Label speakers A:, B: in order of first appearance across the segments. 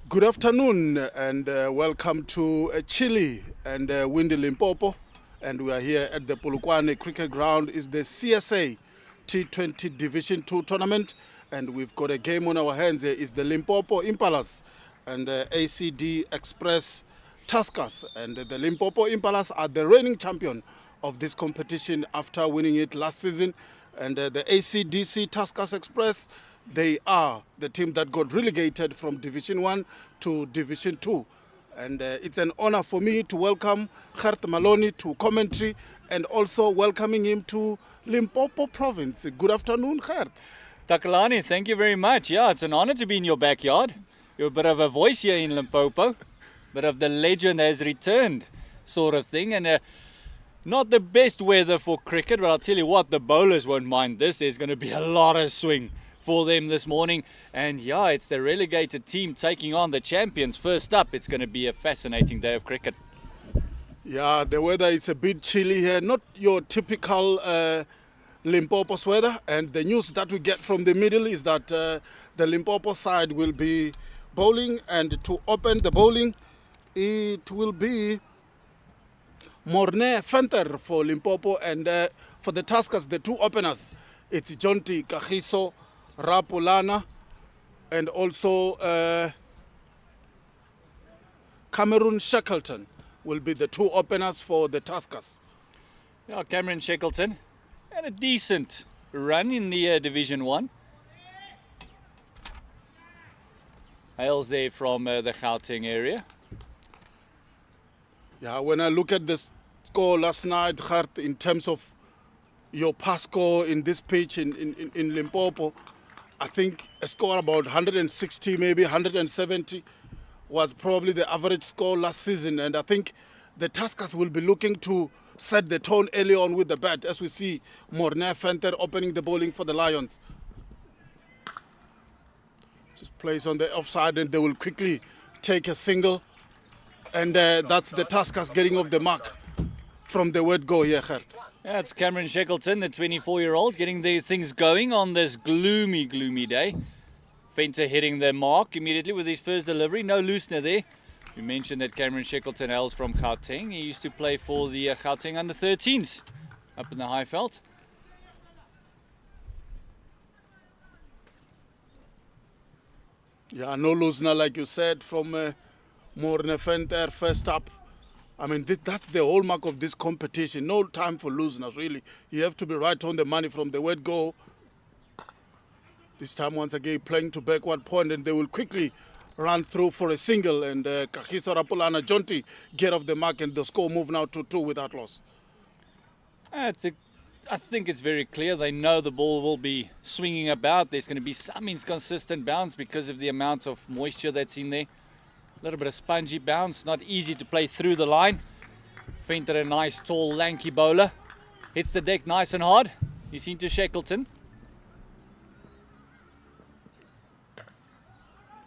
A: Good afternoon and welcome to chilly and windy Limpopo. And we are here at the Polokwane cricket ground. It's the CSA T20 Division 2 tournament. And we've got a game on our hands here. It's the Limpopo Impalas and ACD Express Tuskers. And the Limpopo Impalas are the reigning champion of this competition after winning it last season. And the ACDC Tuskers Express, they are the team that got relegated from Division 1 to Division 2. And it's an honor for me to welcome Gert Maloney to commentary and also welcoming him to Limpopo province. Good afternoon, Gert.
B: Takalani, thank you very much. Yeah, it's an honor to be in your backyard. You're a bit of a voice here in Limpopo. Bit of the legend has returned sort of thing. And not the best weather for cricket, but I'll tell you what, the bowlers won't mind this. There's going to be a lot of swing for them this morning. And yeah, it's the relegated team taking on the champions. First up, it's going to be a fascinating day of cricket.
A: Yeah, the weather is a bit chilly here. Not your typical Limpopo's weather. And the news that we get from the middle is that the Limpopo side will be bowling. And to open the bowling, it will be Morne Fenter for Limpopo, and for the Tuskers, the two openers, it's Jonty Kagiso Rapulana, and also Cameron Shackleton will be the two openers for the Tuskers.
B: Yeah, Cameron Shackleton had a decent run in the Division 1. Hails there from the Gauteng area.
A: Yeah, when I look at this score last night, Gert, in terms of your pass score in this pitch in Limpopo, I think a score about 160, maybe 170 was probably the average score last season. And I think the Tuskers will be looking to set the tone early on with the bat, as we see Morne Fenter opening the bowling for the Lions. Just plays on the offside and they will quickly take a single. And that's the Tuskers getting off the mark from the word go here, Gert.
B: Yeah, it's Cameron Shackleton, the 24-year-old, getting the things going on this gloomy, gloomy day. Fenter hitting the mark immediately with his first delivery. No loosener there. We mentioned that Cameron Shackleton hails from Gauteng. He used to play for the Gauteng under-13s up in the Highveld.
A: Yeah, no loosener, like you said, from Morne Fenter first up. I mean, that's the hallmark of this competition. No time for looseners, really. You have to be right on the money from the word go. This time, once again, playing to backward point, and they will quickly run through for a single. And Kagiso Rapulana Jonty get off the mark, and the score move now to 2 without loss.
B: I think it's very clear. They know the ball will be swinging about. There's going to be some inconsistent bounce because of the amount of moisture that's in there. A little bit of spongy bounce, not easy to play through the line. Fenter, a nice, tall, lanky bowler. Hits the deck nice and hard. He's into Shackleton.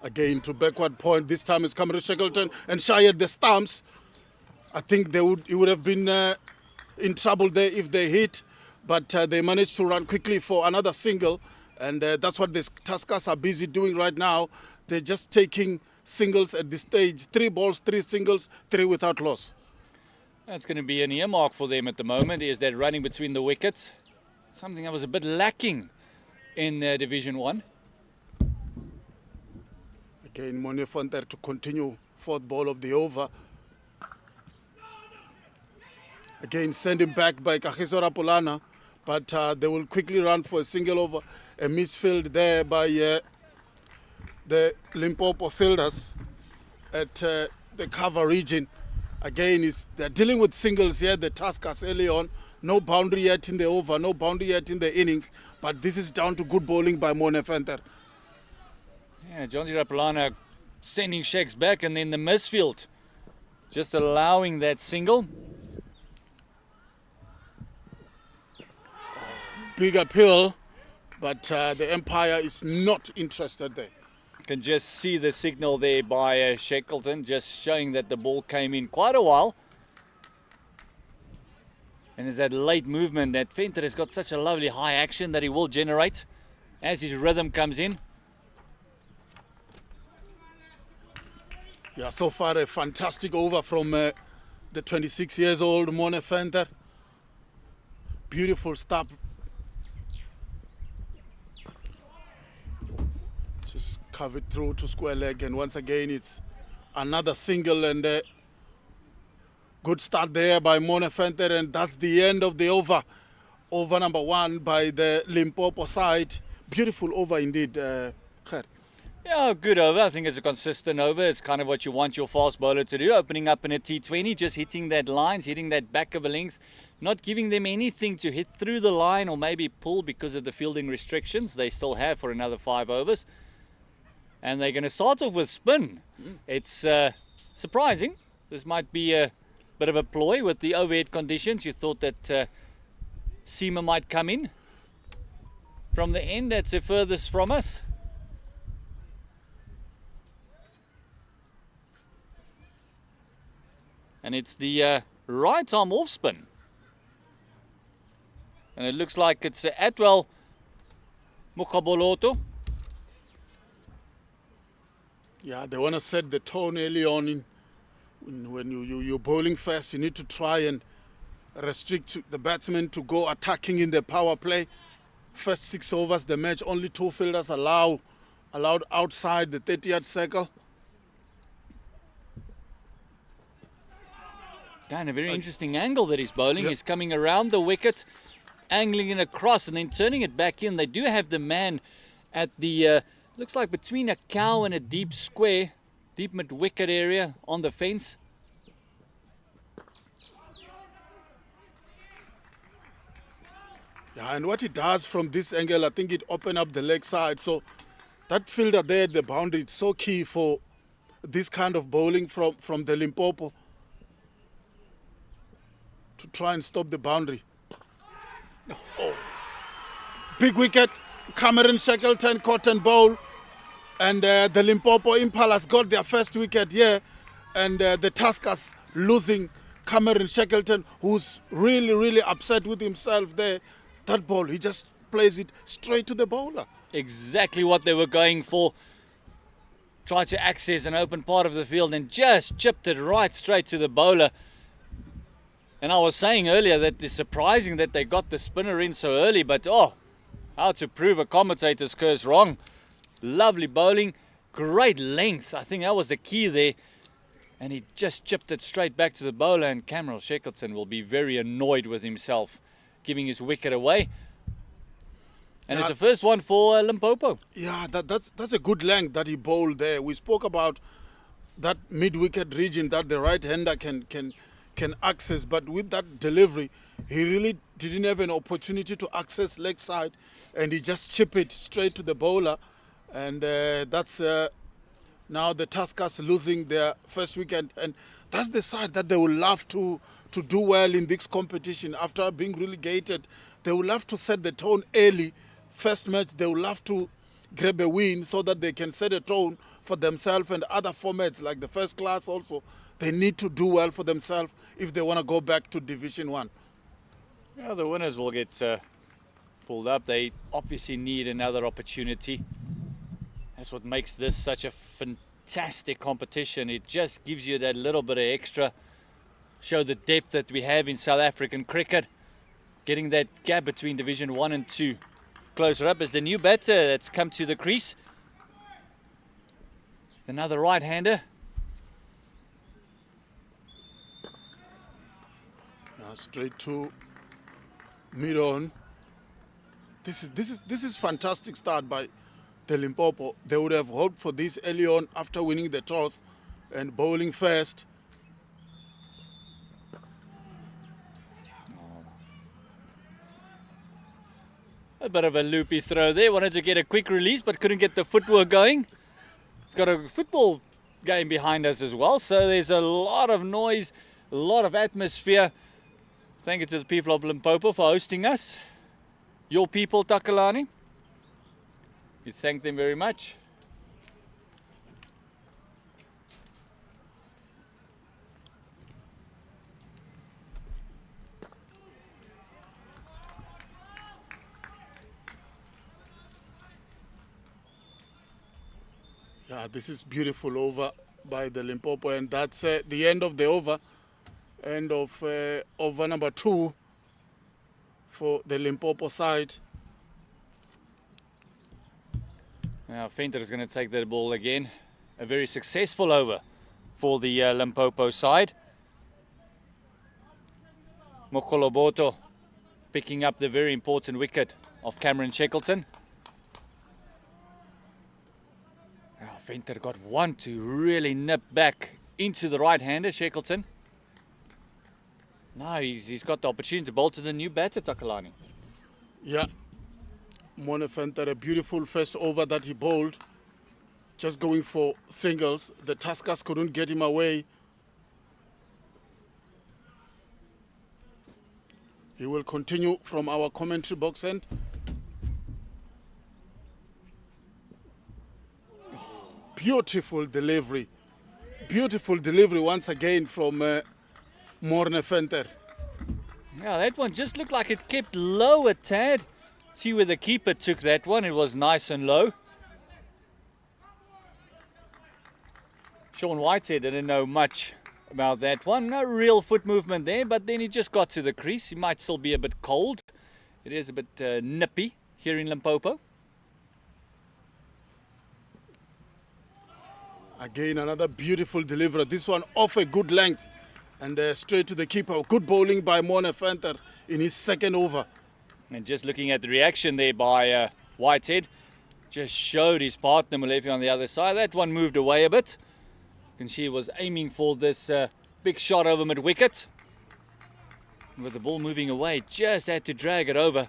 A: Again to backward point. This time it's Cameron Shackleton and shy at the stumps. I think he would have been in trouble there if they hit. But they managed to run quickly for another single. And that's what the Tuskers are busy doing right now. They're just taking singles at this stage. 3 balls, 3 singles, 3 without loss.
B: That's going to be an earmark for them at the moment, is that running between the wickets. Something that was a bit lacking in Division 1.
A: Again, Morne Fenter to continue 4th ball of the over. Again, send him back by Kagiso Rapulana, but they will quickly run for a single over. A misfield there by the Limpopo fielders at the cover region. Again, they're dealing with singles here, the Tuskers early on. No boundary yet in the over, no boundary yet in the innings, but this is down to good bowling by Morne Fenter.
B: Yeah, Jonty Rapulana sending Shacks back, and then the misfield just allowing that single.
A: Big appeal, but the umpire is not interested there.
B: Can just see the signal there by Shackleton, just showing that the ball came in quite a while. And there's that late movement that Fenter has got such a lovely high action that he will generate as his rhythm comes in.
A: Yeah, so far a fantastic over from the 26 years old Mone Venter. Beautiful stop. Just covered through to square leg, and once again it's another single, and good start there by Mone Venter, and that's the end of the over. Over number one by the Limpopo side. Beautiful over indeed, Ger.
B: Yeah, good over. I think it's a consistent over. It's kind of what you want your fast bowler to do. Opening up in a T20, just hitting that lines, hitting that back of a length, not giving them anything to hit through the line or maybe pull because of the fielding restrictions they still have for another 5 overs. And they're going to start off with spin. It's surprising. This might be a bit of a ploy with the overhead conditions. You thought that Seamer might come in from the end. That's the furthest from us. And it's the right arm off spin. And it looks like it's Atwell Mukaboloto.
A: Yeah, they want to set the tone early on. When you're bowling fast, you need to try and restrict the batsmen to go attacking in the power play. First 6 overs, the match, only 2 fielders allowed outside the 30-yard circle.
B: Dan, a very interesting angle that he's bowling. Yep. He's coming around the wicket, angling it across and then turning it back in. They do have the man at the, looks like between a cow and a deep square, deep mid-wicket area on the fence.
A: Yeah, and what it does from this angle, I think it opened up the leg side. So that fielder there at the boundary, it's so key for this kind of bowling from the Limpopo, to try and stop the boundary. Oh. Big wicket, Cameron Shackleton caught and bowl, and the Limpopo Impalas got their first wicket here, and the Tuskers losing Cameron Shackleton, who's really upset with himself there. That ball, he just plays it straight to the bowler.
B: Exactly what they were going for. Tried to access an open part of the field and just chipped it right straight to the bowler. And I was saying earlier that it's surprising that they got the spinner in so early, but oh, how to prove a commentator's curse wrong. Lovely bowling, great length. I think that was the key there. And he just chipped it straight back to the bowler, and Cameron Shackleton will be very annoyed with himself, giving his wicket away. And it's the first one for Limpopo.
A: Yeah, that's a good length that he bowled there. We spoke about that mid-wicket region that the right-hander can access, but with that delivery, he really didn't have an opportunity to access leg side, and he just chipped it straight to the bowler, and that's now the Tuskers losing their first wicket, and that's the side that they will love to do well in this competition after being relegated. They will love to set the tone early. First match, they will love to grab a win so that they can set a tone for themselves, and other formats like the first class also. They need to do well for themselves if they want to go back to Division 1.
B: Yeah, the winners will get pulled up. They obviously need another opportunity. That's what makes this such a fantastic competition. It just gives you that little bit of extra. Show the depth that we have in South African cricket. Getting that gap between Division 1 and 2 closer up as the new batter that's come to the crease. Another right-hander.
A: Straight to mid-on. This is fantastic start by the Limpopo. They would have hoped for this early on after winning the toss and bowling first.
B: A bit of a loopy throw there. Wanted to get a quick release but couldn't get the footwork going. It's got a football game behind us as well, so there's a lot of noise, a lot of atmosphere. Thank you to the people of Limpopo for hosting us. Your people, Takalani. We thank them very much.
A: Yeah, this is beautiful over by the Limpopo, and that's the end of the over. End of over number 2 for the Limpopo side.
B: Now Venter is going to take that ball again. A very successful over for the Limpopo side. Mokoloboto picking up the very important wicket of Cameron Shackleton. Now Venter got one to really nip back into the right-hander, Shackleton. Now he's got the opportunity to bowl to the new batter, Takalani.
A: Yeah, Mone Venter, a beautiful first over that he bowled. Just going for singles. The Tuskers couldn't get him away. He will continue from our commentary box end. Beautiful delivery. Beautiful delivery once again from Morne Venter.
B: Yeah, that one just looked like it kept low a tad. See where the keeper took that one. It was nice and low. Sean Whitehead didn't know much about that one. No real foot movement there, but then he just got to the crease. He might still be a bit cold. It is a bit nippy here in Limpopo.
A: Again, another beautiful delivery. This one off a good length and straight to the keeper. Good bowling by Morne Venter in his second over.
B: And just looking at the reaction there by Whitehead, just showed his partner Molefe on the other side. That one moved away a bit. And she was aiming for this big shot over mid-wicket. With the ball moving away, just had to drag it over.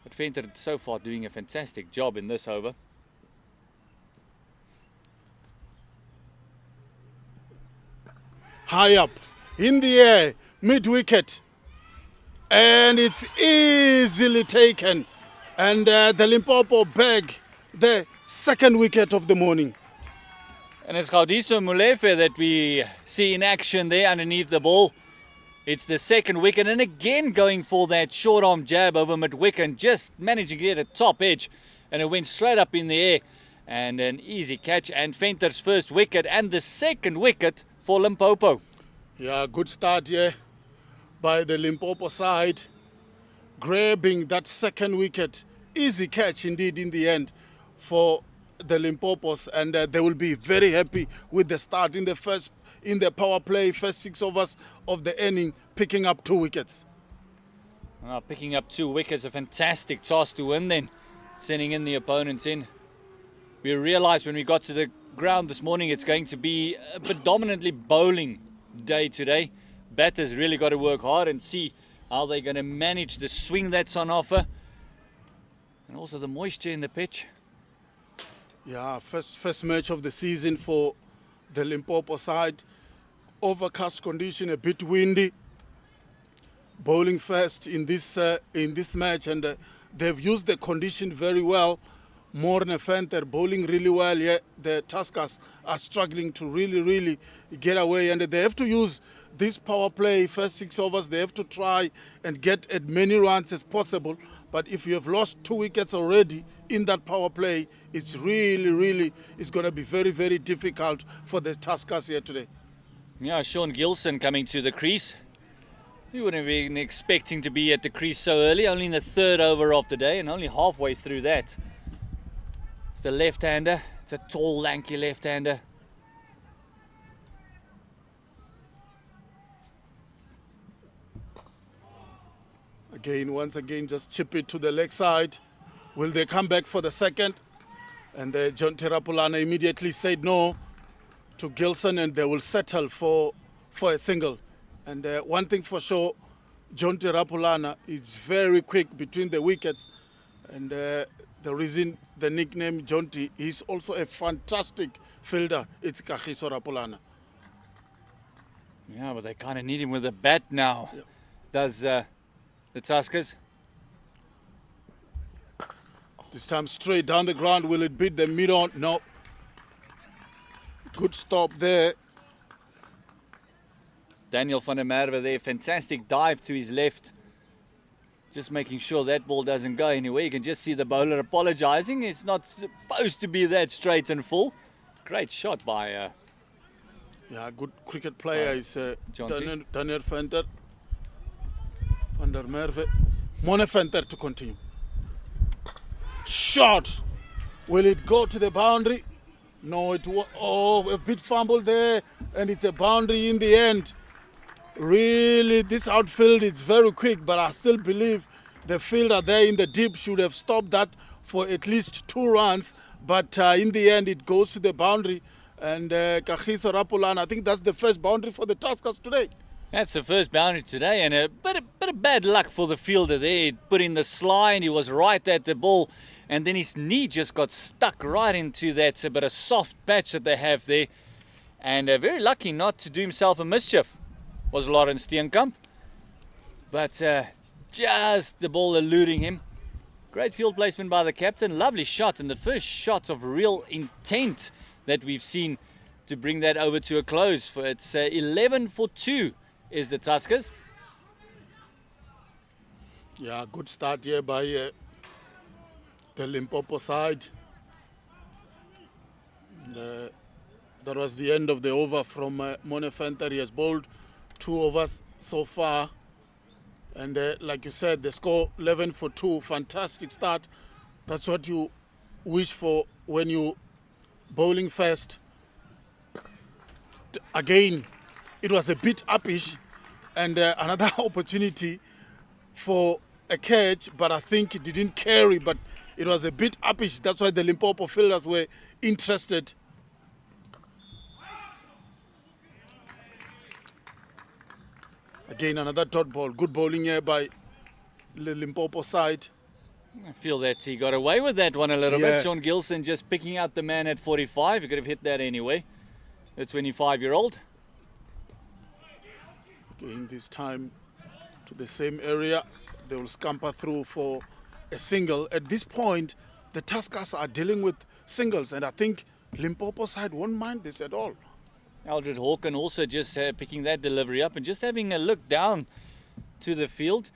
B: But Venter so far doing a fantastic job in this over.
A: High up, in the air, mid-wicket. And it's easily taken. And the Limpopo bag the second wicket of the morning.
B: And it's Gaudiso Molefe that we see in action there underneath the ball. It's the second wicket, and again going for that short arm jab over mid-wicket and just managing to get a top edge. And it went straight up in the air. And an easy catch, and Venter's first wicket and the second wicket for Limpopo.
A: Yeah, good start here by the Limpopo side. Grabbing that second wicket. Easy catch indeed in the end for the Limpopos, and they will be very happy with the start in the power play, first 6 overs of the inning, picking up 2 wickets.
B: Picking up 2 wickets, a fantastic toss to win then, sending in the opponents in. We realized when we got to the ground this morning it's going to be a predominantly bowling day today. Batters really got to work hard and see how they're going to manage the swing that's on offer, and also the moisture in the pitch.
A: Yeah, first match of the season for the Limpopo side. Overcast condition, a bit windy. Bowling first in this match, and they've used the condition very well. Morne Venter bowling really well. Yeah, the Tuskers are struggling to really get away, and they have to use this power play first 6 overs. They have to try and get as many runs as possible. But if you have lost 2 wickets already in that power play, it's really it's going to be very difficult for the Tuskers here today.
B: Yeah, Sean Gilson coming to the crease. We wouldn't have been expecting to be at the crease so early, only in the 3rd over of the day and only halfway through that. It's the left-hander. It's a tall, lanky left-hander.
A: Once again, just chip it to the leg side. Will they come back for the second? And John Terapulana immediately said no to Gilson, and they will settle for a single. And one thing for sure, John Terapulana is very quick between the wickets. And the reason the nickname John T, he's also a fantastic fielder. It's Kagiso Rapulana.
B: Yeah, but they kind of need him with a bat now.
A: Yeah.
B: Does the Tuskers?
A: This time straight down the ground. Will it beat the mid-on? No. Good stop there.
B: Daniel van der Merwe there. Fantastic dive to his left. Just making sure that ball doesn't go anywhere. You can just see the bowler apologizing. It's not supposed to be that straight and full. Great shot by
A: Yeah, good cricket player is
B: Jonty.
A: Daniel Venter. Van der Merwe. Mone Venter to continue. Shot. Will it go to the boundary? No, a bit fumble there, and it's a boundary in the end. Really, this outfield is very quick, but I still believe the fielder there in the deep should have stopped that for at least 2 runs. But in the end, it goes to the boundary. And Kagiso Rapulana, I think that's the first boundary for the Tuskers today.
B: That's the first boundary today, and a bit of bad luck for the fielder there. He put in the slide, he was right at the ball, and then his knee just got stuck right into that bit of soft patch that they have there. And very lucky not to do himself a mischief was Lawrence Steenkamp. But just the ball eluding him. Great field placement by the captain. Lovely shot, and the first shot of real intent that we've seen to bring that over to a close. It's 11 for 2 is the Tuskers.
A: Yeah, good start here by the Limpopo side. And, that was the end of the over from Mone Venter. He has bowled 2 overs so far. And like you said, the score 11 for 2. Fantastic start. That's what you wish for when you bowling first. Again, it was a bit uppish, and another opportunity for a catch, but I think it didn't carry, but it was a bit uppish. That's why the Limpopo fielders were interested. Again, another dot ball. Good bowling here by the Limpopo side.
B: I feel that he got away with that one a little bit. Sean Gilson just picking out the man at 45. He could have hit that anyway. The 25-year-old.
A: Again, this time to the same area. They will scamper through for a single. At this point, the Tuskers are dealing with singles, and I think Limpopo side won't mind this at all.
B: Aldred Hawken also just picking that delivery up and just having a look down to the field.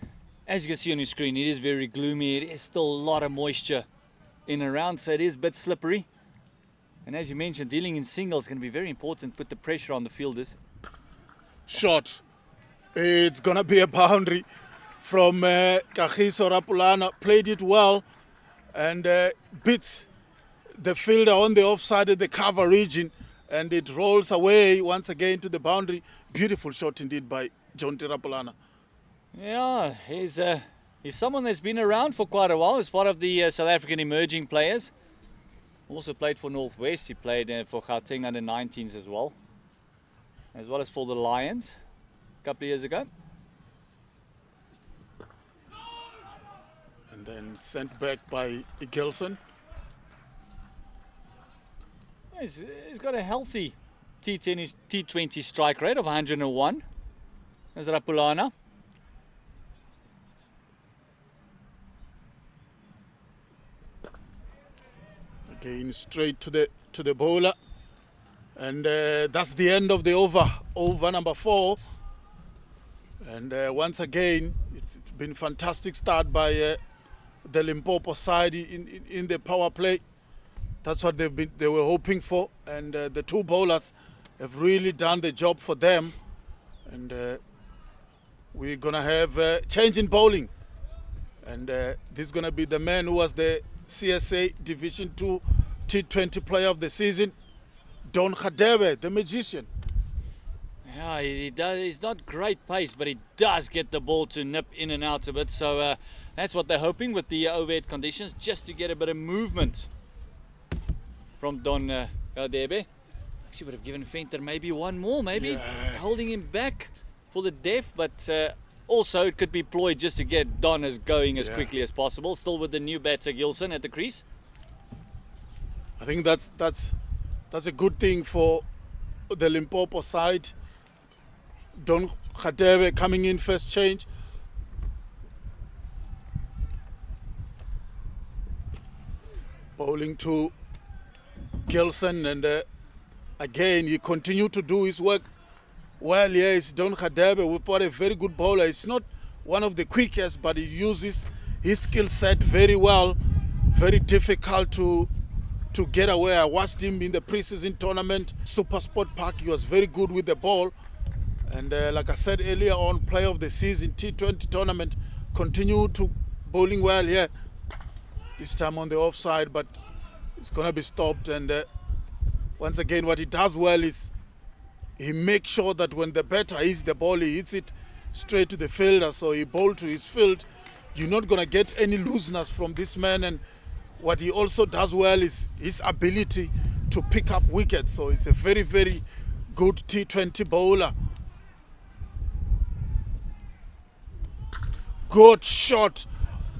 B: As you can see on your screen, it is very gloomy. It is still a lot of moisture in and around, so it is a bit slippery. And as you mentioned, dealing in singles is going to be very important. Put the pressure on the fielders.
A: Shot. It's going to be a boundary from Kagiso Rapulana. Played it well and beats the fielder on the offside of the cover region. And it rolls away once again to the boundary. Beautiful shot indeed by Jonty Rapulana.
B: Yeah, he's someone that's been around for quite a while. He's part of the South African emerging players. Also played for Northwest. He played for Gauteng under 19s as well as for the Lions a couple of years ago.
A: And then sent back by Gilson.
B: He's got a healthy T20 strike rate of 101. There's Rapulana.
A: Again, straight to the bowler, and that's the end of the over number 4. And once again, it's been fantastic start by the Limpopo side in the power play. That's what they were hoping for, and the 2 bowlers have really done the job for them. And we're gonna have a change in bowling, and this is gonna be the man who was the CSA Division 2 T20 Player of the Season, Don Khadebe, the magician.
B: Yeah, he does. He's not great pace, but he does get the ball to nip in and out a bit. So that's what they're hoping with the overhead conditions, just to get a bit of movement from Don Khadebe. Actually would have given Venter maybe one more, holding him back for the depth, but also it could be ployed just to get Don going as quickly as possible. Still with the new batter Gilson at the crease.
A: I think that's a good thing for the Limpopo side. Don Khadebe coming in first change. Bowling to Gilson, and again he continued to do his work well. Yes, Don Khadebe, we've got a very good bowler. He's not one of the quickest, but he uses his skill set very well. Very difficult to to get away. I watched him in the preseason tournament, Super Sport Park. He was very good with the ball. And like I said earlier on, player of the season, T20 tournament, continue to bowling well here. This time on the offside, but it's going to be stopped. And once again, what he does well is he makes sure that when the batter hits the ball, he hits it straight to the fielder. So he bowled to his field. You're not going to get any looseness from this man. And what he also does well is his ability to pick up wickets. So he's a very, very good T20 bowler. Good shot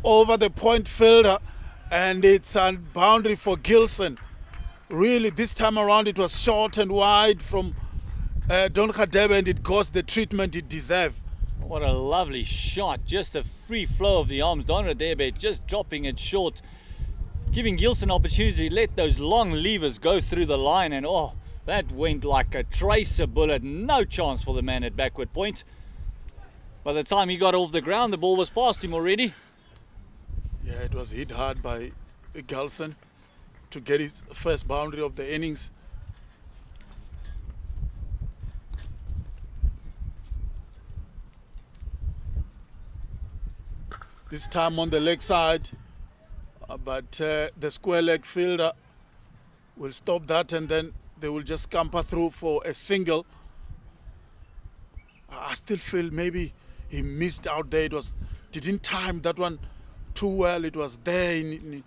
A: over the point fielder, and it's a boundary for Gilson. Really, this time around it was short and wide from Don Khadebe, and it got the treatment it deserved.
B: What a lovely shot, just a free flow of the arms. Don Khadebe just dropping it short, giving Gilson opportunity to let those long levers go through the line, and oh, that went like a tracer bullet. No chance for the man at backward point. By the time he got off the ground, the ball was past him already.
A: Yeah, it was hit hard by Gilson to get his first boundary of the innings. This time on the leg side, but the square leg fielder will stop that, and then they will just scamper through for a single. I still feel maybe he missed out there. Didn't time that one too well. It was there in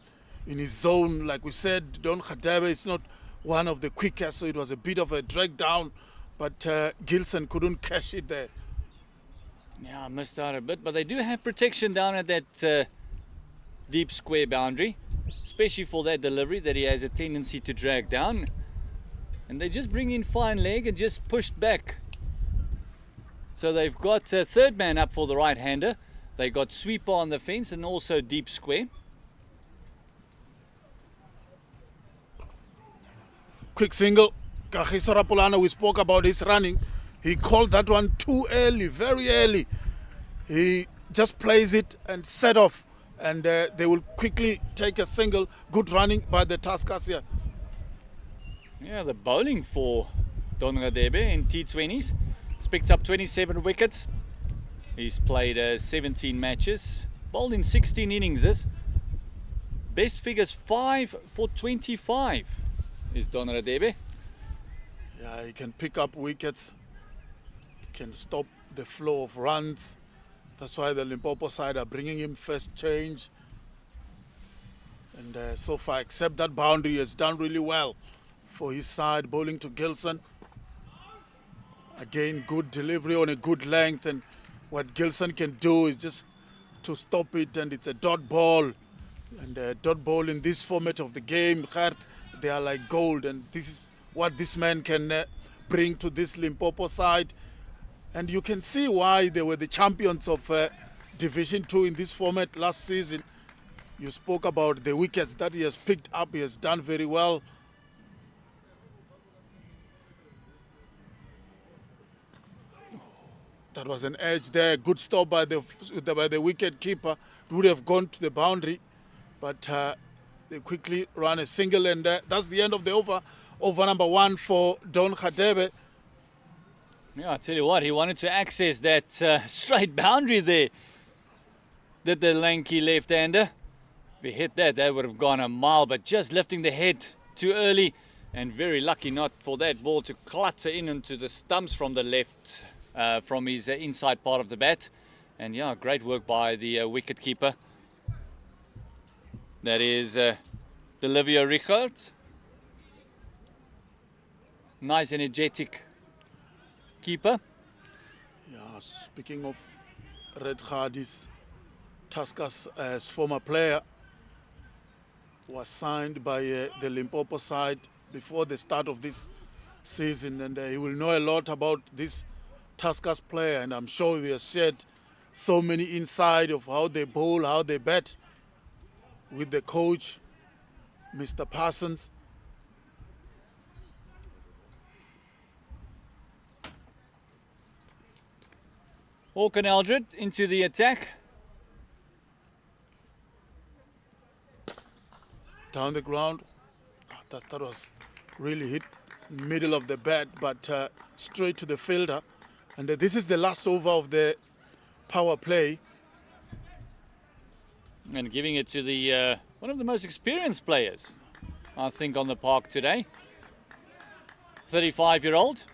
A: his zone. Like we said, Don Khadebe is not one of the quickest, so it was a bit of a drag down, but Gilson couldn't catch it there.
B: Yeah, I missed out a bit, but they do have protection down at that deep square boundary, especially for that delivery that he has a tendency to drag down. And they just bring in fine leg and just pushed back. So they've got a third man up for the right-hander. They got sweeper on the fence and also deep square.
A: Quick single. Kagiso Rapulana, we spoke about his running. He called that one too early, very early. He just plays it and set off, and they will quickly take a single. Good running by the Tuskers here.
B: Yeah, the bowling for Don Khadebe in T20s. He's picked up 27 wickets. He's played 17 matches, bowled in 16 innings. Best figures 5 for 25 is Don Khadebe.
A: Yeah, he can pick up wickets, can stop the flow of runs. That's why the Limpopo side are bringing him first change. And so far, except that boundary, he has done really well for his side, bowling to Gilson. Again, good delivery on a good length, and what Gilson can do is just to stop it, and it's a dot ball. And dot ball in this format of the game, they are like gold, and this is what this man can bring to this Limpopo side. And you can see why they were the champions of Division 2 in this format last season. You spoke about the wickets that he has picked up. He has done very well. That was an edge there. Good stop by the wicket keeper. It would have gone to the boundary, but they quickly run a single, and that's the end of the over. Over number 1 for Don Khadebe.
B: Yeah, I tell you what, he wanted to access that straight boundary there. Did the lanky left-hander. If he hit that, that would have gone a mile, but just lifting the head too early, and very lucky not for that ball to clutter in into the stumps from the left, from his inside part of the bat. And yeah, great work by the wicket keeper. That is Olivia Richards. Nice energetic keeper.
A: Yeah, speaking of Red Hardys, Tuskers as former player was signed by the Limpopo side before the start of this season, and he will know a lot about this Tuskers player, and I'm sure he has shared so many insight of how they bowl, how they bat with the coach, Mr. Parsons.
B: Hawken Eldred into the attack.
A: Down the ground. that was really hit middle of the bat, but straight to the fielder. And this is the last over of the power play.
B: And giving it to the one of the most experienced players, I think, on the park today. 35-year-old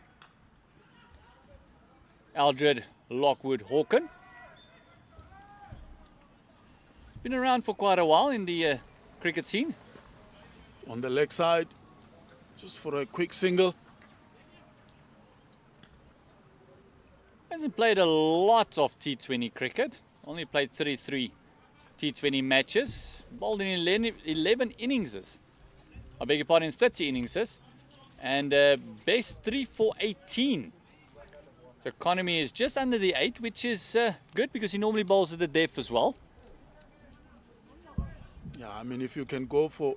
B: Aldred Lockwood Hawken. Been around for quite a while in the cricket scene.
A: On the leg side, just for a quick single.
B: Hasn't played a lot of T20 cricket. Only played 33 T20 matches. Bowled in 11 innings. I beg your pardon, 30 innings. And best 3 for 18. So economy is just under the 8, which is good because he normally bowls at the depth as well.
A: Yeah, I mean, if you can go for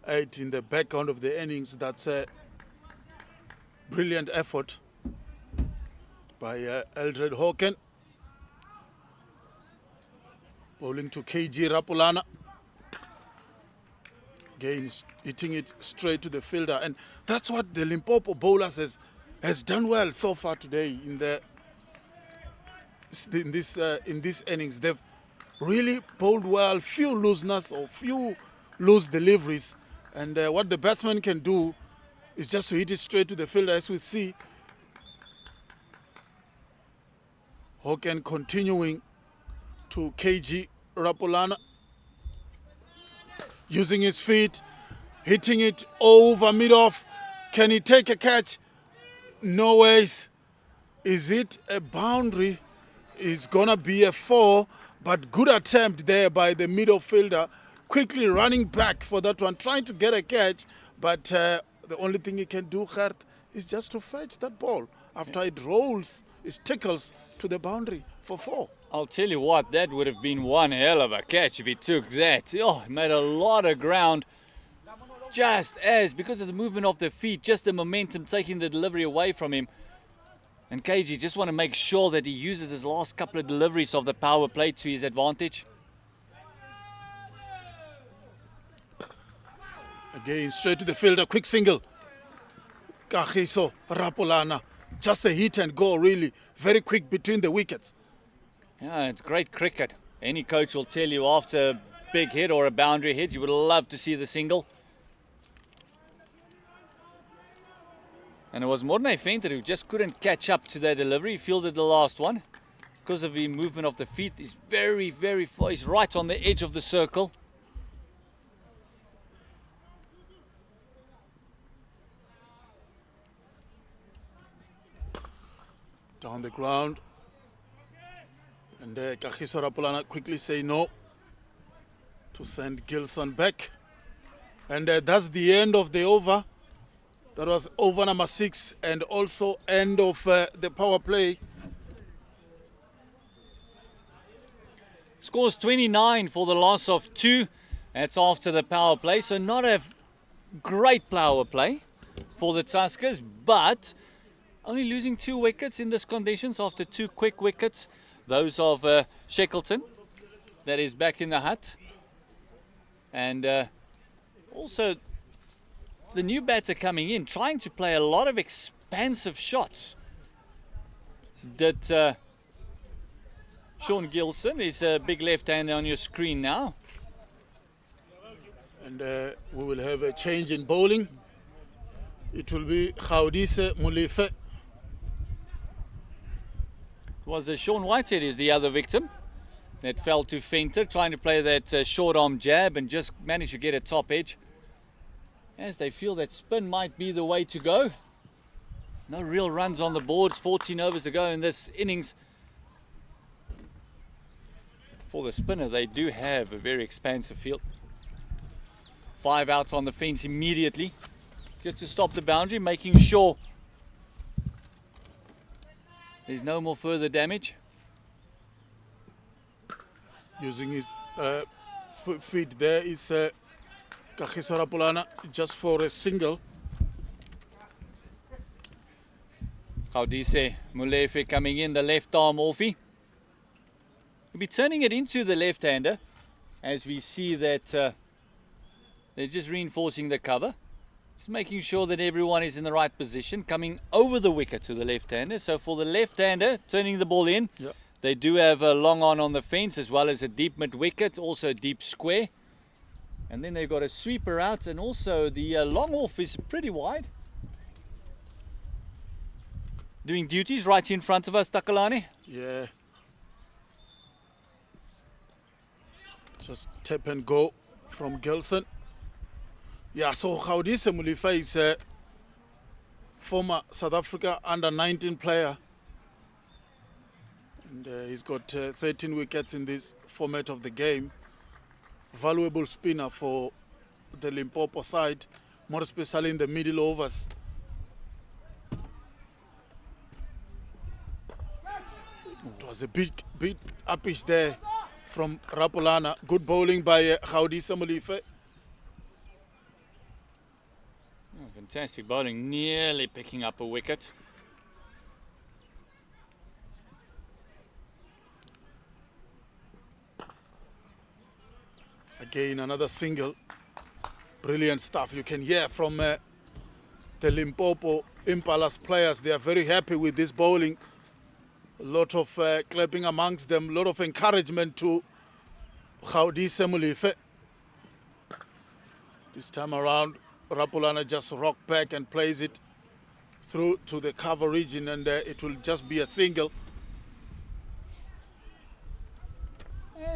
A: 8 in the background of the innings, that's a brilliant effort by Aldred Hawken. Bowling to KG Rapulana. Again, hitting it straight to the fielder. And that's what the Limpopo bowlers has done well so far today in this innings. They've really bowled well, few looseness or few loose deliveries. And what the batsman can do is just to hit it straight to the fielder, as we see. Hawken continuing to KG Rapulana. Using his feet, hitting it over mid-off. Can he take a catch? No ways. Is it a boundary? It's gonna be a 4, but good attempt there by the middle fielder. Quickly running back for that one, trying to get a catch, but the only thing he can do, Gert, is just to fetch that ball. After it rolls, it tickles to the boundary for 4.
B: I'll tell you what, that would have been one hell of a catch if he took that. Oh, he made a lot of ground. Just as, because of the movement of the feet, just the momentum taking the delivery away from him. And KG just want to make sure that he uses his last couple of deliveries of the power play to his advantage.
A: Again, straight to the fielder, quick single. Kagiso Rapulana, just a hit and go, really. Very quick between the wickets.
B: Yeah, it's great cricket. Any coach will tell you after a big hit or a boundary hit, you would love to see the single. And it was Morne Venter who just couldn't catch up to that delivery. He fielded the last one. Because of the movement of the feet, he's very, very far. He's right on the edge of the circle.
A: Down the ground. And Kagiso Rapulana quickly say no to send Gilson back. And that's the end of the over. That was over number 6 and also end of the power play.
B: Scores 29 for the loss of 2. That's after the power play. So not a great power play for the Tuskers, but only losing 2 wickets in this conditions after 2 quick wickets. Those of Shackleton, that is back in the hut. And also the new batter coming in, trying to play a lot of expansive shots. That Sean Gilson is a big left-hander on your screen now.
A: And we will have a change in bowling. It will be Gaudise Molefe.
B: Was Sean Whitehead is the other victim that fell to Venter, trying to play that short arm jab and just managed to get a top edge. As they feel that spin might be the way to go. No real runs on the boards, 14 overs to go in this innings. For the spinner, they do have a very expansive field. 5 outs on the fence immediately, just to stop the boundary, making sure there's no more further damage.
A: Using his feet there is Kagiso Rapulana just for a single.
B: Gaudise Molefe coming in, the left arm offie. He'll be turning it into the left-hander as we see that They're just reinforcing the cover. Just making sure that everyone is in the right position, coming over the wicket to the left-hander. So for the left-hander, turning the ball in,
A: Yep.
B: they do have a long on the fence as well as a deep mid-wicket, also a deep square. And then they've got a sweeper out, and also the long off is pretty wide. Doing duties right in front of us, Takalani.
A: Yeah. Just tap and go from Gelson. Yeah, so Gaudise Mulifa is a former South Africa under-19 player. And he's got 13 wickets in this format of the game. Valuable spinner for the Limpopo side, more especially in the middle overs. It was a big uppish there from Rapulana. Good bowling by Gaudise Mulifa.
B: Oh, fantastic bowling, nearly picking up a wicket.
A: Again, another single. Brilliant stuff. You can hear from the Limpopo Impalas players. They are very happy with this bowling. A lot of clapping amongst them. A lot of encouragement to Gaudise Mulifa. This time around, Rapulana just rocked back and plays it through to the cover region, and it will just be a single.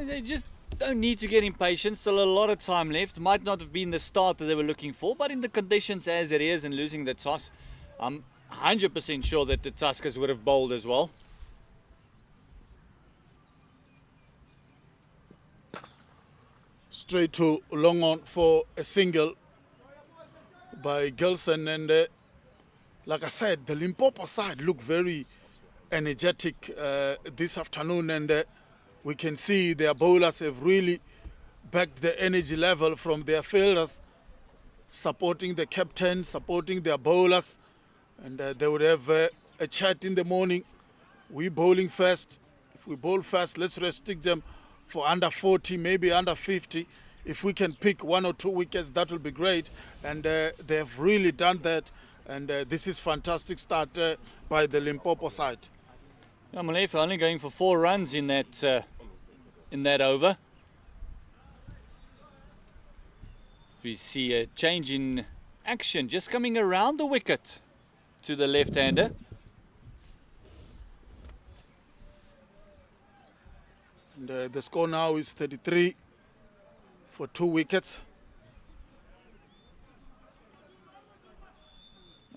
B: They just don't need to get impatient. Still a lot of time left. Might not have been the start that they were looking for, but in the conditions as it is and losing the toss, I'm 100% sure that the Tuskers would have bowled as well.
A: Straight to long on for a single by Gelson, and like I said, the Limpopo side look very energetic this afternoon, and we can see their bowlers have really backed the energy level from their fielders, supporting the captain, supporting their bowlers, and they would have a chat in the morning. We bowling first. If we bowl fast, let's restrict them for under 40, maybe under 50. If we can pick 1 or 2 wickets, that will be great. And they have really done that. And this is fantastic start by the Limpopo side.
B: Mulefa only going for 4 runs in that over. We see a change in action, just coming around the wicket to the left-hander.
A: And the score now is 33 for 2 wickets.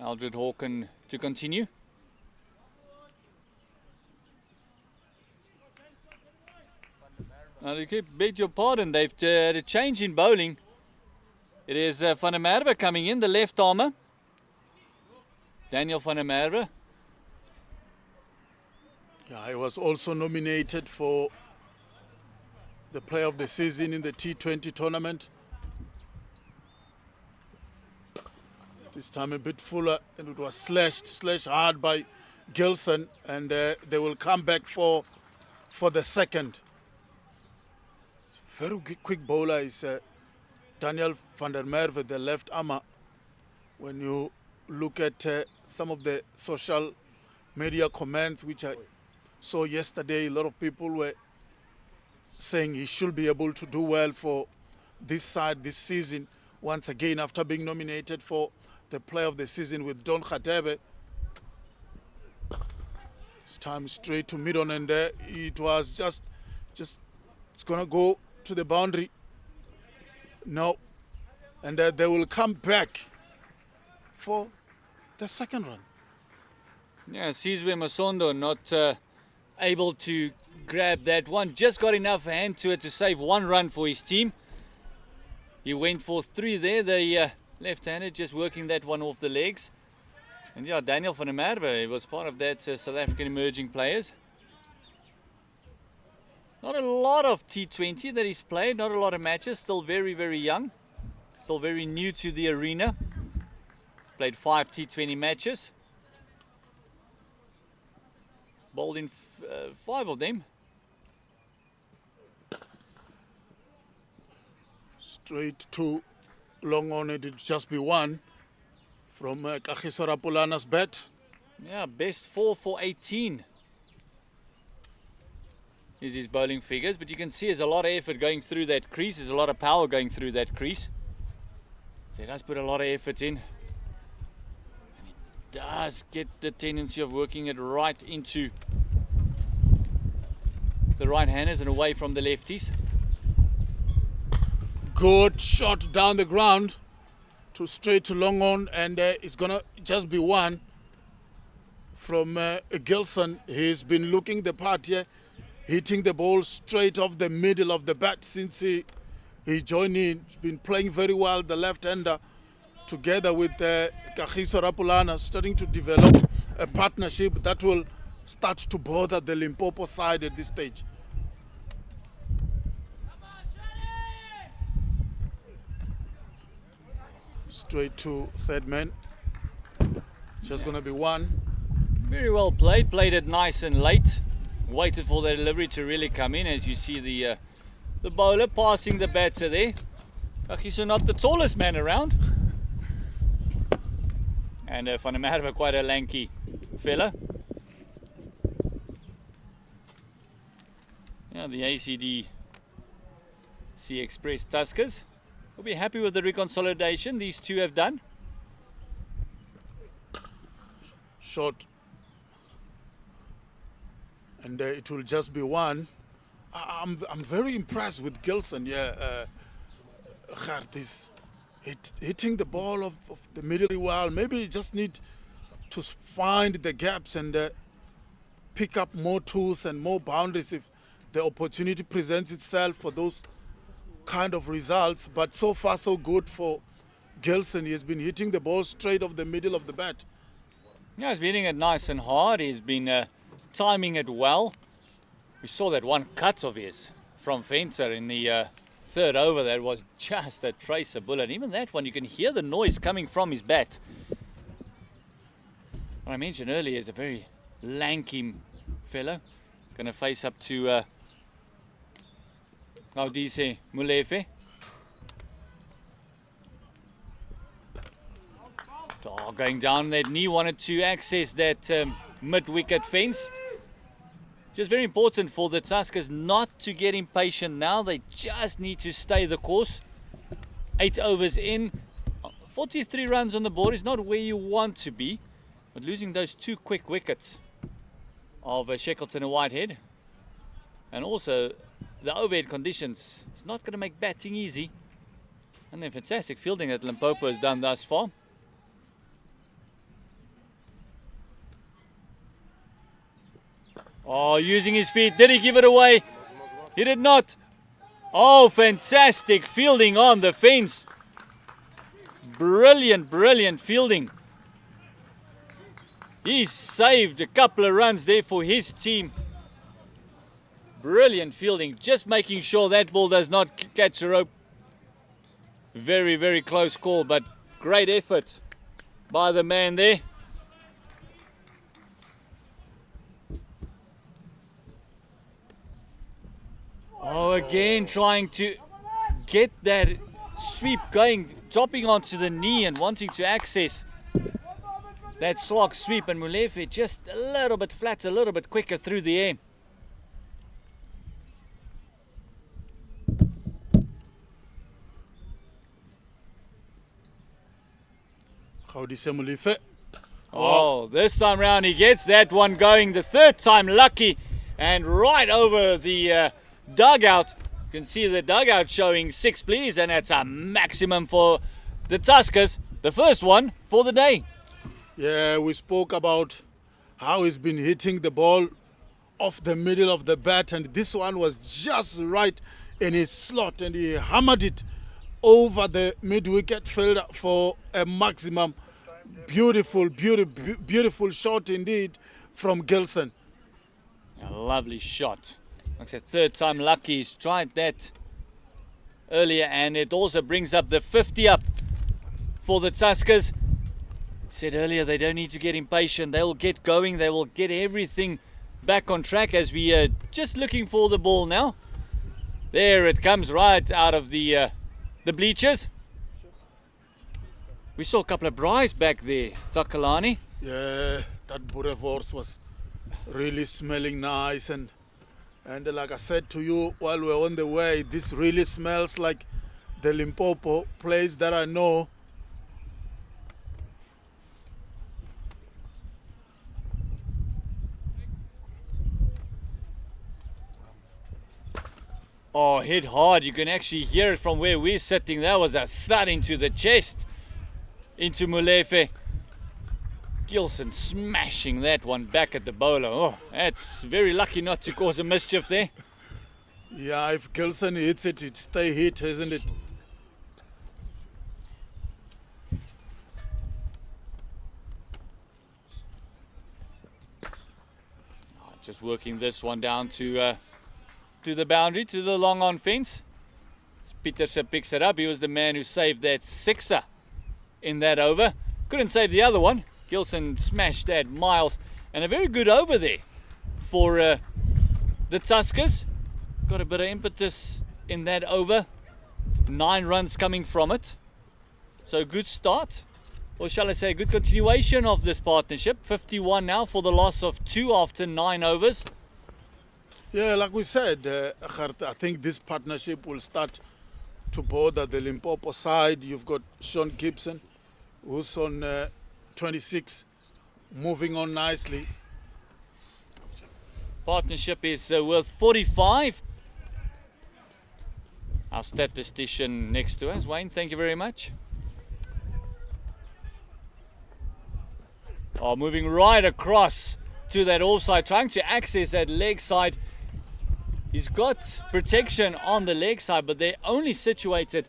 B: Aldred Hawken to continue. Now, I beg your pardon, they've had a change in bowling. It is Van der Merwe coming in, the left armer. Daniel Van der Merwe.
A: Yeah, he was also nominated for the player of the season in the T20 tournament. This time a bit fuller, and it was slashed hard by Gelson, and they will come back for the second. Very quick bowler is Daniel Van der Merwe, the left armer. When you look at some of the social media comments which I saw yesterday, a lot of people were saying he should be able to do well for this side this season once again after being nominated for the player of the season with Don Khatebe. This time straight to mid-on, and it was just it's gonna go to the boundary. No, and they will come back for the second run.
B: Yeah, Sizwe Masondo not able to grab that one. Just got enough hand to it to save 1 run for his team. He went for 3 there. The left-hander just working that one off the legs. And yeah, Daniel van der Merwe was part of that South African emerging players. Not a lot of T20 that he's played, not a lot of matches, still very, very young. Still very new to the arena. Played 5 T20 matches. Bowled in 5 of them.
A: Straight to long on it, it'll just be one from Kagiso Rapulana's bat.
B: Yeah, best 4 for 18 is his bowling figures, but you can see there's a lot of effort going through that crease. There's a lot of power going through that crease. So he does put a lot of effort in. And he does get the tendency of working it right into the right-handers and away from the lefties.
A: Good shot down the ground to straight to long on, and it's gonna just be one from Gilson. He's been looking the part here, hitting the ball straight off the middle of the bat since he joined in. He's been playing very well, the left-hander, together with Kagiso Rapulana, starting to develop a partnership that will start to bother the Limpopo side at this stage. Straight to third man. Just going to be one.
B: Very well played. Played it nice and late. Waited for the delivery to really come in. As you see the bowler passing the batter there. Kagiso not the tallest man around. And Van der Merwe quite a lanky fella. Yeah, the ACDC Express Tuskers will be happy with the reconsolidation these two have done.
A: Short. And it will just be one. I'm very impressed with Gilson. Yeah, this hitting the ball of the middle well. Maybe you just need to find the gaps and pick up more tools and more boundaries if the opportunity presents itself for those kind of results. But so far so good for Gilson. He has been hitting the ball straight off the middle of the bat.
B: Yeah, he's been hitting it nice and hard. He's been timing it well. We saw that one cut of his from Fencer in the third over. That was just a tracer bullet. Even that one, you can hear the noise coming from his bat. What I mentioned earlier is a very lanky fellow. Going to face up to ACDC Molefe. Oh, going down that knee, wanted to access that mid-wicket fence. Just very important for the Tuskers not to get impatient now. They just need to stay the course. 8 overs in. 43 runs on the board is not where you want to be. But losing those 2 quick wickets of Shackleton and Whitehead, and also the overhead conditions, it's not going to make batting easy. And then fantastic fielding that Limpopo has done thus far. Oh, using his feet. Did he give it away? He did not. Oh, fantastic fielding on the fence. Brilliant, brilliant fielding. He saved a couple of runs there for his team. Brilliant fielding. Just making sure that ball does not catch the rope. Very, very close call, but great effort by the man there. Oh, again trying to get that sweep going, dropping onto the knee and wanting to access that slog sweep, and Molefe just a little bit flat, a little bit quicker through the air. Oh, this time round he gets that one going, the third time lucky, and right over the dugout. You can see the dugout showing 6 please, and that's a maximum for the Tuskers, the first one for the day.
A: Yeah, we spoke about how he's been hitting the ball off the middle of the bat, and this one was just right in his slot, and he hammered it over the mid-wicket fielder for a maximum. Beautiful, beautiful, beautiful shot indeed from Gilson.
B: A lovely shot. Like I said, third time lucky. He's tried that earlier, and it also brings up the 50 up for the Tuskers. Said earlier they don't need to get impatient. They will get going. They will get everything back on track as we are just looking for the ball now. There it comes right out of the bleachers. We saw a couple of braais back there, Takalani.
A: Yeah, that boerewors was really smelling nice, and like I said to you while we were on the way, this really smells like the Limpopo place that I know.
B: Oh, hit hard. You can actually hear it from where we're sitting. That was a thud into the chest, into Molefe. Gilson smashing that one back at the bowler. Oh, that's very lucky not to cause a mischief there.
A: Yeah, if Gilson hits it, it stay hit, isn't it?
B: Just working this one down to the boundary, to the long on fence. Pieterse picks it up. He was the man who saved that sixer in that over. Couldn't save the other one. Gilson smashed that miles, and a very good over there for the Tuskers. Got a bit of impetus in that over. 9 runs coming from it. So good start, or shall I say good continuation of this partnership. 51 now for the loss of 2 after 9 overs.
A: Yeah, like we said, Gert, I think this partnership will start to bother the Limpopo side. You've got Sean Gibson, who's on 26, moving on nicely.
B: Partnership is worth 45. Our statistician next to us, Wayne, thank you very much. Oh, moving right across to that offside, trying to access that leg side. He's got protection on the leg side, but they're only situated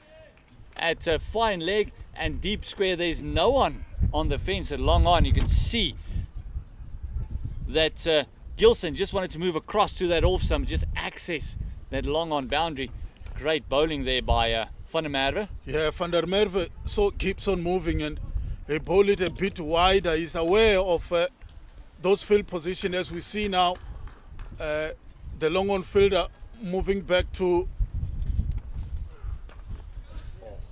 B: at a fine leg and deep square. There's no one on the fence at long on. You can see that Gilson just wanted to move across to that off stump, just access that long on boundary. Great bowling there by Van der Merwe.
A: Yeah, Van der Merwe so keeps on moving, and he bowled it a bit wider. He's aware of those field position as we see now. The long on fielder moving back to...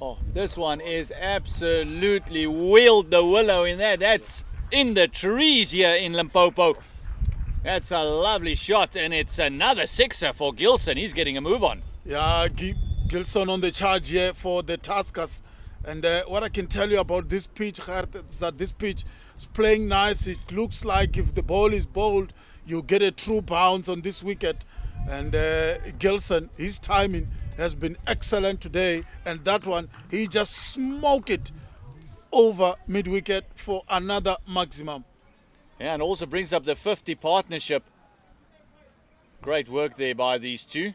B: Oh, this one is absolutely wheeled the willow in there. That's in the trees here in Limpopo. That's a lovely shot, and it's another sixer for Gilson. He's getting a move on.
A: Yeah, Gilson on the charge here for the Tuskers. And what I can tell you about this pitch, Gert, is that this pitch is playing nice. It looks like if the ball is bowled, you get a true bounce on this wicket. And Gilson, his timing has been excellent today. And that one, he just smoked it over mid-wicket for another maximum.
B: Yeah, and also brings up the 50 partnership. Great work there by these two.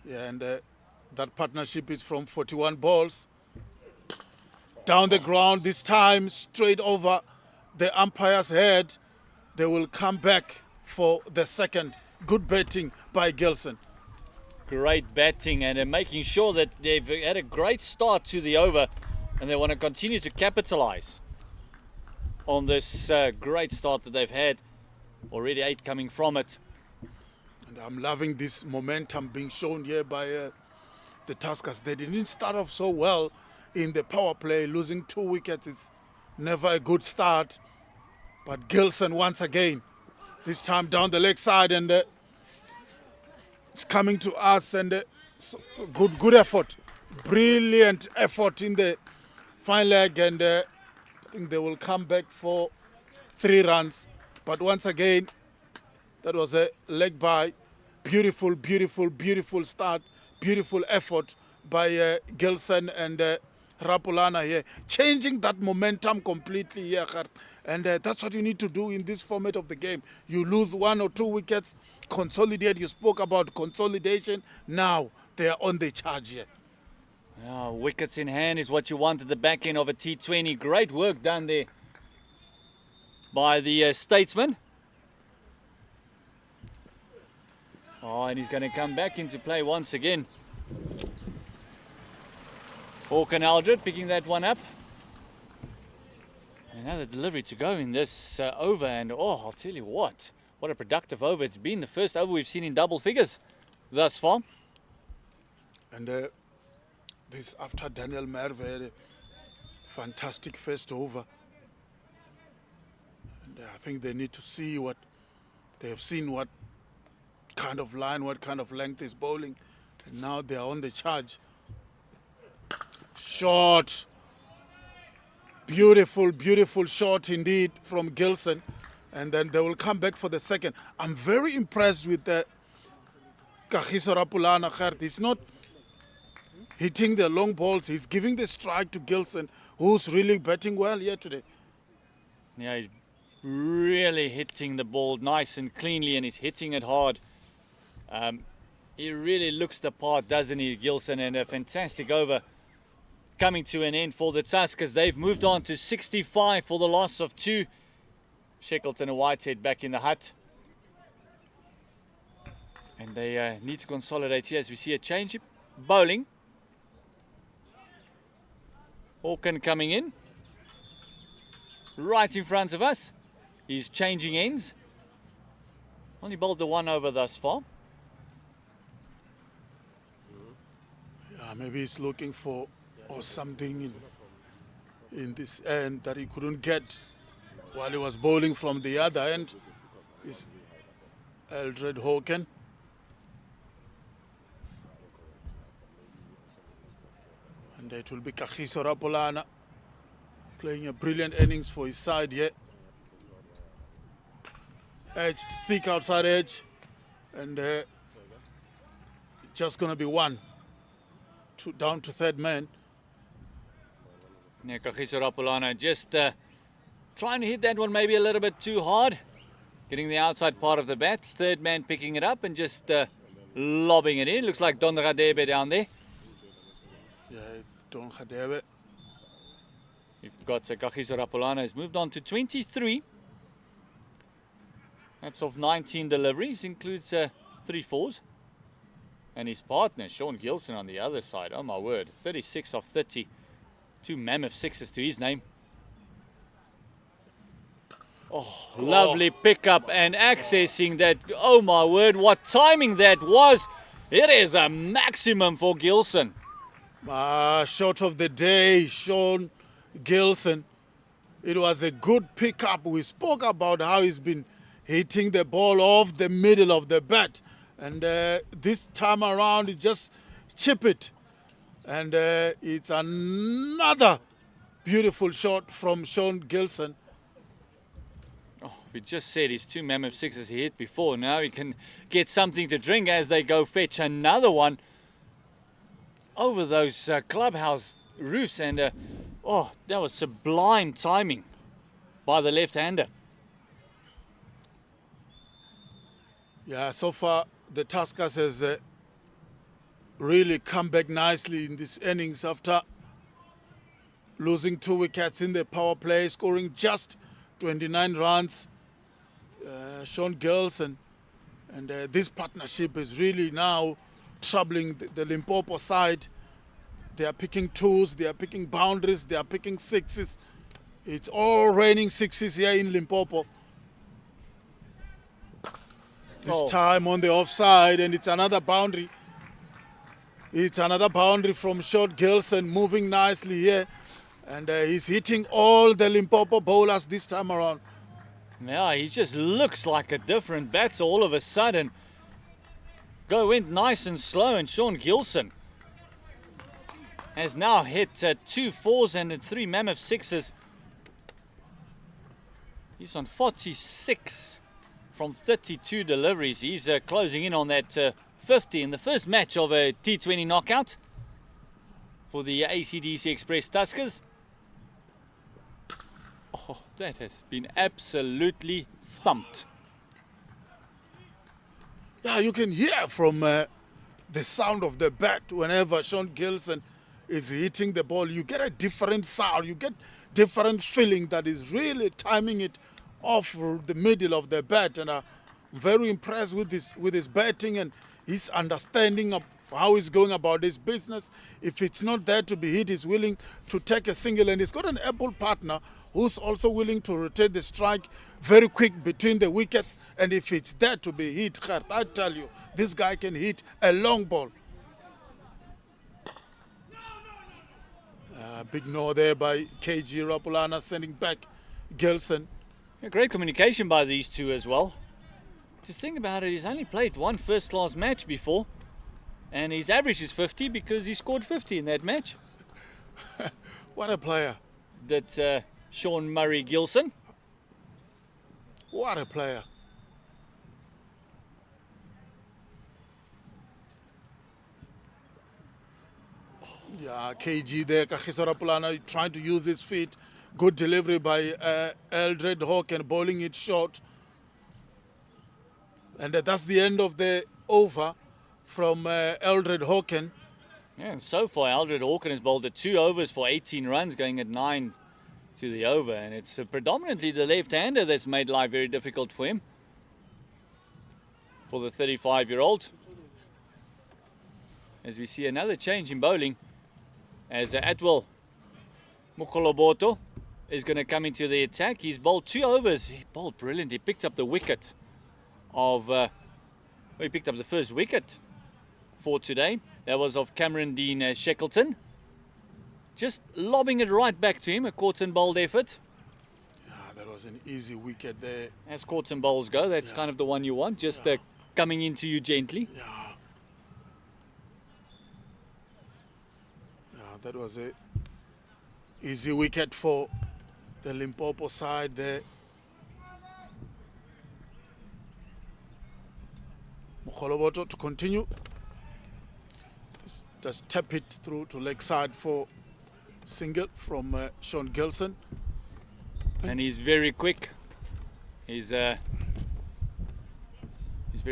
A: Yeah, and that partnership is from 41 balls. Down the ground this time, straight over the umpire's head. They will come back for the second. Good batting by Gilson.
B: Great batting, and making sure that they've had a great start to the over, and they want to continue to capitalize on this great start that they've had. Already 8 coming from it.
A: And I'm loving this momentum being shown here by the Tuskers. They didn't start off so well in the power play. Losing 2 wickets is never a good start. But Gilson once again, this time down the leg side, and it's coming to us, and so good effort. Brilliant effort in the fine leg, and I think they will come back for 3 runs. But once again, that was a leg by. Beautiful, beautiful, beautiful start. Beautiful effort by Gilson and Rapulana here. Changing that momentum completely here. And that's what you need to do in this format of the game. You lose 1 or 2 wickets, consolidate. You spoke about consolidation. Now they are on the charge here.
B: Yeah, wickets in hand is what you want at the back end of a T20. Great work done there by the Statesman. Oh, and he's going to come back into play once again. Hawken Aldred picking that one up. Another delivery to go in this over, and oh, I'll tell you what a productive over it's been. The first over we've seen in double figures thus far.
A: And this after Daniel Merve had a fantastic first over. And I think they need to see what they have seen, what kind of line, what kind of length is bowling. And now they are on the charge. Shot. Beautiful, beautiful shot indeed from Gilson. And then they will come back for the second. I'm very impressed with the Kagiso Rapulana Gert. He's not hitting the long balls. He's giving the strike to Gilson, who's really batting well here today.
B: Yeah, he's really hitting the ball nice and cleanly, and he's hitting it hard. He really looks the part, doesn't he, Gilson? And a fantastic over coming to an end for the Tuskers. They've moved on to 65 for the loss of 2. Shackleton and Whitehead back in the hut. And they need to consolidate here as we see a change. Bowling. Hawken coming in. Right in front of us. He's changing ends. Only bowled the 1 over thus far.
A: Yeah, maybe he's looking for something in this end that he couldn't get while he was bowling from the other end. Is Eldred Hawken. And it will be Kagiso Rapulana playing a brilliant innings for his side here. Edged, thick outside edge. And just going to be 1. Down to third man.
B: Yeah, Kagiso Rapulana just trying to hit that one maybe a little bit too hard. Getting the outside part of the bat. Third man picking it up and just lobbing it in. Looks like Don Radebe down there.
A: Yeah, it's Don Radebe.
B: You've got Kagiso Rapulana has moved on to 23. That's of 19 deliveries. Includes 3 fours. And his partner, Sean Gilson, on the other side. Oh my word. 36 of 30. 2 mammoth 6s to his name. Oh, lovely pickup and accessing that. Oh my word, what timing that was. It is a maximum for Gilson.
A: Shot of the day, Sean Gilson. It was a good pickup. We spoke about how he's been hitting the ball off the middle of the bat. And this time around, he just chip it. And it's another beautiful shot from Sean Gilson.
B: Oh, we just said his 2 mammoth 6s he hit before. Now he can get something to drink as they go fetch another one over those clubhouse roofs. And oh, that was sublime timing by the left-hander.
A: Yeah, so far the Tuskers has really come back nicely in this innings after losing 2 wickets in the power play, scoring just 29 runs. Sean Gilson, and this partnership is really now troubling the Limpopo side. They are picking 2s, they are picking boundaries, they are picking 6s. It's all raining 6s here in Limpopo. This time on the offside, and it's another boundary. It's another boundary from Sean Gilson, moving nicely here. And he's hitting all the Limpopo bowlers this time around.
B: Yeah, he just looks like a different batter all of a sudden. Went nice and slow, and Sean Gilson has now hit 2 4s and 3 mammoth 6s. He's on 46 from 32 deliveries. He's closing in on that 50 in the first match of a T20 knockout for the ACDC Express Tuskers. Oh, that has been absolutely thumped.
A: Yeah, you can hear from the sound of the bat whenever Sean Gilson is hitting the ball. You get a different sound. You get different feeling that is really timing it off the middle of the bat. And I'm very impressed with his batting and his understanding of how he's going about his business. If it's not there to be hit, he's willing to take a single. And he's got an able partner who's also willing to rotate the strike very quick between the wickets. And if it's there to be hit, I tell you, this guy can hit a long ball. Big no there by KG Rapulana, sending back Gilson.
B: Yeah, great communication by these two as well. Just think about it, he's only played one first-class match before, and his average is 50 because he scored 50 in that match.
A: What a player.
B: That Sean Murray Gilson.
A: What a player. Yeah, KG there, Kagiso Rapulana trying to use his feet. Good delivery by Eldred Hawk and bowling it short. And that's the end of the over from Eldred Hawken.
B: Yeah, and so far Eldred Hawken has bowled at 2 overs for 18 runs, going at 9 to the over. And it's predominantly the left-hander that's made life very difficult for him. For the 35-year-old. As we see another change in bowling. As Atwell Mokoloboto is going to come into the attack. He's bowled 2 overs. He bowled brilliant. He picked up the wicket of... he picked up the first wicket for today. That was of Cameron Dean Shackleton. Just lobbing it right back to him. A caught and bowled effort.
A: Yeah, that was an easy wicket there.
B: As caught and bowls go, that's kind of the one you want. Just coming into you gently.
A: Yeah. That was a easy wicket for the Limpopo side there. Mokoloboto to continue. Just tap it through to leg side for single from Sean Gilson.
B: And he's very quick. He's very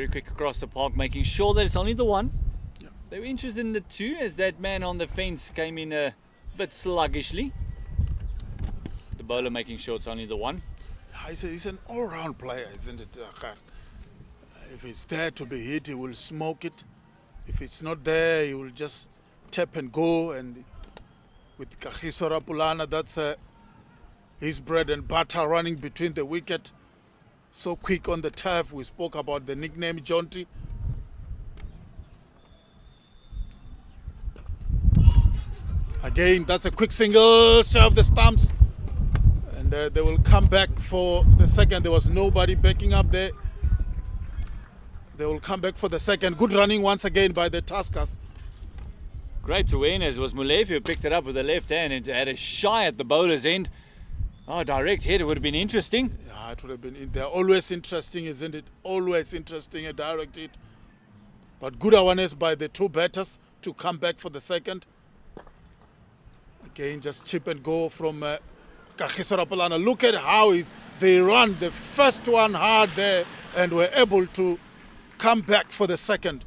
B: quick across the park, making sure that it's only the one. They were interested in the 2 as that man on the fence came in a bit sluggishly. The bowler making sure it's only the 1.
A: He's an all-round player, isn't it, Akar? If it's there to be hit, he will smoke it. If it's not there, he will just tap and go. And with Kagiso Rapulana, that's his bread and butter, running between the wicket. So quick on the turf. We spoke about the nickname Jonty. Again, that's a quick single, serve the stumps. And they will come back for the second. There was nobody backing up there. They will come back for the second. Good running once again by the Tuskers.
B: Great awareness was Mulefi who picked it up with the left hand and had a shy at the bowler's end. Oh, direct hit, it would have been interesting.
A: Yeah, it would have been. They're always interesting, isn't it? Always interesting, a direct hit. But good awareness by the 2 batters to come back for the second. Again, just chip and go from Kagiso Rapulana. Look at how they run the first one hard there and were able to come back for the second.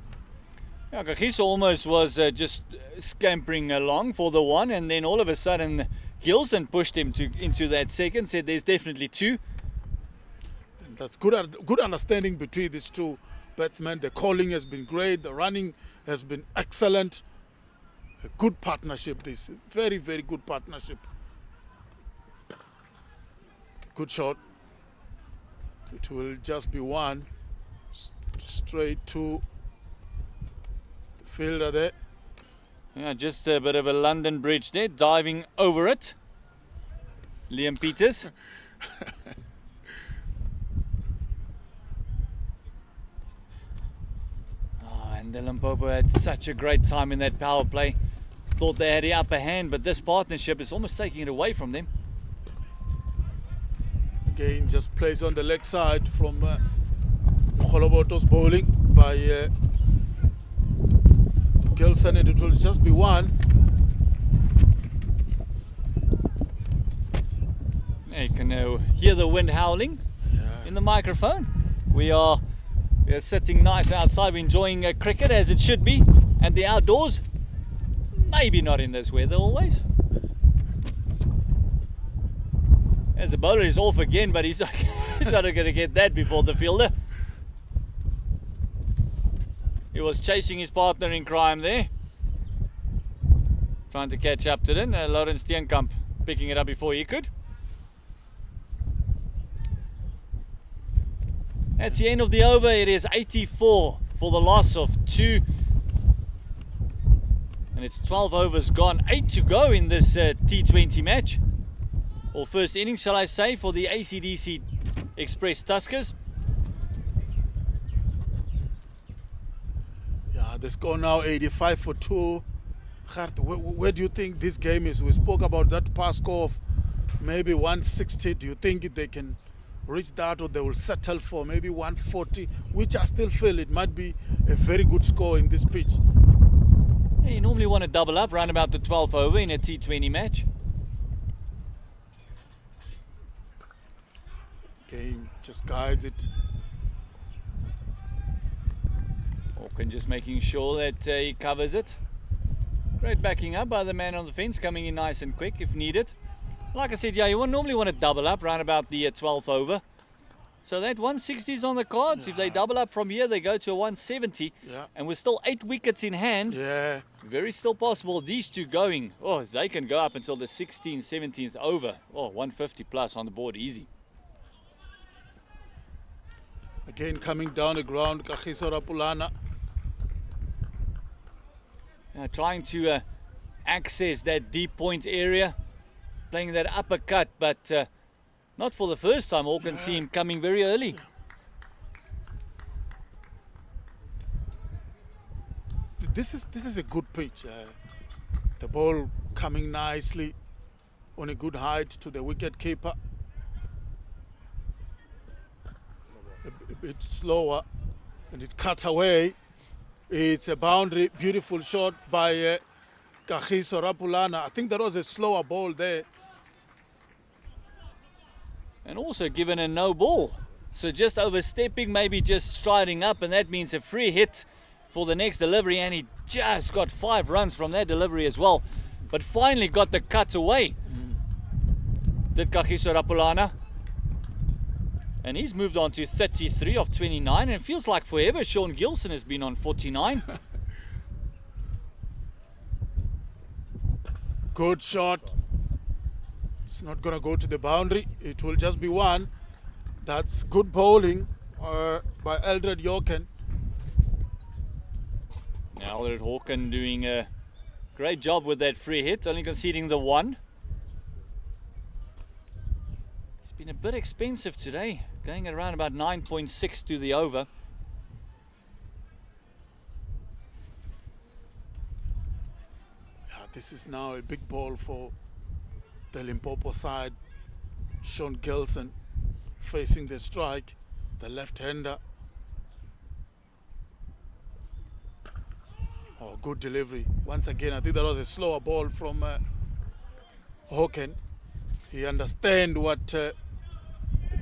B: Yeah, Kagiso almost was just scampering along for the 1, and then all of a sudden Gilson pushed him into that second, said there's definitely 2.
A: And that's good understanding between these 2 batsmen. The calling has been great. The running has been excellent. A good partnership, this. Very, very good partnership. Good shot. It will just be 1. Straight to the fielder there.
B: Yeah, just a bit of a London Bridge there, diving over it. Liam Peters. And the Limpopo had such a great time in that power play. Thought they had the upper hand, but this partnership is almost taking it away from them.
A: Again, just plays on the leg side from Mokoloboto's bowling by Gilson, and it will just be 1.
B: You can hear the wind howling in the microphone. We are sitting nice outside, we're enjoying cricket as it should be, and the outdoors, maybe not in this weather always. As the bowler is off again, but he's not going to get that before the fielder. He was chasing his partner in crime there, trying to catch up to them. Lawrence Steenkamp picking it up before he could. That's the end of the over. It is 84 for the loss of 2 And it's 12 overs gone, 8 to go in this T20 match. Or first innings, shall I say, for the ACDC Express Tuskers.
A: Yeah, the score now 85 for 2. Gert, where do you think this game is? We spoke about that past score of maybe 160. Do you think they can reach that, or they will settle for maybe 140, which I still feel it might be a very good score in this pitch?
B: Yeah, you normally want to double up round about the 12th over in a T20 match.
A: Game just guides it.
B: Hawken just making sure that he covers it. Great backing up by the man on the fence, coming in nice and quick if needed. Like I said, yeah, you normally want to double up round about the 12th over. So that 160 is on the cards. Yeah. If they double up from here, they go to a 170. Yeah. And with still 8 wickets in hand, yeah, very still possible. These two going, oh, they can go up until the 16th, 17th over. Oh, 150 plus on the board, easy.
A: Again, coming down the ground, Kagiso Rapulana.
B: Trying to access that deep point area. Playing that uppercut, but not for the first time. All can see him coming very early.
A: This is a good pitch. The ball coming nicely on a good height to the wicket keeper. A bit slower, and it cut away. It's a boundary, beautiful shot by Kagiso Rapulana. I think there was a slower ball there.
B: And also given a no ball. So just overstepping, maybe just striding up, and that means a free hit for the next delivery. And he just got 5 runs from that delivery as well. But finally got the cut away. Did Kagiso Rapulana. And he's moved on to 33 of 29. And it feels like forever Sean Gilson has been on 49.
A: Good shot. It's not going to go to the boundary. It will just be one. That's good bowling by Eldred Hawken.
B: Eldred Hawken doing a great job with that free hit, only conceding the 1. It's been a bit expensive today, going at around about 9.6 to the over.
A: Yeah, this is now a big ball for the Limpopo side. Sean Gilson facing the strike, the left-hander. Oh, good delivery. Once again, I think that was a slower ball from Hawken. He understands what the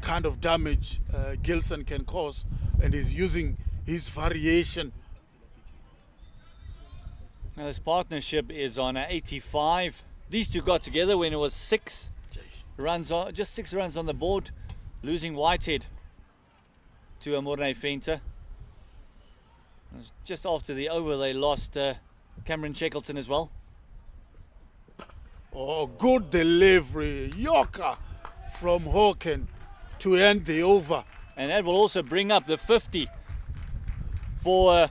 A: kind of damage Gilson can cause, and he's using his variation.
B: Now this partnership is on 85. These two got together when it was 6 runs, just 6 runs on the board, losing Whitehead to a Morne Venter. Just after the over, they lost Cameron Shackleton as well.
A: Oh, good delivery. Yorker from Hawken to end the over.
B: And that will also bring up the 50 for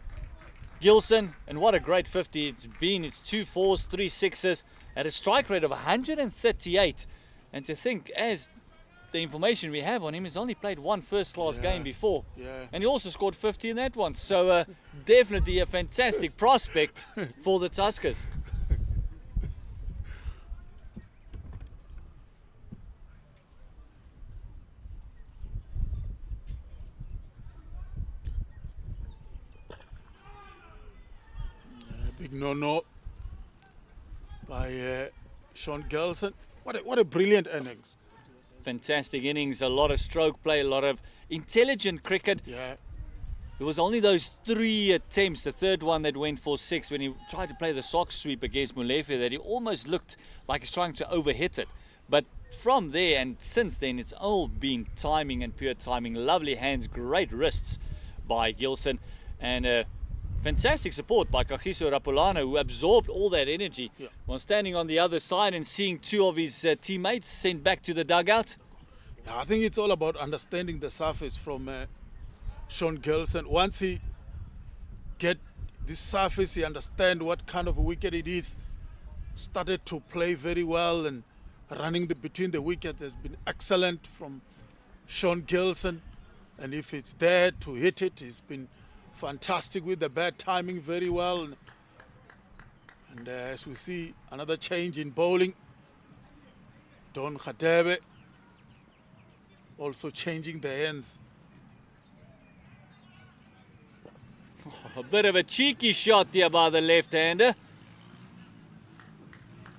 B: Gilson. And what a great 50 it's been. It's 2 4s, 3 6s at a strike rate of 138. And to think, as the information we have on him, he's only played 1 first-class game before. Yeah. And he also scored 50 in that one. So definitely a fantastic prospect for the Tuskers.
A: Big no-no by Sean Gilson. What a brilliant innings.
B: Fantastic innings, a lot of stroke play, a lot of intelligent cricket.
A: Yeah.
B: There was only those 3 attempts, the third one that went for 6 when he tried to play the sock sweep against Molefe, that he almost looked like he's trying to overhit it. But from there and since then, it's all been timing and pure timing. Lovely hands, great wrists by Gilson, and fantastic support by Kagiso Rapulana, who absorbed all that energy while standing on the other side and seeing 2 of his teammates sent back to the dugout.
A: Yeah, I think it's all about understanding the surface from Sean Gilson. Once he get this surface, he understands what kind of a wicket it is. Started to play very well, and running between the wickets has been excellent from Sean Gilson. And if it's there to hit it, he's been fantastic with the bat timing very well. And as we see, another change in bowling. Don Khadebe also changing the ends.
B: A bit of a cheeky shot there by the left-hander.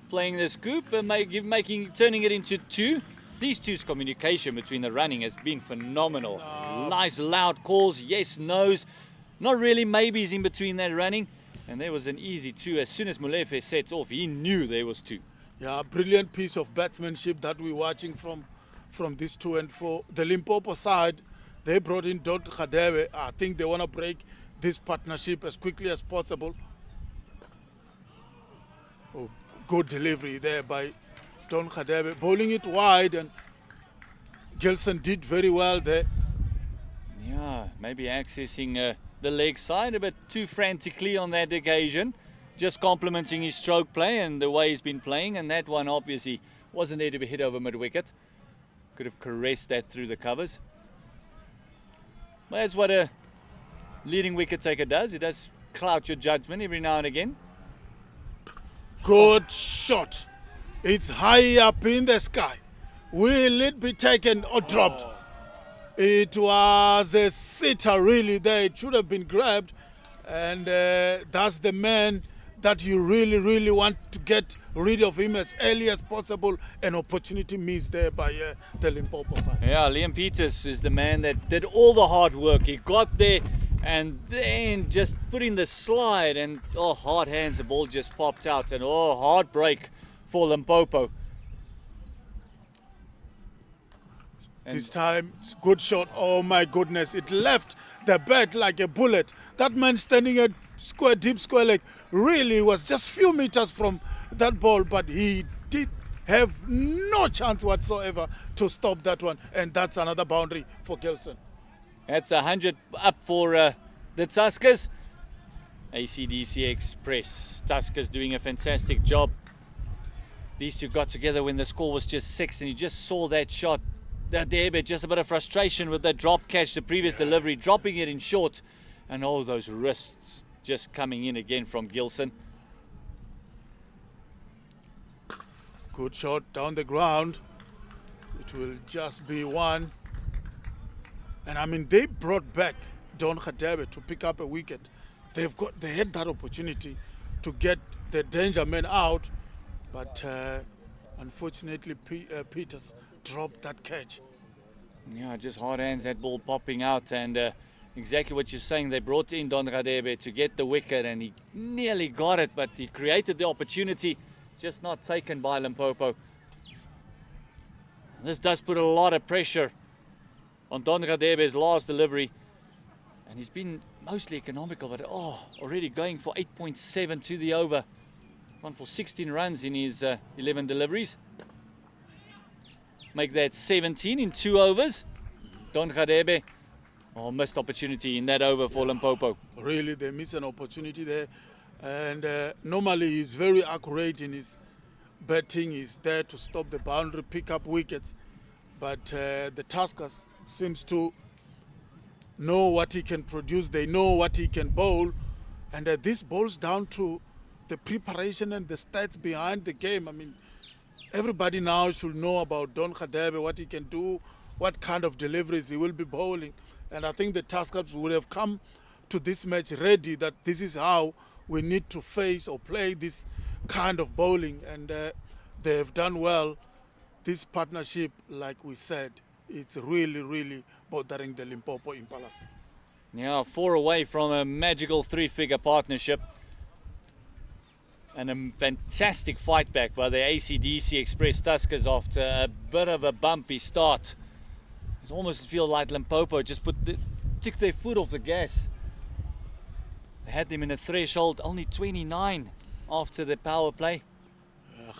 B: Playing the scoop and turning it into two. These two's communication between the running has been phenomenal. Nice loud calls, yes, no's. Not really maybes in between that running. And there was an easy two. As soon as Molefe sets off, he knew there was two.
A: Yeah, a brilliant piece of batsmanship that we're watching from this 2 and 4. The Limpopo side, they brought in Don Khadebe. I think they want to break this partnership as quickly as possible. Oh, good delivery there by Don Khadebe, bowling it wide, and Gilson did very well there.
B: Yeah, maybe accessing the leg side a bit too frantically on that occasion. Just complimenting his stroke play and the way he's been playing, and that one obviously wasn't there to be hit over mid-wicket. Could have caressed that through the covers. But that's what a leading wicket taker does. It does cloud your judgment every now and again.
A: Good shot. It's high up in the sky. Will it be taken or dropped? It was a sitter really there. It should have been grabbed. And that's the man that you really want to get rid of him as early as possible. An opportunity missed there by the Limpopo side.
B: Yeah, Liam Peters is the man that did all the hard work. He got there and then just put in the slide, and hard hands, the ball just popped out, and heartbreak for Limpopo. And
A: this time, good shot. Oh my goodness, it left the bat like a bullet. That man standing at deep square leg really was just few meters from that ball, but he did have no chance whatsoever to stop that one, and that's another boundary for Gilson.
B: That's 100 up for the Tuskers. ACDC Express. Tuskers doing a fantastic job. These two got together when the score was just 6, and you just saw that shot there, but just a bit of frustration with the drop catch, the previous delivery, dropping it in short, and all those wrists just coming in again from Gilson.
A: Good shot down the ground. It will just be one. And I mean, they brought back Don Khadebe to pick up a wicket. They had that opportunity to get the danger man out, but unfortunately Peters dropped that catch.
B: Yeah, just hard hands, that ball popping out, and exactly what you're saying. They brought in Don Khadebe to get the wicket, and he nearly got it, but he created the opportunity, just not taken by Limpopo. This does put a lot of pressure on Don Khadebe's last delivery, and he's been mostly economical, but already going for 8.7 to the over. Gone for 16 runs in his 11 deliveries. Make that 17 in 2 overs. Don Khadebe, missed opportunity in that over for Limpopo.
A: Really, they miss an opportunity there, and normally he's very accurate in his batting. He's there to stop the boundary, pick up wickets, but the Tuskers seems to know what he can produce. They know what he can bowl, and this boils down to the preparation and the stats behind the game. I mean, everybody now should know about Don Khadebe, what he can do, what kind of deliveries he will be bowling, and I think the Tuskers would have come to this match ready that this is how we need to face or play this kind of bowling, and they have done well. This partnership, like we said, it's really bothering the Limpopo Impalas.
B: Yeah, 4 away from a magical 3-figure partnership. And a fantastic fight back by the ACDC Express Tuskers after a bit of a bumpy start. It almost feels like Limpopo just took their foot off the gas. They had them in a threshold, only 29 after the power play.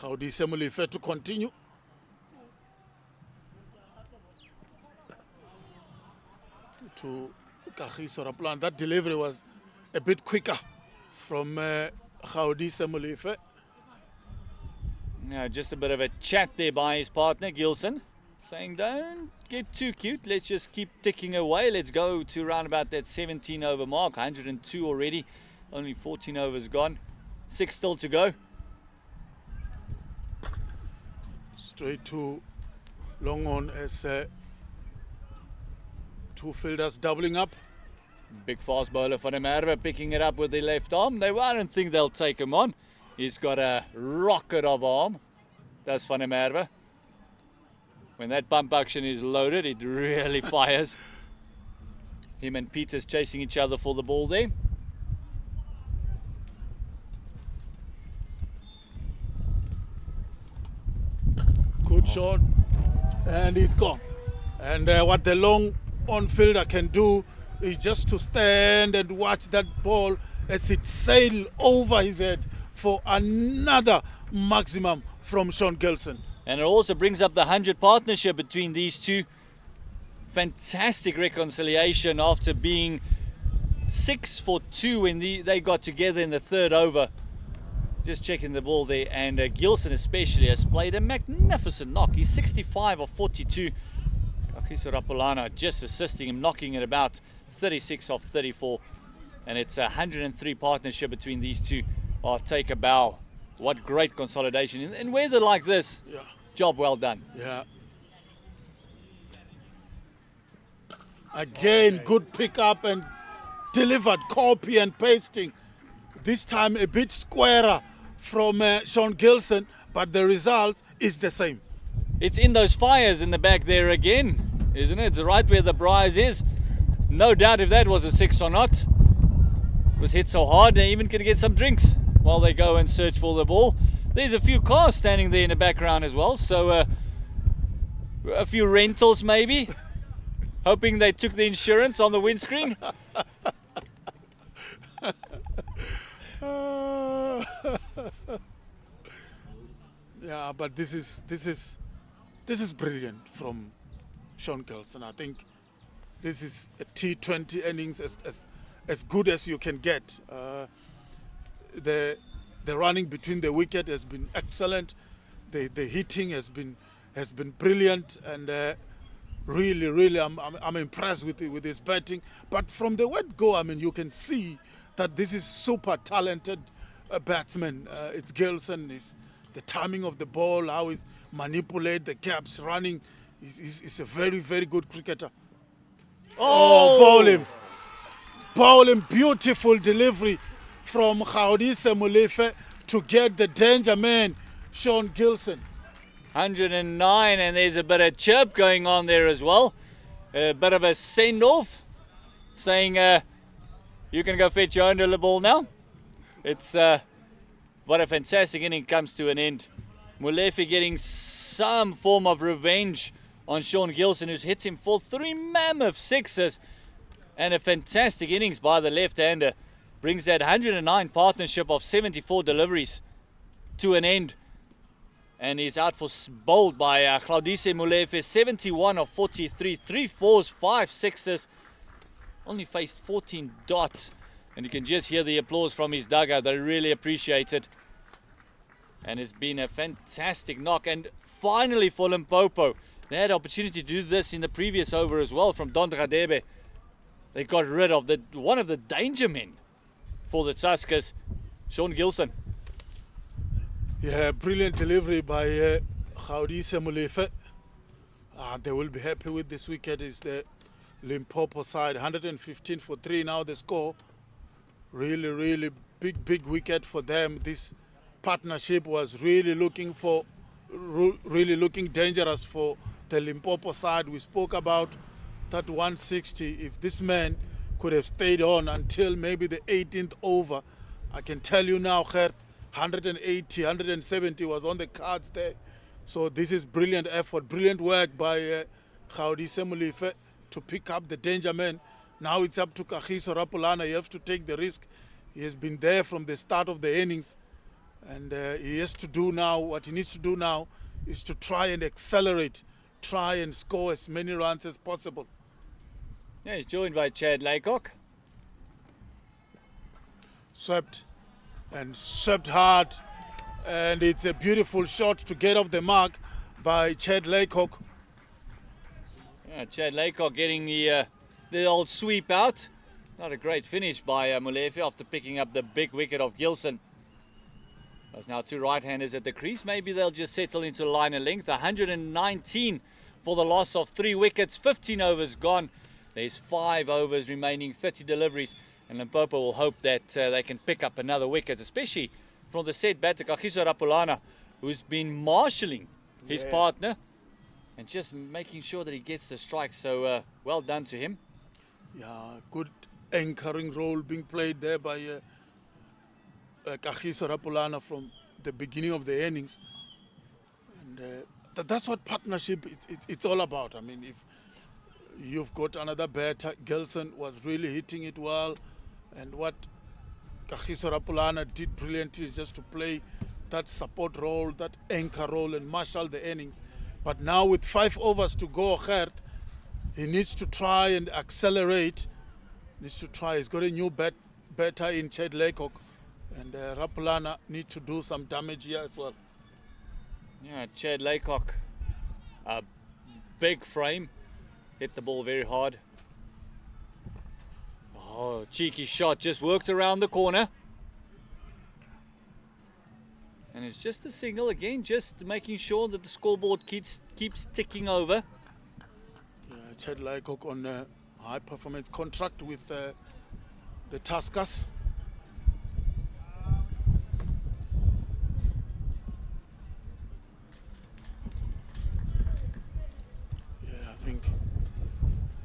A: How do you fair to continue? To Kagiso Raplan, that delivery was a bit quicker from Gaudisa Molefe.
B: Now, just a bit of a chat there by his partner, Gilson, saying don't get too cute. Let's just keep ticking away. Let's go to around about that 17 over mark. 102 already. Only 14 overs gone. 6 still to go.
A: Straight to long on as two fielders doubling up.
B: Big fast bowler van der Merwe picking it up with the left arm. I don't think they'll take him on. He's got a rocket of arm. That's van der Merwe. When that pump action is loaded, it really fires. Him and Peters chasing each other for the ball there.
A: Good shot. And it's gone. And what the long on fielder can do is just to stand and watch that ball as it sails over his head for another maximum from Sean Gilson.
B: And it also brings up the 100 partnership between these two. Fantastic reconciliation after being 6 for 2 when they got together in the third over. Just checking the ball there, and Gilson especially has played a magnificent knock. He's 65 of 42. Kagiso Rapulana just assisting him, knocking it about 36 of 34. And it's a 103 partnership between these two. Oh, take a bow. What great consolidation. In weather like this,
A: Yeah.
B: Job well done.
A: Yeah. Again, good pick up and delivered, copy and pasting. This time a bit squarer from Sean Gilson, but the result is the same.
B: It's in those fires in the back there again, isn't it? It's right where the prize is. No doubt if that was a 6 or not. It was hit so hard they even could get some drinks while they go and search for the ball. There's a few cars standing there in the background as well, so a few rentals maybe, hoping they took the insurance on the windscreen.
A: Yeah, but this is brilliant from Sean Gilson. I think this is a T20 innings as good as you can get. The running between the wicket has been excellent. The hitting has been brilliant, and really I'm impressed with his batting. But from the word go, I mean, you can see that this is super talented batsman. It's Gilson. Is the timing of the ball, how he manipulate the gaps, running. He's a very good cricketer. Oh, bowl him! Beautiful delivery from Gaudisa Molefe to get the danger man, Sean Gilson.
B: 109, and there's a bit of chirp going on there as well. A bit of a send-off, saying you can go fetch your own little ball now. It's what a fantastic inning comes to an end. Molefe getting some form of revenge on Sean Gilson, who's hit him for 3 mammoth sixes, and a fantastic innings by the left-hander. Brings that 109 partnership of 74 deliveries to an end. And he's out for bowled by Gaudisa Molefe, 71 of 43, 3 fours, 5 sixes. Only faced 14 dots. And you can just hear the applause from his dugout. They really appreciate it. And it's been a fantastic knock. And finally for Limpopo, they had opportunity to do this in the previous over as well from Don Radebe. They got rid of one of the danger men for the Tuskers, Sean Gilson.
A: Yeah, brilliant delivery by Gaudisa Molefe. They will be happy with this wicket. Is the Limpopo side, 115 for 3 now the score. Really big wicket for them. This partnership was really looking dangerous for the Limpopo side. We spoke about that 160. If this man could have stayed on until maybe the 18th over, I can tell you now, Gert, 180, 170 was on the cards there. So this is brilliant effort, brilliant work by Gaudisa Molefe to pick up the danger man. Now it's up to Kagiso Rapulana. You have to take the risk. He has been there from the start of the innings, and he has to do now, what he needs to do now is to try and accelerate, try and score as many runs as possible.
B: Yeah, he's joined by Chad Laycock.
A: Swept and swept hard, and it's a beautiful shot to get off the mark by Chad Laycock.
B: Yeah, Chad Laycock getting the old sweep out. Not a great finish by Molefe after picking up the big wicket of Gilson. There's now two right-handers at the crease. Maybe they'll just settle into line and length. 119 for the loss of 3 wickets. 15 overs gone. There's 5 overs remaining, 30 deliveries. And Limpopo will hope that they can pick up another wicket, especially from the set batter, Kagiso Rapulana, who's been marshalling his partner and just making sure that he gets the strike. So well done to him.
A: Yeah, good anchoring role being played there by Kagiso Rapulana from the beginning of the innings. And that's what partnership it's all about. I mean, if you've got another batter, Gelson was really hitting it well, and what Kagiso Rapulana did brilliantly is just to play that support role, that anchor role, and marshal the innings. But now with 5 overs to go, Gert, he needs to try and accelerate. He's got a new batter in Chad Laycock, and Rapulana need to do some damage here as well.
B: Yeah, Chad Laycock, a big frame, hit the ball very hard. Oh, cheeky shot, just worked around the corner. And it's just a single again, just making sure that the scoreboard keeps ticking over.
A: Yeah, Chad Laycock on a high performance contract with the Tuskers. Yeah, I think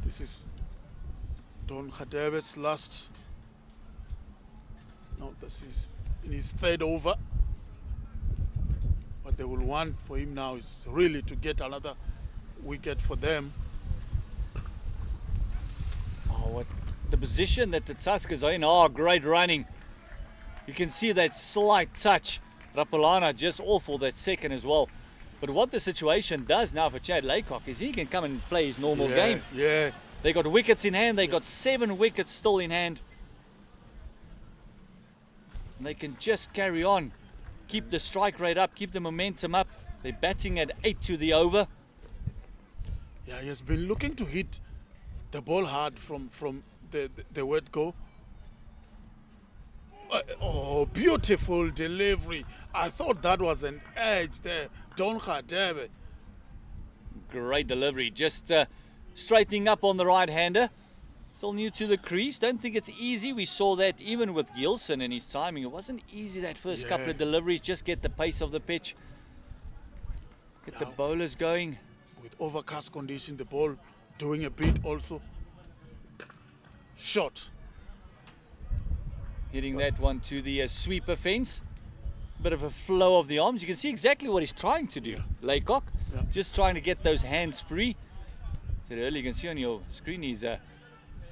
A: this is Don Khadebe's last. No, this is in his 3rd over. What they will want for him now is really to get another wicket for them.
B: Oh, what the position that the Tuskers are in. Oh, great running. You can see that slight touch. Rapulana just awful that second as well. But what the situation does now for Chad Laycock is he can come and play his normal game.
A: Yeah.
B: They got wickets in hand. They got 7 wickets still in hand. And they can just carry on. Keep the strike rate up. Keep the momentum up. They're batting at 8 to the over.
A: Yeah, he has been looking to hit the ball hard from the word go. Oh, beautiful delivery. I thought that was an edge there. Don Khadebe.
B: Great delivery. Just straightening up on the right-hander. Still new to the crease. Don't think it's easy. We saw that even with Gilson and his timing. It wasn't easy that first couple of deliveries. Just get the pace of the pitch. Get the bowlers going.
A: With overcast condition, the ball doing a bit also. Shot.
B: Hitting that one to the sweeper fence. Bit of a flow of the arms. You can see exactly what he's trying to do. Laycock. Just trying to get those hands free. So earlier you can see on your screen he's a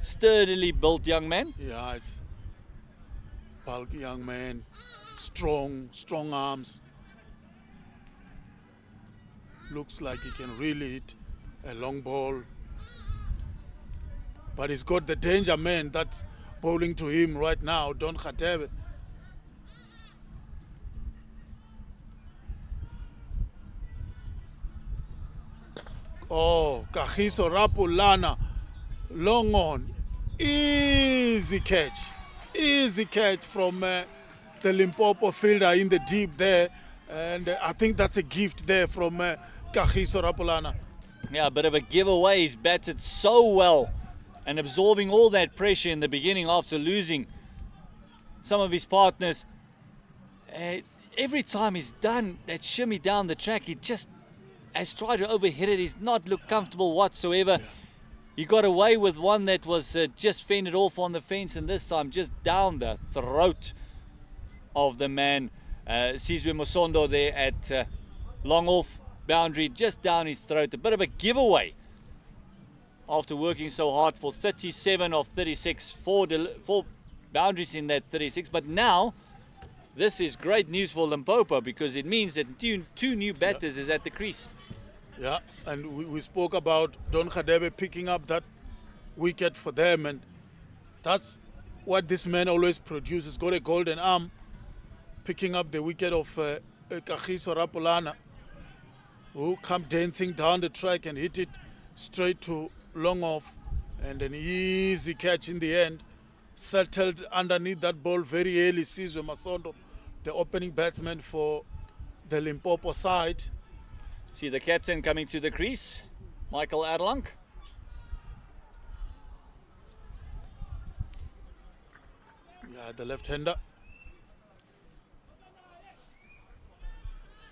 B: sturdily built young man.
A: Yeah, it's bulky young man. Strong arms. Looks like he can really hit a long ball. But he's got the danger man that's bowling to him right now, Don Khatebe. Oh, Kagiso Rapulana, long on. Easy catch from the Limpopo fielder in the deep there. And I think that's a gift there from Kagiso Rapulana.
B: Yeah, a bit of a giveaway. He's batted so well and absorbing all that pressure in the beginning after losing some of his partners. Every time he's done that shimmy down the track, he just has tried to overhit it. He's not looked comfortable whatsoever. He got away with one that was just fended off on the fence, and this time just down the throat of the man. Sizwe Mosondo there at long off boundary, just down his throat. A bit of a giveaway after working so hard for 37 of 36, four boundaries in that 36. But now this is great news for Limpopo because it means that two new batters is at the crease.
A: Yeah, and we spoke about Don Khadebe picking up that wicket for them, and that's what this man always produces. Got a golden arm, picking up the wicket of Kagiso Rapulana, who come dancing down the track and hit it straight to long off, and an easy catch in the end. Settled underneath that ball very early. Sizwe Masondo, the opening batsman for the Limpopo side.
B: See the captain coming to the crease, Michael Erlang.
A: Yeah, the left-hander.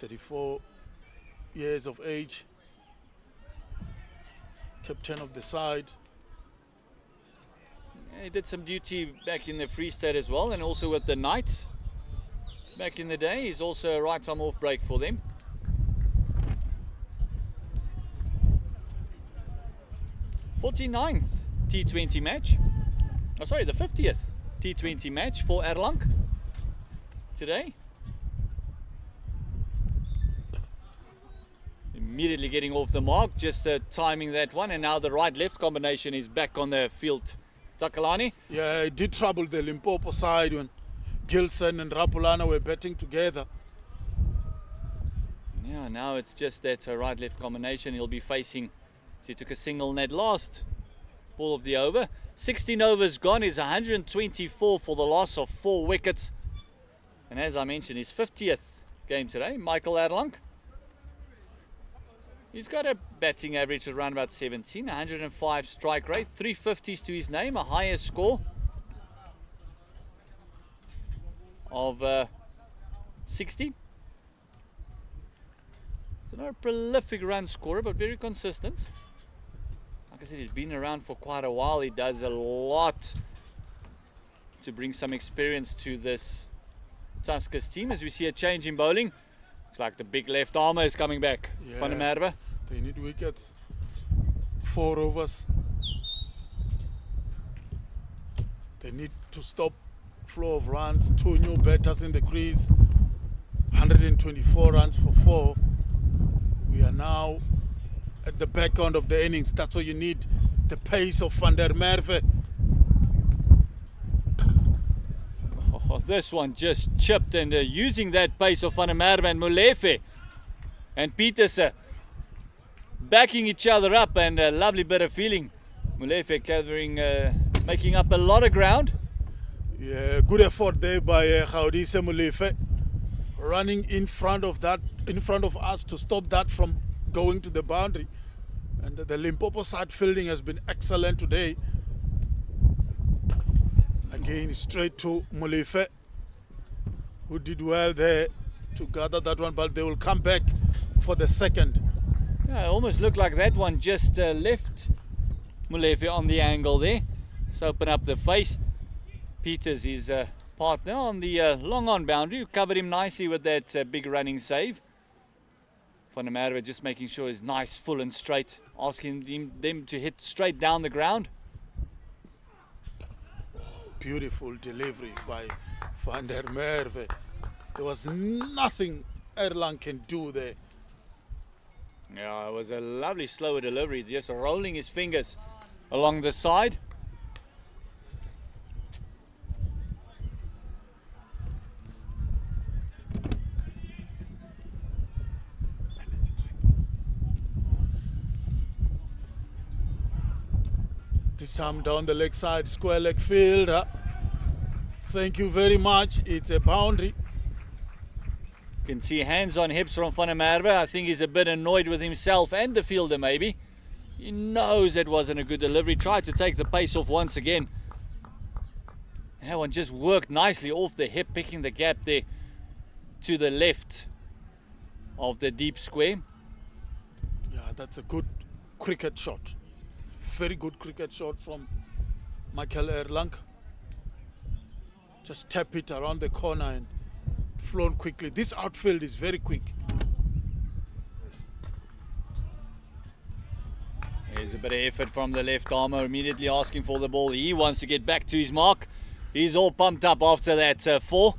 A: 34 years of age. Captain of the side.
B: He did some duty back in the Free State as well, and also with the Knights. Back in the day, he's also a right-arm off break for them. The 49th T20 match. Oh, sorry, the 50th T20 match for Erlang today. Immediately getting off the mark, just timing that one, and now the right-left combination is back on the field. Takalani?
A: Yeah, it did trouble the Limpopo side when Gilson and Rapulana were batting together.
B: Yeah, now it's just that right-left combination. He'll be facing, so he took a single net last ball of the over. 16 overs gone is 124 for the loss of 4 wickets. And as I mentioned, his 50th game today, Michael Erlang. He's got a batting average of around about 17, 105 strike rate, 350s to his name, a higher score of 60. So not a prolific run scorer, but very consistent. Like I said, he's been around for quite a while. He does a lot to bring some experience to this Tuskers team. As we see a change in bowling, looks like the big left armer is coming back.
A: Yeah,
B: Van der Merwe.
A: they need wickets. 4 overs. They need to stop flow of runs. 2 new batters in the crease. 124 runs for 4. We are now at the back end of the innings. That's what you need. The pace of Van der Merwe.
B: Oh, this one just chipped, and using that pace of Van der Merwe and Molefe and Pieterse backing each other up, and a lovely bit of feeling. Molefe covering, making up a lot of ground.
A: Yeah, good effort there by Gaudise Molefe, running in front of us to stop that from going to the boundary. And the Limpopo side fielding has been excellent today. Again, straight to Molefe, who did well there to gather that one, but they will come back for the second.
B: Yeah, it almost looked like that one just left Molefe on the angle there. Let's open up the face. Peters, his partner on the long on boundary, who covered him nicely with that big running save. Van der Merwe just making sure he's nice, full and straight, asking them to hit straight down the ground.
A: Beautiful delivery by Van der Merwe. There was nothing Erlang can do there.
B: Yeah, it was a lovely slower delivery, just rolling his fingers along the side.
A: This time down the leg side, square leg field. Thank you very much. It's a boundary.
B: You can see hands on hips from Van der Merwe. I think he's a bit annoyed with himself and the fielder maybe. He knows it wasn't a good delivery. Tried to take the pace off once again. That one just worked nicely off the hip, picking the gap there to the left of the deep square.
A: Yeah, that's a good cricket shot. Very good cricket shot from Michael Erlang. Just tap it around the corner and flown quickly. This outfield is very quick.
B: There's a bit of effort from the left armer, immediately asking for the ball. He wants to get back to his mark. He's all pumped up after that 4.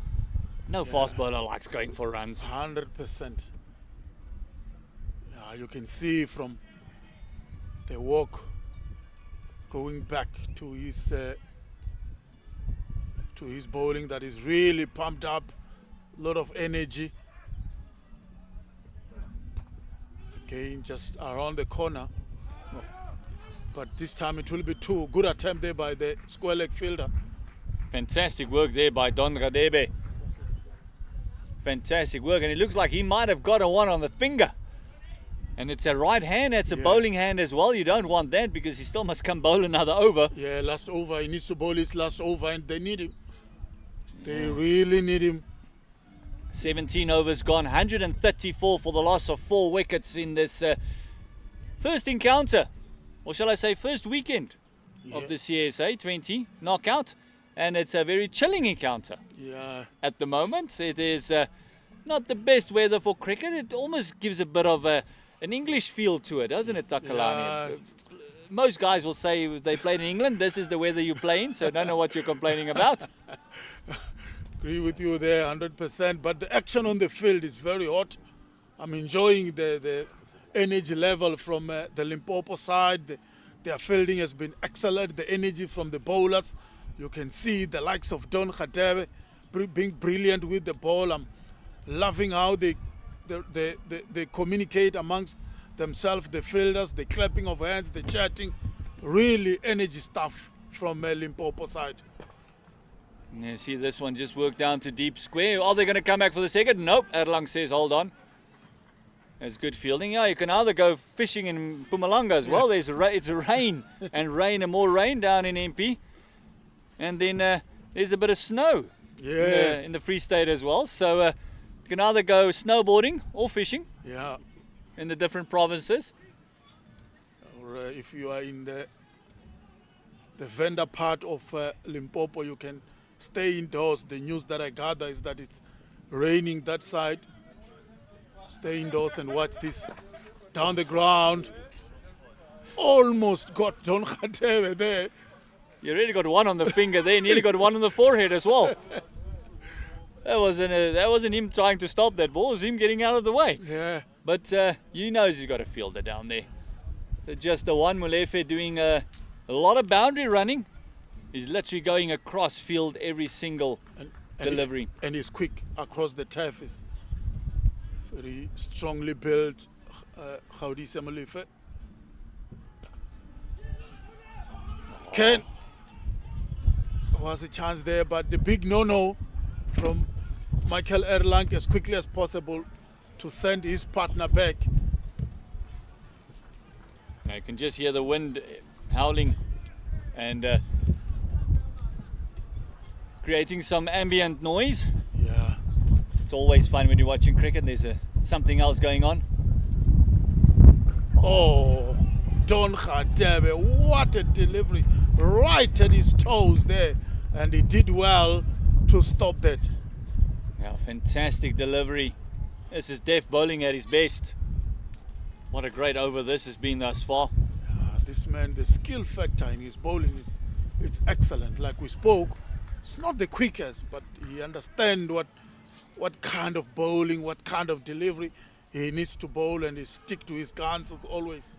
B: No fast bowler likes going for runs.
A: 100%. Yeah, you can see from the walk going back to his bowling that is really pumped up, a lot of energy. Again, just around the corner. But this time it will be two. Good attempt there by the square leg fielder.
B: Fantastic work there by Don Radebe. Fantastic work, and it looks like he might have got a one on the finger. And it's a right hand, it's a bowling hand as well. You don't want that because he still must come bowl another over.
A: Yeah, last over. He needs to bowl his last over, and they need him. They really need him.
B: 17 overs gone, 134 for the loss of 4 wickets in this first encounter, or shall I say first weekend of the CSA 20 knockout. And it's a very chilling encounter.
A: Yeah.
B: At the moment, it is not the best weather for cricket. It almost gives a bit of an English feel to it, doesn't it, Takalani?
A: Yeah.
B: Most guys will say they played in England, this is the weather you play in, so I don't know what you're complaining about.
A: Agree with you there, 100%. But the action on the field is very hot. I'm enjoying the energy level from the Limpopo side. Their fielding has been excellent. The energy from the bowlers. You can see the likes of Don Radebe being brilliant with the ball. I'm loving how they communicate amongst themselves, the fielders, the clapping of hands, the chatting. Really energy stuff from Limpopo side.
B: You see this one just worked down to deep square. Are they going to come back for the second? Nope. Erlang says hold on. That's good fielding. Yeah, you can either go fishing in Mpumalanga as well. It's rain and more rain down in MP. And then there's a bit of snow in the Free State as well. So you can either go snowboarding or fishing in the different provinces.
A: Or if you are in the vendor part of Limpopo, you can stay indoors. The news that I gather is that it's raining that side. Stay indoors and watch this. Down the ground. Almost got Don Radebe there.
B: You really got one on the finger there, nearly got one on the forehead as well. That wasn't him trying to stop that ball, it was him getting out of the way.
A: Yeah.
B: But you know he's got a fielder down there. So just the one Molefe doing a lot of boundary running. He's literally going across field every single delivery.
A: And he's quick across the turf. Is very strongly built. Gaudisa Molefe. Ken. Was a chance there, but the big no-no from Michael Erlang as quickly as possible to send his partner back.
B: Now you can just hear the wind howling and creating some ambient noise.
A: Yeah.
B: It's always fun when you're watching cricket. There's something else going on.
A: Oh, Don Radebe, what a delivery. Right at his toes there. And he did well to stop that.
B: Yeah, fantastic delivery. This is Def bowling at his best. What a great over this has been thus far.
A: This man, the skill factor in his bowling it's excellent. Like we spoke, it's not the quickest, but he understands what kind of bowling, what kind of delivery he needs to bowl, and he stick to his guns as always.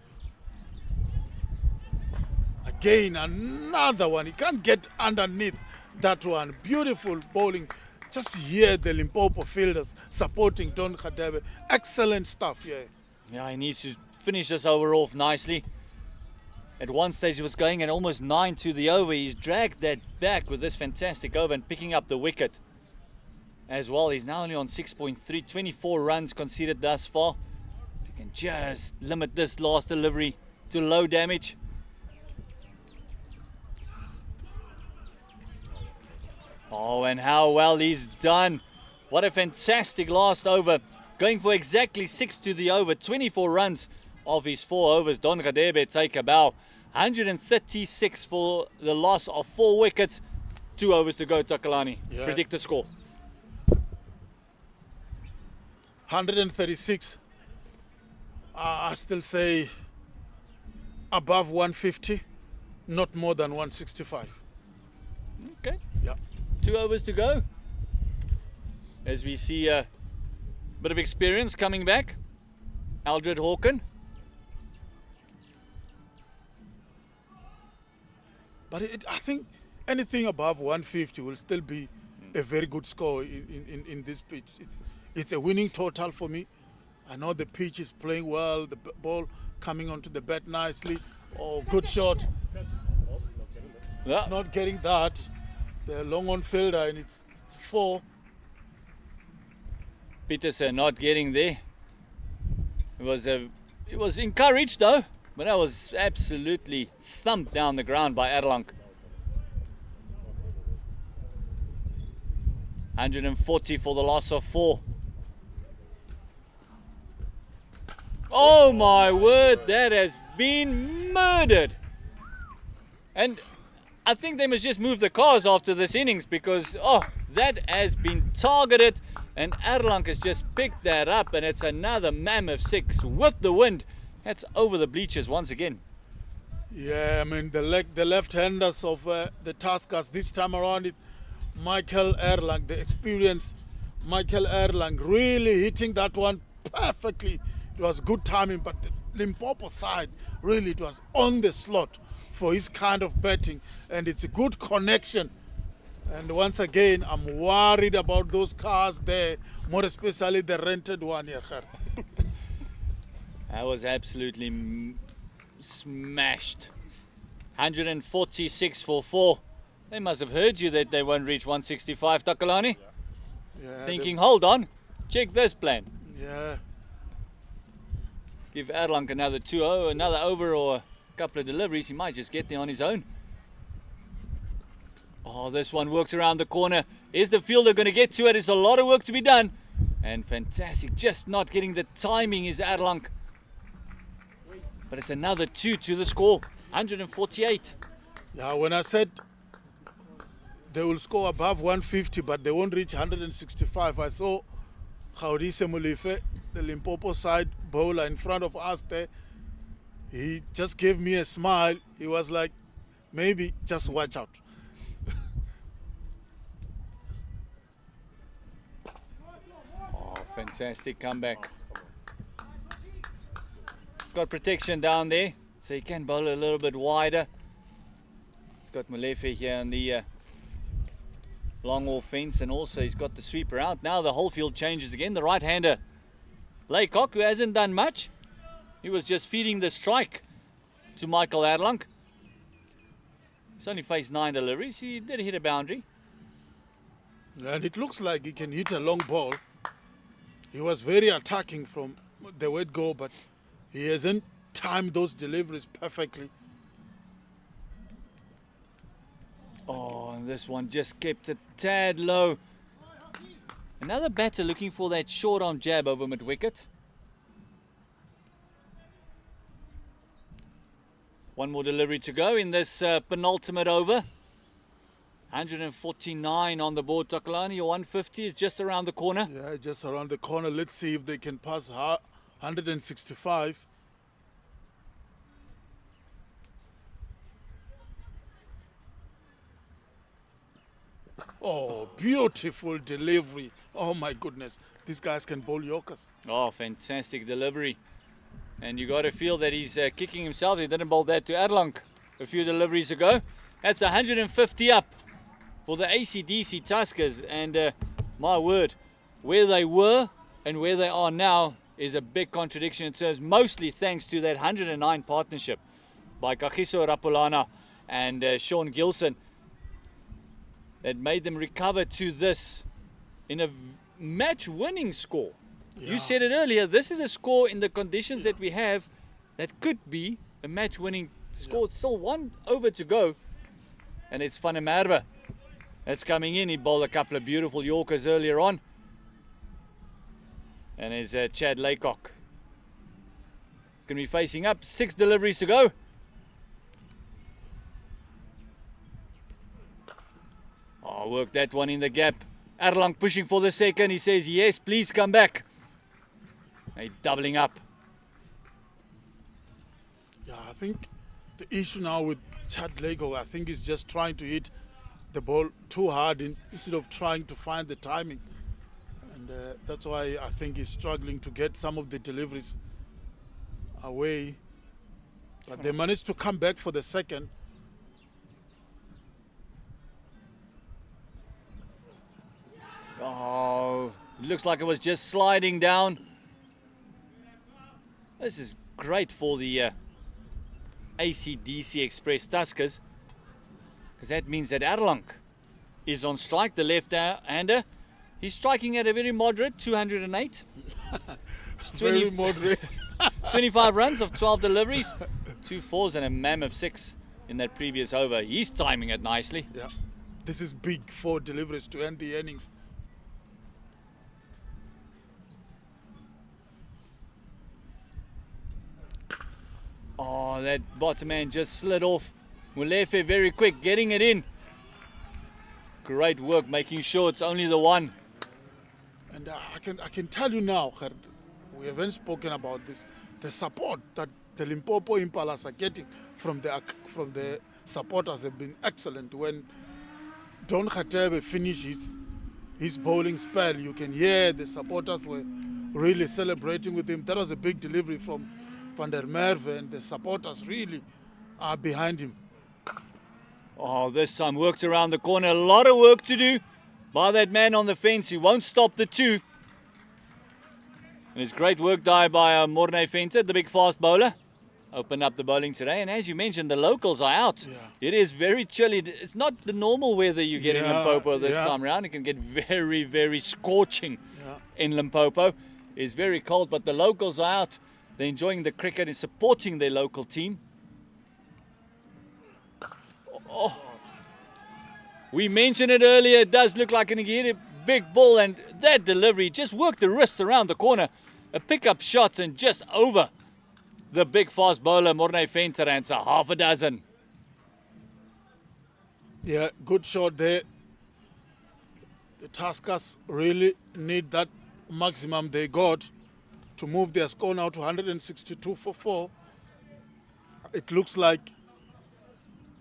A: Again, another one. He can't get underneath that one. Beautiful bowling. Just hear the Limpopo fielders supporting Don Radebe. Excellent stuff, yeah.
B: Yeah, he needs to finish this over off nicely. At one stage he was going at almost 9 to the over. He's dragged that back with this fantastic over and picking up the wicket as well. He's now only on 6.3, 24 runs conceded thus far. If you can just limit this last delivery to low damage. Oh, and how well he's done. What a fantastic last over. Going for exactly 6 to the over. 24 runs of his 4 overs. Don Radebe take a bow. 136 for the loss of 4 wickets. 2 overs to go, Takalani.
A: Yeah.
B: Predict the score.
A: 136. I still say above 150, not more than 165.
B: Okay.
A: Yeah.
B: 2 overs to go. As we see a bit of experience coming back. Aldred Hawken.
A: But I think anything above 150 will still be a very good score in this pitch. It's a winning total for me. I know the pitch is playing well, the ball coming onto the bat nicely. Oh, good shot.
B: Yeah.
A: It's not getting that. The long on fielder, and it's 4.
B: Peterson not getting there. It was encouraged though, but that was absolutely thumped down the ground by Erlang. 140 for the loss of 4. Oh my word, that has been murdered. And I think they must just move the cars after this innings, because that has been targeted, and Erlang has just picked that up, and it's another mammoth 6 with the wind. That's over the bleachers once again.
A: Yeah, I mean the left-handers of the Tuskers this time around, Michael Erlang, the experienced Michael Erlang, really hitting that one perfectly. It was good timing, but the Limpopo side, really, it was on the slot for his kind of batting, and it's a good connection. And once again, I'm worried about those cars there, more especially the rented one here.
B: That was absolutely smashed. 146 for 4. They must have heard you that they won't reach 165, Takalani.
A: Yeah,
B: Thinking, hold on, check this plan.
A: Yeah.
B: Give Erlang another 2-0, another over or a couple of deliveries, he might just get there on his own. Oh, this one works around the corner. Is the fielder going to get to it? It's a lot of work to be done. And fantastic, just not getting the timing is Erlang. But it's another 2 to the score, 148.
A: Yeah, when I said they will score above 150, but they won't reach 165, I saw Gaudise Molefe, the Limpopo side bowler in front of us there. He just gave me a smile. He was like, maybe just watch out.
B: Oh, fantastic comeback. Got protection down there, so he can bowl a little bit wider. He's got Molefe here on the long wall fence, and also he's got the sweeper out. Now the whole field changes again. The right-hander, Laycock, who hasn't done much. He was just feeding the strike to Michael Erlang. He's only faced 9 deliveries. He did hit a boundary.
A: And it looks like he can hit a long ball. He was very attacking from the word go, but he hasn't timed those deliveries perfectly.
B: Oh, and this one just kept a tad low. Another batter looking for that short arm jab over mid-wicket. One more delivery to go in this penultimate over. 149 on the board, Takalani. Your 150 is just around the corner.
A: Yeah, just around the corner. Let's see if they can pass 165. Oh, beautiful delivery. Oh my goodness. These guys can bowl Yorkers.
B: Oh, fantastic delivery. And you got to feel that he's kicking himself. He didn't bowl that to Erlang a few deliveries ago. That's 150 up for the ACDC Tuskers. And my word, where they were and where they are now is a big contradiction. It says mostly thanks to that 109 partnership by Kagiso Rapulana and Sean Gilson that made them recover to this in a match-winning score.
A: Yeah.
B: You said it earlier, this is a score in the conditions that we have that could be a match-winning score. It's still 1 over to go, and it's Van der Merwe that's coming in. He bowled a couple of beautiful Yorkers earlier on. And there's Chad Laycock. He's going to be facing up, 6 deliveries to go. Oh, work that one in the gap. Erlang pushing for the second. He says, yes, please come back. They're doubling up.
A: Yeah, I think the issue now with Chad Lego, I think he's just trying to hit the ball too hard instead of trying to find the timing. And that's why I think he's struggling to get some of the deliveries away. But they managed to come back for the second.
B: Oh, it looks like it was just sliding down. This is great for the ACDC Express Tuskers, because that means that Erlang is on strike, the left-hander. He's striking at a very moderate 208.
A: Very moderate.
B: 25 runs of 12 deliveries, 2 fours and a mammoth 6 in that previous over. He's timing it nicely.
A: Yeah, this is big, 4 deliveries to end the innings.
B: Oh, that bottom man just slid off. Molefe very quick, getting it in. Great work, making sure it's only the one.
A: And I can tell you now, Gert, we haven't spoken about this. The support that the Limpopo Impalas are getting from the supporters have been excellent. When Don Khatebe finishes his bowling spell, you can hear the supporters were really celebrating with him. That was a big delivery from Van der Merwe, and the supporters really are behind him.
B: Oh, this time worked around the corner. A lot of work to do by that man on the fence. He won't stop the 2. And it's great work by Morne Venter, the big fast bowler. Opened up the bowling today. And as you mentioned, the locals are out.
A: Yeah.
B: It is very chilly. It's not the normal weather you get in Limpopo this time around. It can get very, very scorching in Limpopo. It's very cold, but the locals are out. They're enjoying the cricket and supporting their local team. Oh. We mentioned it earlier. It does look like an big ball, and that delivery just worked the wrist around the corner. A pick-up shot and just over the big fast bowler, Morne Venter, and it's a half a dozen.
A: Yeah, good shot there. The Tuskers really need that maximum they got to move their score now to 162 for 4. It looks like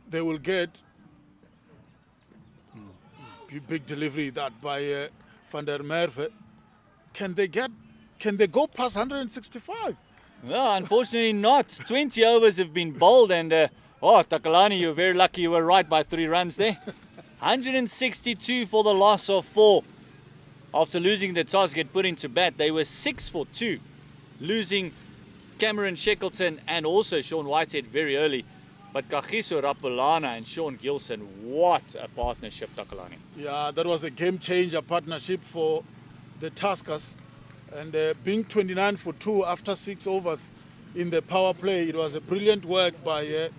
A: they will get big delivery that by Van der Merwe. Can they go past 165?
B: No, unfortunately not. 20 overs have been bowled, and Takalani, you're very lucky you were right by 3 runs there. 162 for the loss of 4. After losing the toss, get put into bat, they were 6 for 2, losing Cameron Shackleton and also Sean Whitehead very early. But Kagiso Rapulana and Sean Gilson, what a partnership, Takalani.
A: Yeah, that was a game-changer partnership for the Tuskers. And being 29 for 2 after 6 overs in the power play, it was a brilliant work by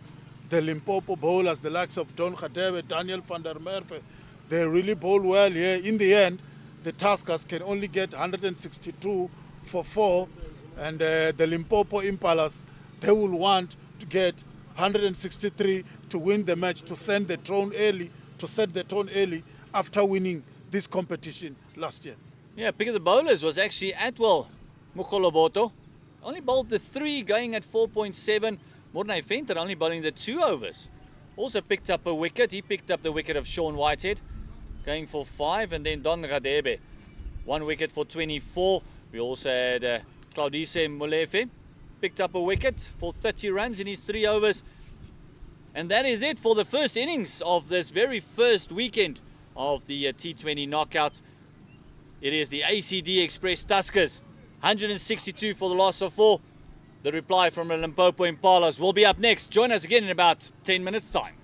A: the Limpopo bowlers, the likes of Don Khatebe, Daniel van der Merwe. They really bowl well here. In the end, the Tuskers can only get 162 for 4. And the Limpopo Impalas, they will want to get 163 to win the match, to set the tone early after winning this competition last year.
B: Yeah, pick of the bowlers was actually Atwell Mukoloboto. Only bowled the 3, going at 4.7. Morne Venter only bowling the 2 overs. Also picked up a wicket. He picked up the wicket of Sean Whitehead, going for 5. And then Don Radebe, 1 wicket for 24. We also had Claudice Molefe, picked up a wicket for 30 runs in his 3 overs. And that is it for the first innings of this very first weekend of the T20 knockout. It is the ACD Express Tuskers, 162 for the loss of 4. The reply from the Limpopo Impalas will be up next. Join us again in about 10 minutes' time.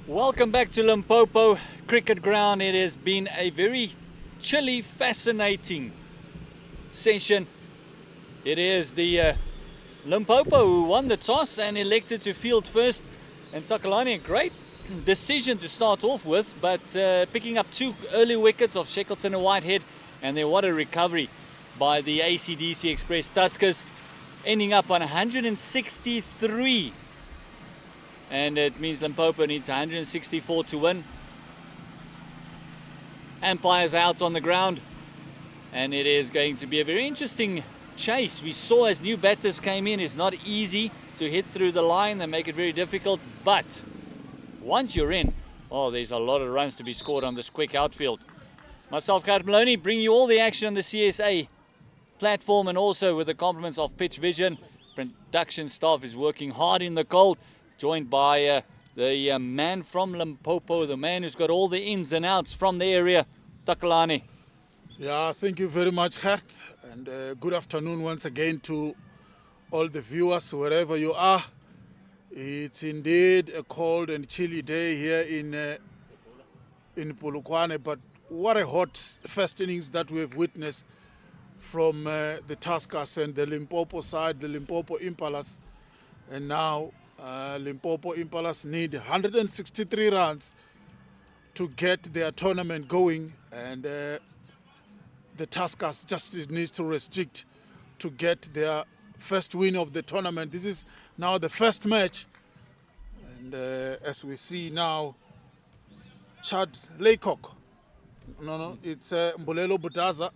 B: Welcome back to Limpopo Cricket Ground. It has been a very chilly, fascinating session. It is the Limpopo who won the toss and elected to field first. And Takalani, a great decision to start off with, but picking up 2 early wickets of Shackleton and Whitehead. And then what a recovery by the ACDC Express Tuskers, ending up on 163. And it means Limpopo needs 164 to win. Umpires out on the ground. And it is going to be a very interesting chase. We saw as new batters came in, it's not easy to hit through the line. They make it very difficult. But once you're in, oh, there's a lot of runs to be scored on this quick outfield. Myself, Gert Maloney, bring you all the action on the CSA platform and also with the compliments of Pitch Vision. Production staff is working hard in the cold, joined by the man from Limpopo, the man who's got all the ins and outs from the area, Takalani.
A: Yeah, thank you very much, Gert. And good afternoon once again to all the viewers, wherever you are. It's indeed a cold and chilly day here in Polokwane, but what a hot first innings that we've witnessed from the Tuskers and the Limpopo side, the Limpopo Impalas. And now Limpopo Impalas need 163 runs to get their tournament going, and the Tuskers just needs to restrict to get their first win of the tournament. This is now the first match, and as we see now, Chad Laycock. No, it's Mbulelo Budaza,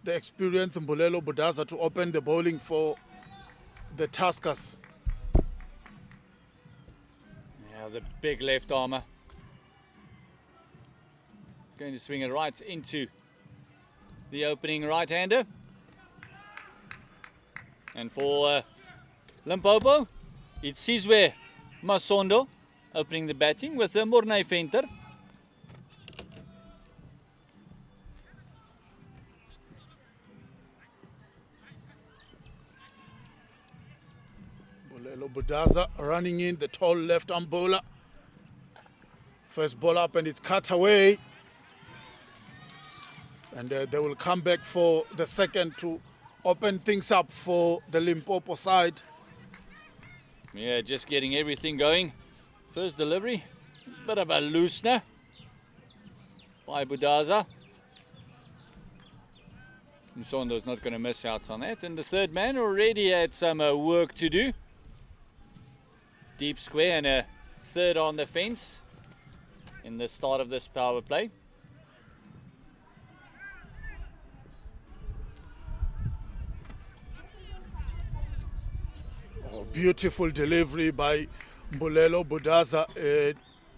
A: the experienced Mbulelo Budaza, to open the bowling for the Tuskers.
B: Yeah, the big left armour. He's going to swing it right into the opening right-hander. And for Limpopo, it's Sizwe Masondo opening the batting with Mornay Venter.
A: Mbulelo Budaza running in, the tall left-arm bowler. First ball up and it's cut away. And they will come back for the second to open things up for the Limpopo side.
B: Yeah, just getting everything going. First delivery, bit of a loosener by Budaza. Msondo's not going to miss out on that. And the third man already had some work to do. Deep square and a third on the fence in the start of this power play.
A: Oh, beautiful delivery by Mbulelo Budaza,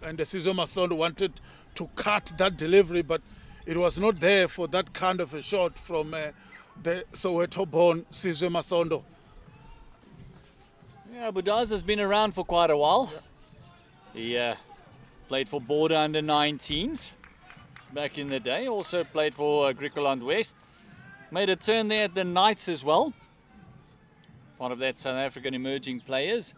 A: and the Sizwe Masondo wanted to cut that delivery, but it was not there for that kind of a shot from the Soweto-born Sizwe Masondo.
B: Yeah, Budaza's been around for quite a while. Yeah. He played for Border under 19s back in the day. Also played for Griqualand West. Made a turn there at the Knights as well. Part of that South African emerging players.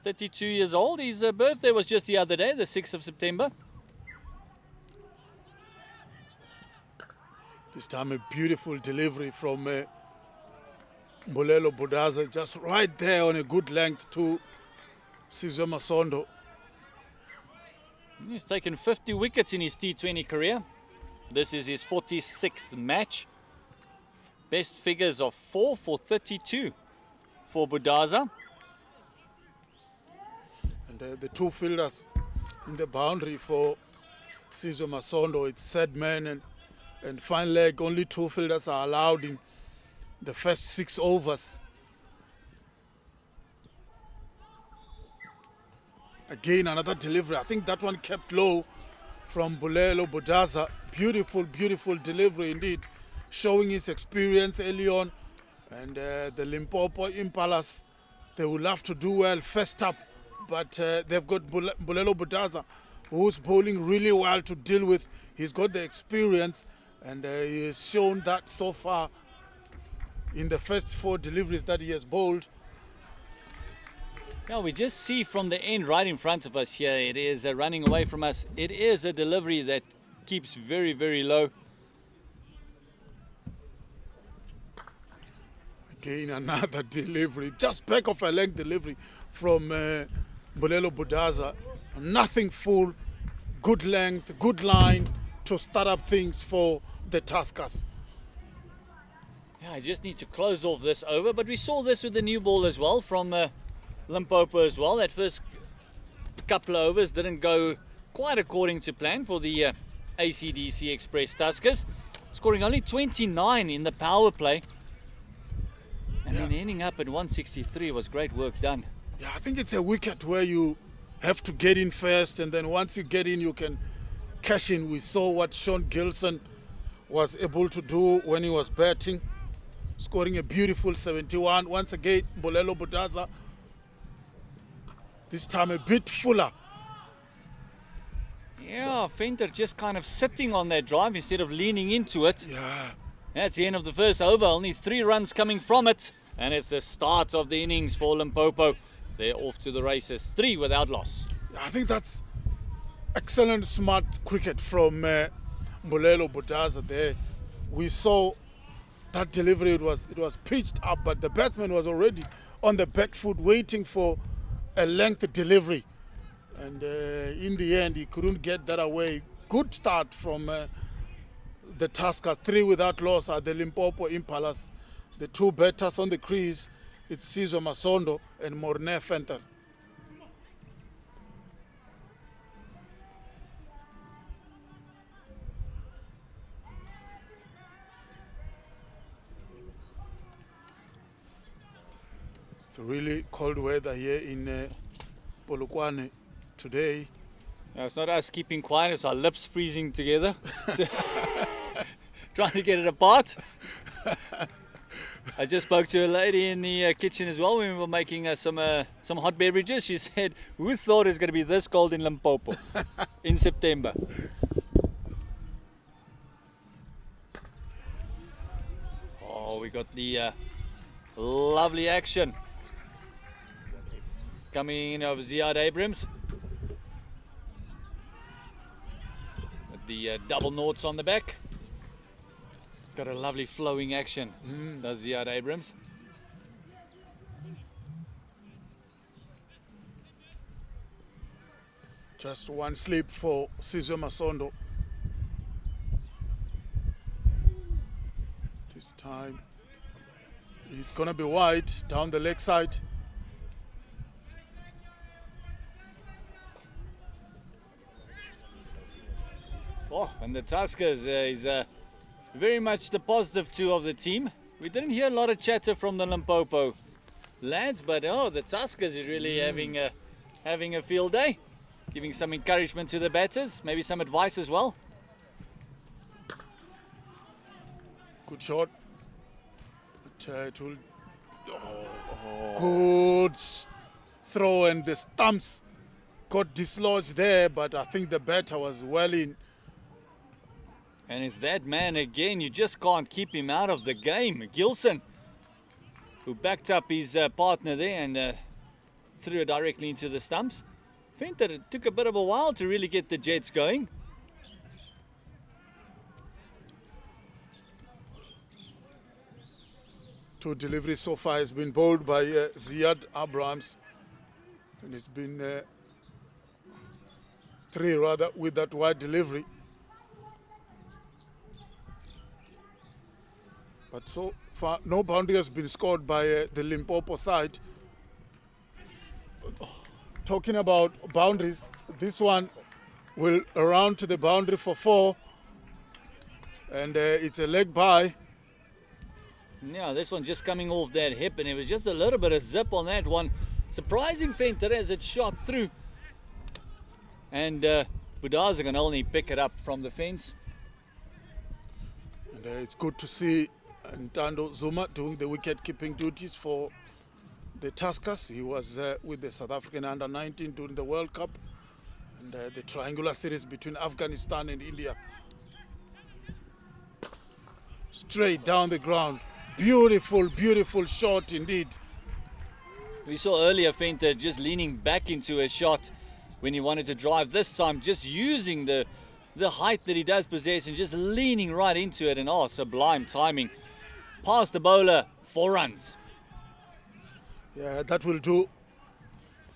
B: 32 years old. His birthday was just the other day, the 6th of September.
A: This time a beautiful delivery from Mbulelo Budaza, just right there on a good length to Sizwe Masondo.
B: He's taken 50 wickets in his T20 career. This is his 46th match. Best figures of 4 for 32 for Budaza.
A: And the two fielders in the boundary for Sizwe Masondo, it's third man and fine leg. Only two fielders are allowed in the first 6 overs. Again, another delivery. I think that one kept low from Mbulelo Budaza. Beautiful, beautiful delivery indeed, showing his experience early on. And the Limpopo Impalas, they will have to do well first up, but they've got Mbulelo Budaza, who's bowling really well to deal with. He's got the experience, and he has shown that so far in the first 4 deliveries that he has bowled.
B: Yeah, we just see from the end right in front of us here, it is running away from us. It is a delivery that keeps very, very low.
A: Again, another delivery, just back of a leg delivery from Mbolelo Budaza. Nothing full, good length, good line to start up things for the Tuskers.
B: Yeah, I just need to close off this over, but we saw this with the new ball as well from Limpopo as well. That first couple of overs didn't go quite according to plan for the ACDC Express Tuskers, scoring only 29 in the power play. And then ending up at 163 was great work done.
A: Yeah, I think it's a wicket where you have to get in first, and then once you get in, you can cash in. We saw what Sean Gilson was able to do when he was batting, scoring a beautiful 71. Once again, Mbolelo Budaza, this time a bit fuller.
B: Yeah, Venter just kind of sitting on that drive instead of leaning into it.
A: Yeah.
B: That's the end of the first over, only 3 runs coming from it. And it's the start of the innings for Limpopo. They're off to the races, 3 without loss.
A: I think that's excellent, smart cricket from Mbolelo Budaza there. We saw that delivery, it was pitched up, but the batsman was already on the back foot waiting for a length delivery. And in the end, he couldn't get that away. Good start from the Tusker. 3 without loss are the Limpopo Impalas. The 2 batters on the crease, it's Sizwe Masondo and Morne Venter. It's really cold weather here in Polokwane today.
B: Now, it's not us keeping quiet, it's our lips freezing together. Trying to get it apart. I just spoke to a lady in the kitchen as well when we were making some hot beverages. She said, who thought it was going to be this cold in Limpopo in September? Oh, we got the lovely action coming in of Ziad Abrams. With the double noughts on the back. Got a lovely flowing action, does Ziad Abrams.
A: Just one slip for Sizwe Masondo. This time it's gonna be wide down the leg side.
B: Oh, and the Tuskers is very much the positive 2 of the team. We didn't hear a lot of chatter from the Limpopo lads, but the Tuskers is really having a field day, giving some encouragement to the batters, maybe some advice as well.
A: Good shot. But, it will, good throw, and the stumps got dislodged there, but I think the batter was well in.
B: And it's that man again, you just can't keep him out of the game. Gilson, who backed up his partner there and threw it directly into the stumps. Venter, it took a bit of a while to really get the Jets going.
A: Two deliveries so far has been bowled by Ziad Abrams. And it's been 3 rather with that wide delivery. But so far, no boundary has been scored by the Limpopo side. Talking about boundaries, this one will round to the boundary for 4. And it's a leg by.
B: Yeah, this one just coming off that hip, and it was just a little bit of zip on that one. Surprising Venter as it shot through. And Budaza can only pick it up from the fence.
A: And it's good to see Ntando Zuma doing the wicket-keeping duties for the Tuskers. He was with the South African under-19 during the World Cup and the triangular series between Afghanistan and India. Straight down the ground. Beautiful, beautiful shot indeed.
B: We saw earlier Venter just leaning back into a shot when he wanted to drive. This time just using the height that he does possess and just leaning right into it, and sublime timing. Past the bowler, 4 runs.
A: Yeah, that will do.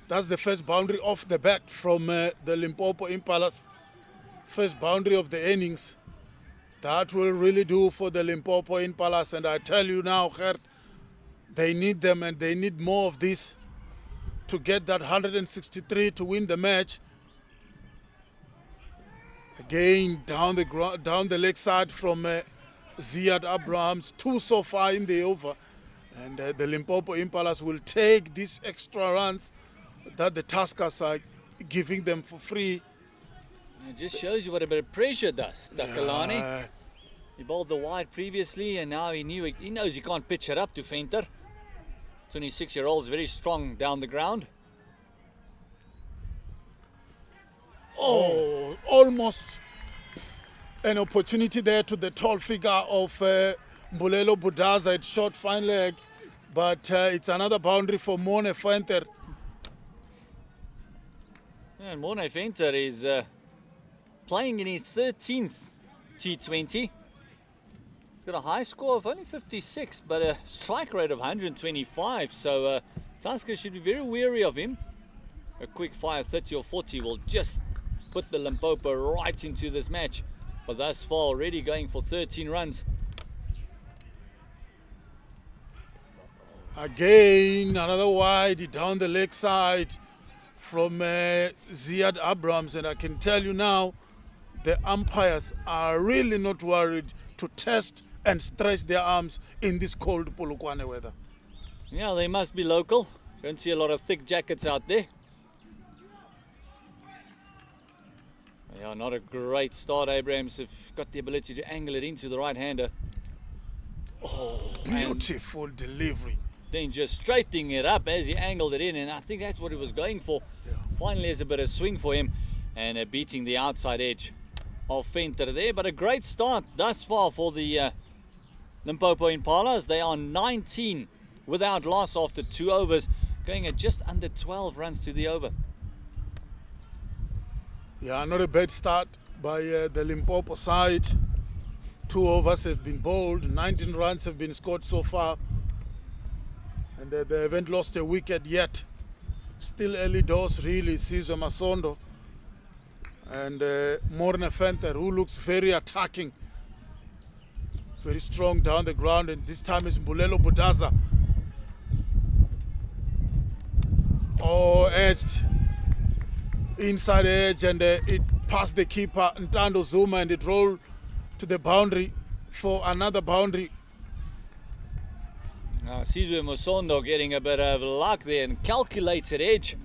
A: That's the first boundary off the bat from the Limpopo Impalas. First boundary of the innings. That will really do for the Limpopo Impalas. And I tell you now, Gert, they need them, and they need more of this to get that 163 to win the match. Again, down the leg side from Ziad Abrahams. 2 so far in the over. And the Limpopo Impalas will take these extra runs that the Tuskers are giving them for free.
B: It just shows you what a bit of pressure does, Takalani. He bowled the wide previously, and now he knows he can't pitch it up to Venter. 26-year-old is very strong down the ground.
A: Oh, almost an opportunity there to the tall figure of Mbulelo Budaza. It shot fine leg, but it's another boundary for Mone Venter.
B: And Mone Venter is playing in his 13th T20. He's got a high score of only 56, but a strike rate of 125. So Tuskers should be very wary of him. A quick fire 30 or 40 will just put the Limpopo right into this match. But thus far already going for 13 runs.
A: Again, another wide down the leg side from Ziad Abrams. And I can tell you now, the umpires are really not worried to test and stretch their arms in this cold Polokwane weather.
B: Yeah, they must be local. Don't see a lot of thick jackets out there. Yeah, not a great start. Abrams have got the ability to angle it into the right-hander.
A: Oh, beautiful delivery.
B: Then just straightening it up as he angled it in, and I think that's what he was going for.
A: Yeah.
B: Finally, there's a bit of swing for him, and beating the outside edge of Venter there. But a great start thus far for the Limpopo Impalas. They are 19 without loss after 2 overs, going at just under 12 runs to the over.
A: Yeah, not a bad start by the Limpopo side. 2 overs have been bowled, 19 runs have been scored so far. And they haven't lost a wicket yet. Still early doors, really. Sizwe Masondo and Morne Venter, who looks very attacking, very strong down the ground. And this time is Mbulelo Budaza. Oh, edged. Inside edge, and it passed the keeper, Ntando Zuma, and it rolled to the boundary for another boundary.
B: Now Sizwe Masondo getting a bit of luck there and calculated edge.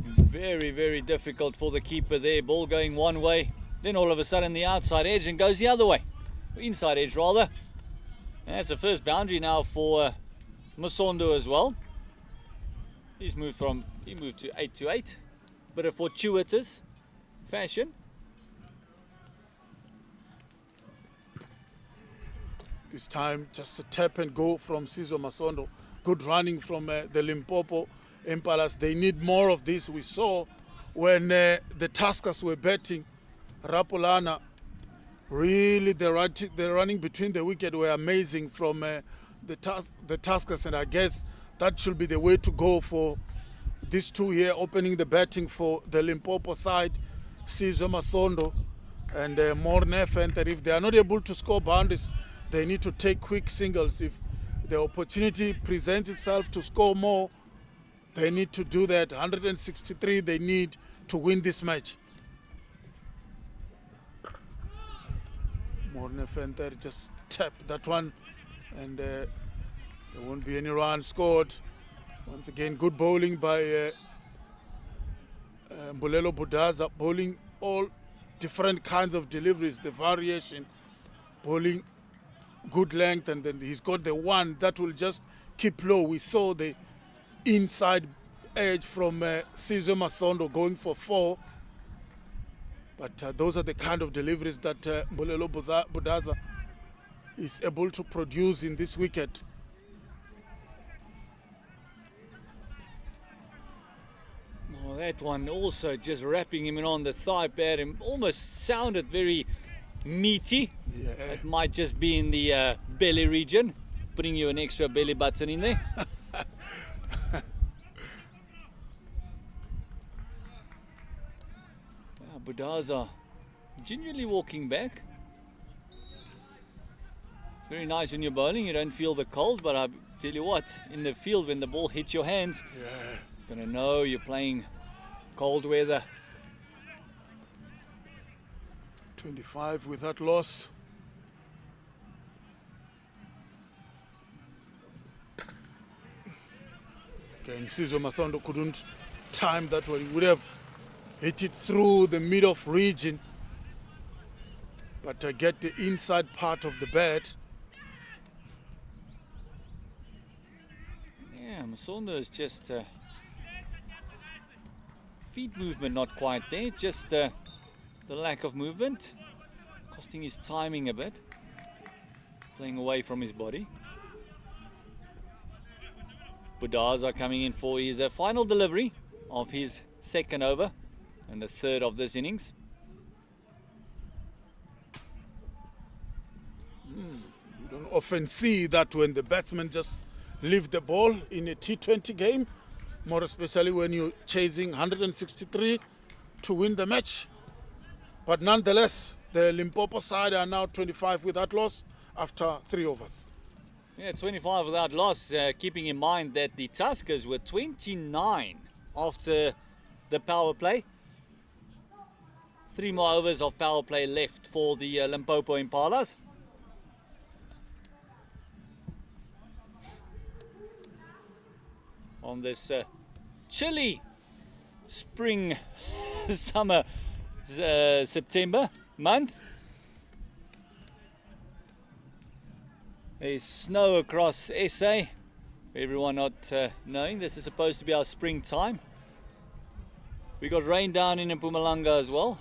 B: Very, very difficult for the keeper there. Ball going one way, then all of a sudden the outside edge and goes the other way. Inside edge rather. And that's the first boundary now for Masondo as well. He moved to 8 bit of fortuitous fashion.
A: This time just a tap and go from Sizwe Masondo. Good running from the Limpopo Impalas. They need more of this. We saw when the Tuskers were batting, Rapulana, really the running between the wicket were amazing from the Tuskers, and I guess that should be the way to go for these two here, opening the batting for the Limpopo side, Sizwe Masondo and Morne Venter. If they are not able to score boundaries, they need to take quick singles. If the opportunity presents itself to score more, they need to do that. 163 they need to win this match. Morne Venter just tapped that one, and there won't be any run scored. Once again, good bowling by Mbulelo Budaza, bowling all different kinds of deliveries, the variation, bowling good length, and then he's got the one that will just keep low. We saw the inside edge from Sizwe Masondo going for 4. But those are the kind of deliveries that Mbulelo Budaza is able to produce in this wicket.
B: Oh, that one also just wrapping him in on the thigh pad and almost sounded very meaty.
A: Yeah.
B: It might just be in the belly region, putting you an extra belly button in there. Budaza genuinely walking back. It's very nice when you're bowling, you don't feel the cold, but I tell you what, in the field when the ball hits your hands, you're gonna know you're playing cold weather.
A: 25 with that loss. Again, Sizwe Masondo couldn't time that one. He would have hit it through the mid-off region, but get the inside part of the bat.
B: Yeah, Masondo is just feet movement not quite there, just the lack of movement, costing his timing a bit, playing away from his body. Budaza coming in for his final delivery of his second over and the third of this innings.
A: You don't often see that when the batsman just leave the ball in a T20 game, more especially when you're chasing 163 to win the match. But nonetheless, the Limpopo side are now 25 without loss after 3 overs.
B: Yeah, 25 without loss, keeping in mind that the Tuskers were 29 after the power play. 3 more overs of power play left for the Limpopo Impalas. On this chilly spring, summer, September month. There's snow across SA. For everyone not knowing, this is supposed to be our springtime. We got rain down in Mpumalanga as well.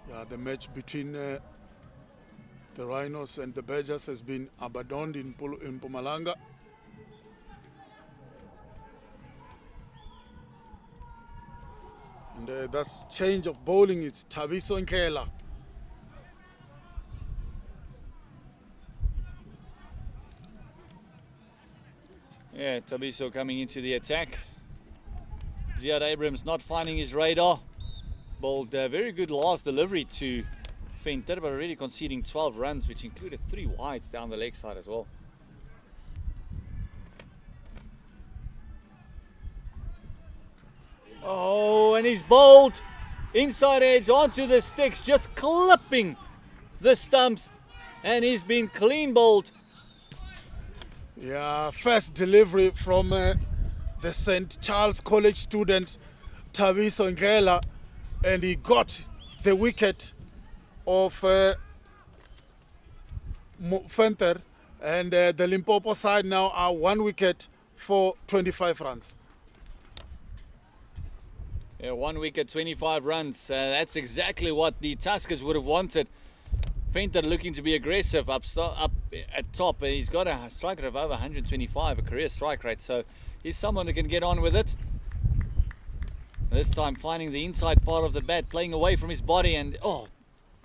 A: Yeah, the match between the Rhinos and the Badgers has been abandoned in Mpumalanga. And that's change of bowling. It's Thabiso Nkela.
B: Yeah, Thabiso coming into the attack. Ziad Abrams not finding his radar. Bowled a very good last delivery to Venter, but already conceding 12 runs, which included 3 wides down the leg side as well. Oh, and he's bowled inside edge onto the sticks, just clipping the stumps, and he's been clean bowled.
A: Yeah, first delivery from the St. Charles College student Thabiso Nkela, and he got the wicket of Venter, and the Limpopo side now are 1 wicket for 25 runs.
B: Yeah, 1 wicket, 25 runs. That's exactly what the Tuskers would have wanted. Venter looking to be aggressive up at top. He's got a strike rate of over 125, a career strike rate. So he's someone that can get on with it. This time finding the inside part of the bat, playing away from his body, and oh,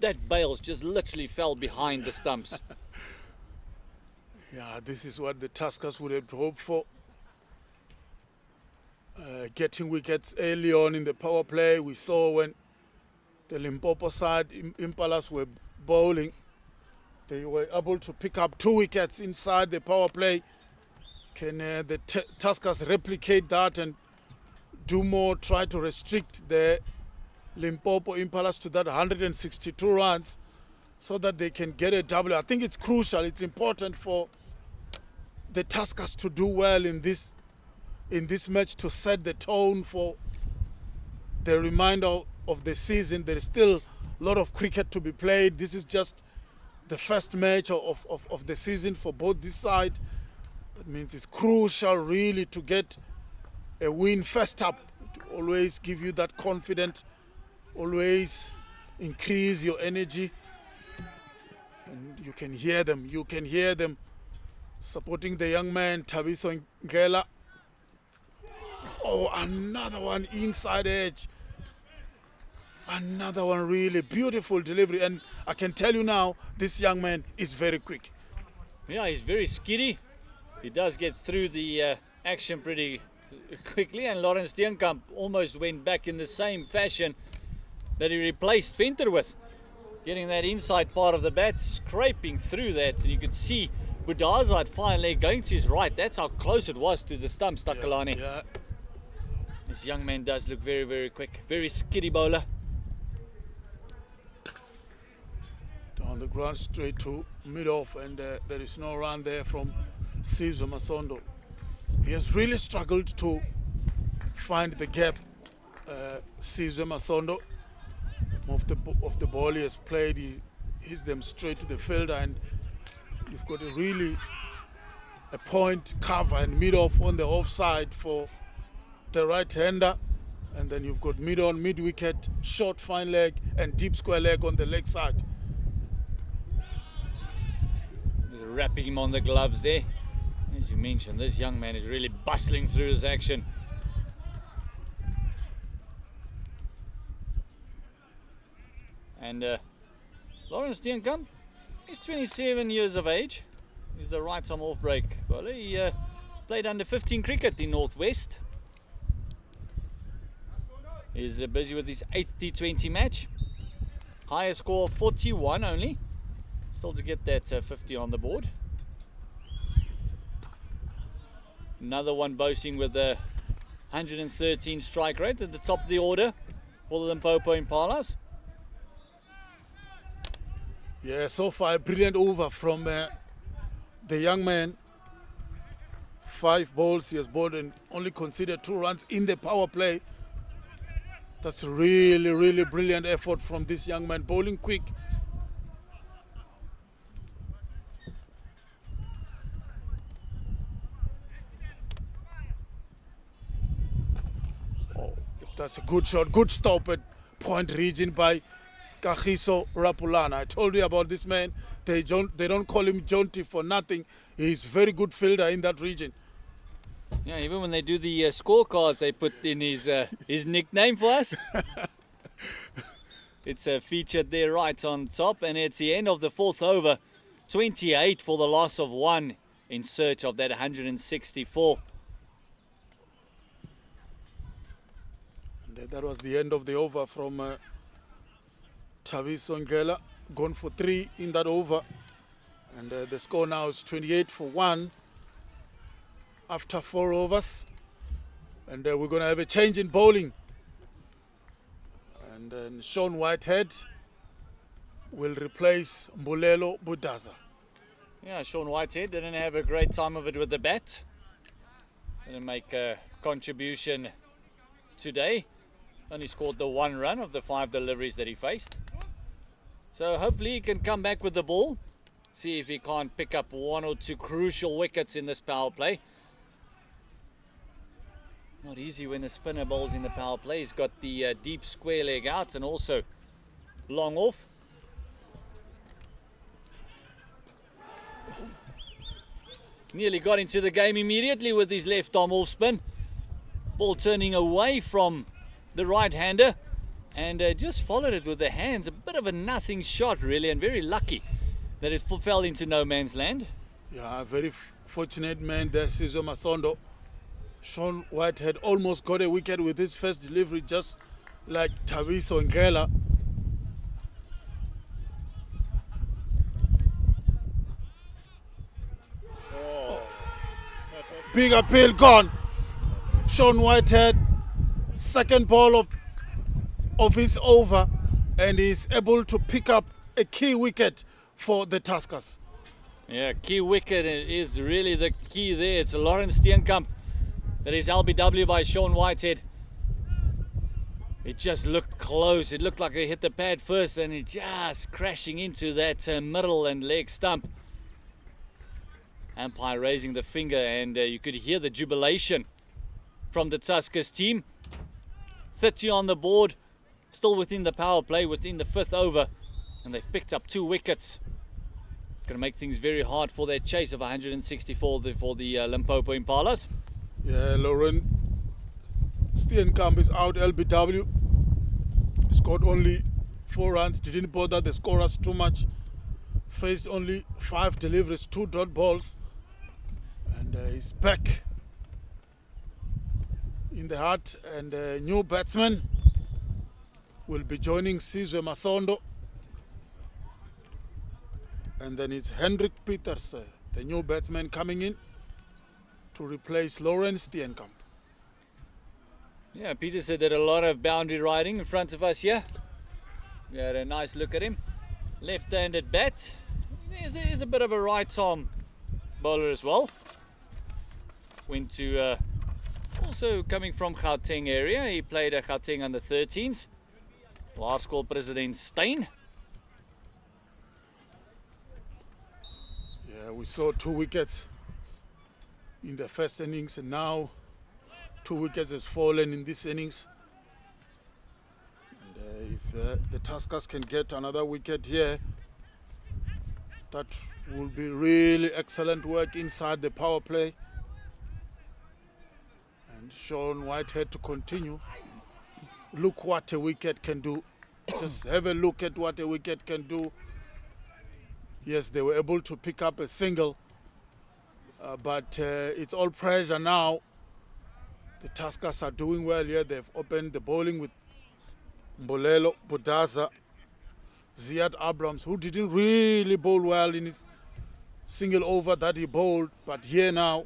B: that bails just literally fell behind the stumps.
A: Yeah, this is what the Tuskers would have hoped for. Getting wickets early on in the power play. We saw when the Limpopo side, Impalas, were bowling, they were able to pick up 2 wickets inside the power play. Can the Tuskers replicate that and do more, try to restrict the Limpopo Impalas to that 162 runs so that they can get a W? I think it's crucial, it's important for the Tuskers to do well in this match to set the tone for the remainder of the season. There is still a lot of cricket to be played. This is just the first match of the season for both this side. That means it's crucial really to get a win first up, to always give you that confidence, always increase your energy. And you can hear them supporting the young man, Thabiso Ngela. Oh, another one inside edge. Another one really beautiful delivery. And I can tell you now, this young man is very quick.
B: Yeah, he's very skiddy. He does get through the action pretty quickly, and Lawrence Steenkamp almost went back in the same fashion that he replaced Venter with. Getting that inside part of the bat, scraping through that, and you could see Budaza at fine leg going to his right. That's how close it was to the stumps, Takalani.
A: Yeah.
B: This young man does look very, very quick. Very skiddy bowler.
A: Down the ground straight to mid-off, and there is no run there from Sizwe Masondo. He has really struggled to find the gap. Sizwe Masondo, of the ball he has played, he hits them straight to the fielder, and you've got a point cover and mid-off on the offside for the right-hander, and then you've got mid-on, mid-wicket, short fine leg, and deep square leg on the leg side.
B: Just wrapping him on the gloves there. As you mentioned, this young man is really bustling through his action. And Lawrence Steenkamp is 27 years of age. He's the right-arm off-break bowler. He played under 15 cricket in Northwest. He's busy with his 8th T20 match. Highest score of 41 only. Still to get that 50 on the board. Another one boasting with a 113 strike rate at the top of the order for the Limpopo Impalas.
A: Yeah, so far a brilliant over from the young man. 5 balls he has bowled and only conceded 2 runs in the power play. That's a really, really brilliant effort from this young man, bowling quick. Oh, that's a good shot, good stop at point region by Kagiso Rapulana. I told you about this man. They don't call him Jonty for nothing. He's a very good fielder in that region.
B: Yeah, even when they do the scorecards, they put in his nickname for us. It's featured there right on top, and it's the end of the 4th over. 28 for the loss of 1 in search of that 164.
A: And that was the end of the over from Thabiso Ngela, gone for 3 in that over, and the score now is 28 for 1 after 4 overs, and we're going to have a change in bowling, and then Sean Whitehead will replace Mbulelo Budaza.
B: Yeah, Sean Whitehead didn't have a great time of it with the bat. Didn't make a contribution today. Only scored the 1 run of the 5 deliveries that he faced. So hopefully he can come back with the ball. See if he can't pick up 1 or 2 crucial wickets in this power play. Not easy when a spinner bowls in the power play. He's got the deep square leg out and also long off. Nearly got into the game immediately with his left arm off spin. Ball turning away from the right-hander, and just followed it with the hands. A bit of a nothing shot really, and very lucky that it fell into no man's land.
A: Yeah, a very fortunate man there, Sizwe Masondo. Sean Whitehead almost got a wicket with his first delivery, just like Thabiso Ngela.
B: Oh.
A: Big appeal gone. Sean Whitehead, second ball of his over, and he's able to pick up a key wicket for the Tuskers.
B: Yeah, key wicket is really the key there. It's Lawrence Steenkamp. That is LBW by Sean Whitehead. It just looked close. It looked like it hit the pad first, and it just crashing into that middle and leg stump. Umpire raising the finger, and you could hear the jubilation from the Tuskers team. 30 on the board, still within the power play, within the 5th over, and they've picked up 2 wickets. It's going to make things very hard for that chase of 164 for the Limpopo Impalas.
A: Yeah, Lauren Steenkamp is out, LBW. Scored only 4 runs, didn't bother the scorers too much. Faced only 5 deliveries, 2 dot balls. And he's back in the hut. And a new batsman will be joining Sizwe Masondo. And then it's Hendrik Peters, the new batsman coming in to replace Lawrence Steenkamp.
B: Yeah, Peterson did a lot of boundary riding in front of us here. We had a nice look at him. Left-handed bat. He's a bit of a right-arm bowler as well. Went to also coming from Gauteng area. He played at Gauteng under 13s. Laerskool President Steyn.
A: Yeah, we saw 2 wickets in the first innings, and now 2 wickets has fallen in this innings. And if the Tuskers can get another wicket here, that will be really excellent work inside the power play. And Sean Whitehead to continue. Look what a wicket can do. Just have a look at what a wicket can do. Yes, they were able to pick up a single, but it's all pressure now. The Tuskers are doing well here. They've opened the bowling with Mbolelo, Budaza, Ziad Abrams, who didn't really bowl well in his single over that he bowled. But here now,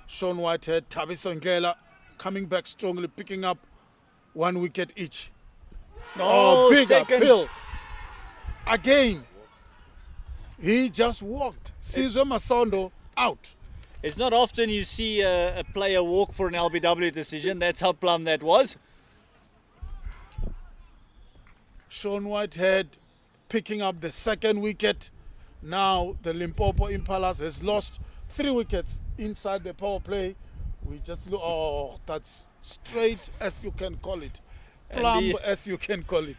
A: Sean Whitehead, Thabiso Ngela coming back strongly, picking up 1 wicket each.
B: Oh,
A: big
B: second.
A: appeal. Again, he just walked. Sizwe Masondo out.
B: It's not often you see a player walk for an LBW decision. That's how plumb that was.
A: Sean Whitehead picking up the 2nd wicket. Now the Limpopo Impalas has lost 3 wickets inside the power play. We just look, oh, that's straight as you can call it. Plumb as you can call it.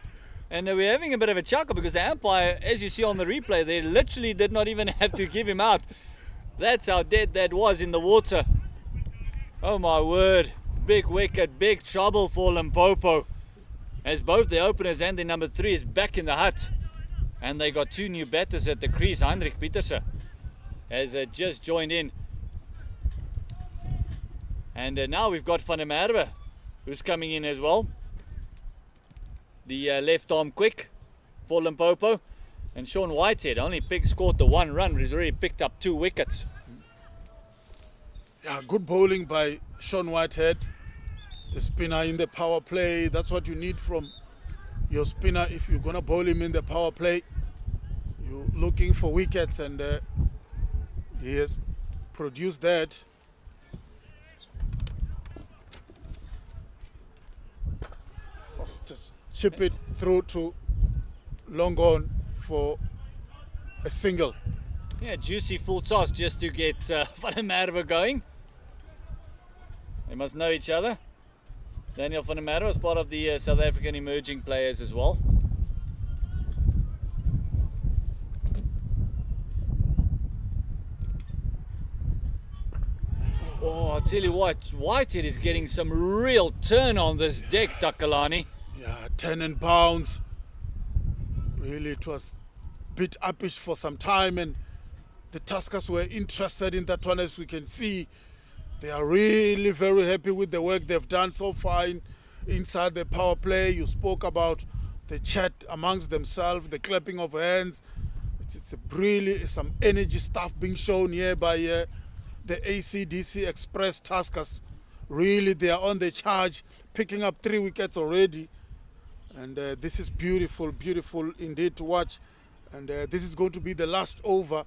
B: And we're having a bit of a chuckle because the umpire, as you see on the replay, they literally did not even have to give him out. That's how dead that was in the water. Oh my word. Big wicket, big trouble for Limpopo. As both the openers and the number 3 is back in the hut. And they got 2 new batters at the crease. Hendrik Petersen has just joined in. And now we've got Van der Merwe, who's coming in as well. The left arm quick for Limpopo. And Sean Whitehead only scored the 1 run, but he's already picked up 2 wickets.
A: Yeah, good bowling by Sean Whitehead. The spinner in the power play. That's what you need from your spinner if you're going to bowl him in the power play. You're looking for wickets, and he has produced that. Oh, just chip it through to long on for a single.
B: Yeah, juicy full toss just to get Van der Merwe going. They must know each other. Daniel Van der Merwe was part of the South African emerging players as well. Oh, I'll tell you what, Whitehead is getting some real turn on this deck, Takalani.
A: Yeah, 10 and bounds. Really, it was a bit uppish for some time, and the Tuskers were interested in that one. As we can see, they are really very happy with the work they've done so far inside the power play. You spoke about the chat amongst themselves, the clapping of hands. It's really some energy stuff being shown here by the ACDC Express Tuskers. Really, they are on the charge, picking up 3 wickets already. And this is beautiful, beautiful indeed to watch. And this is going to be the last over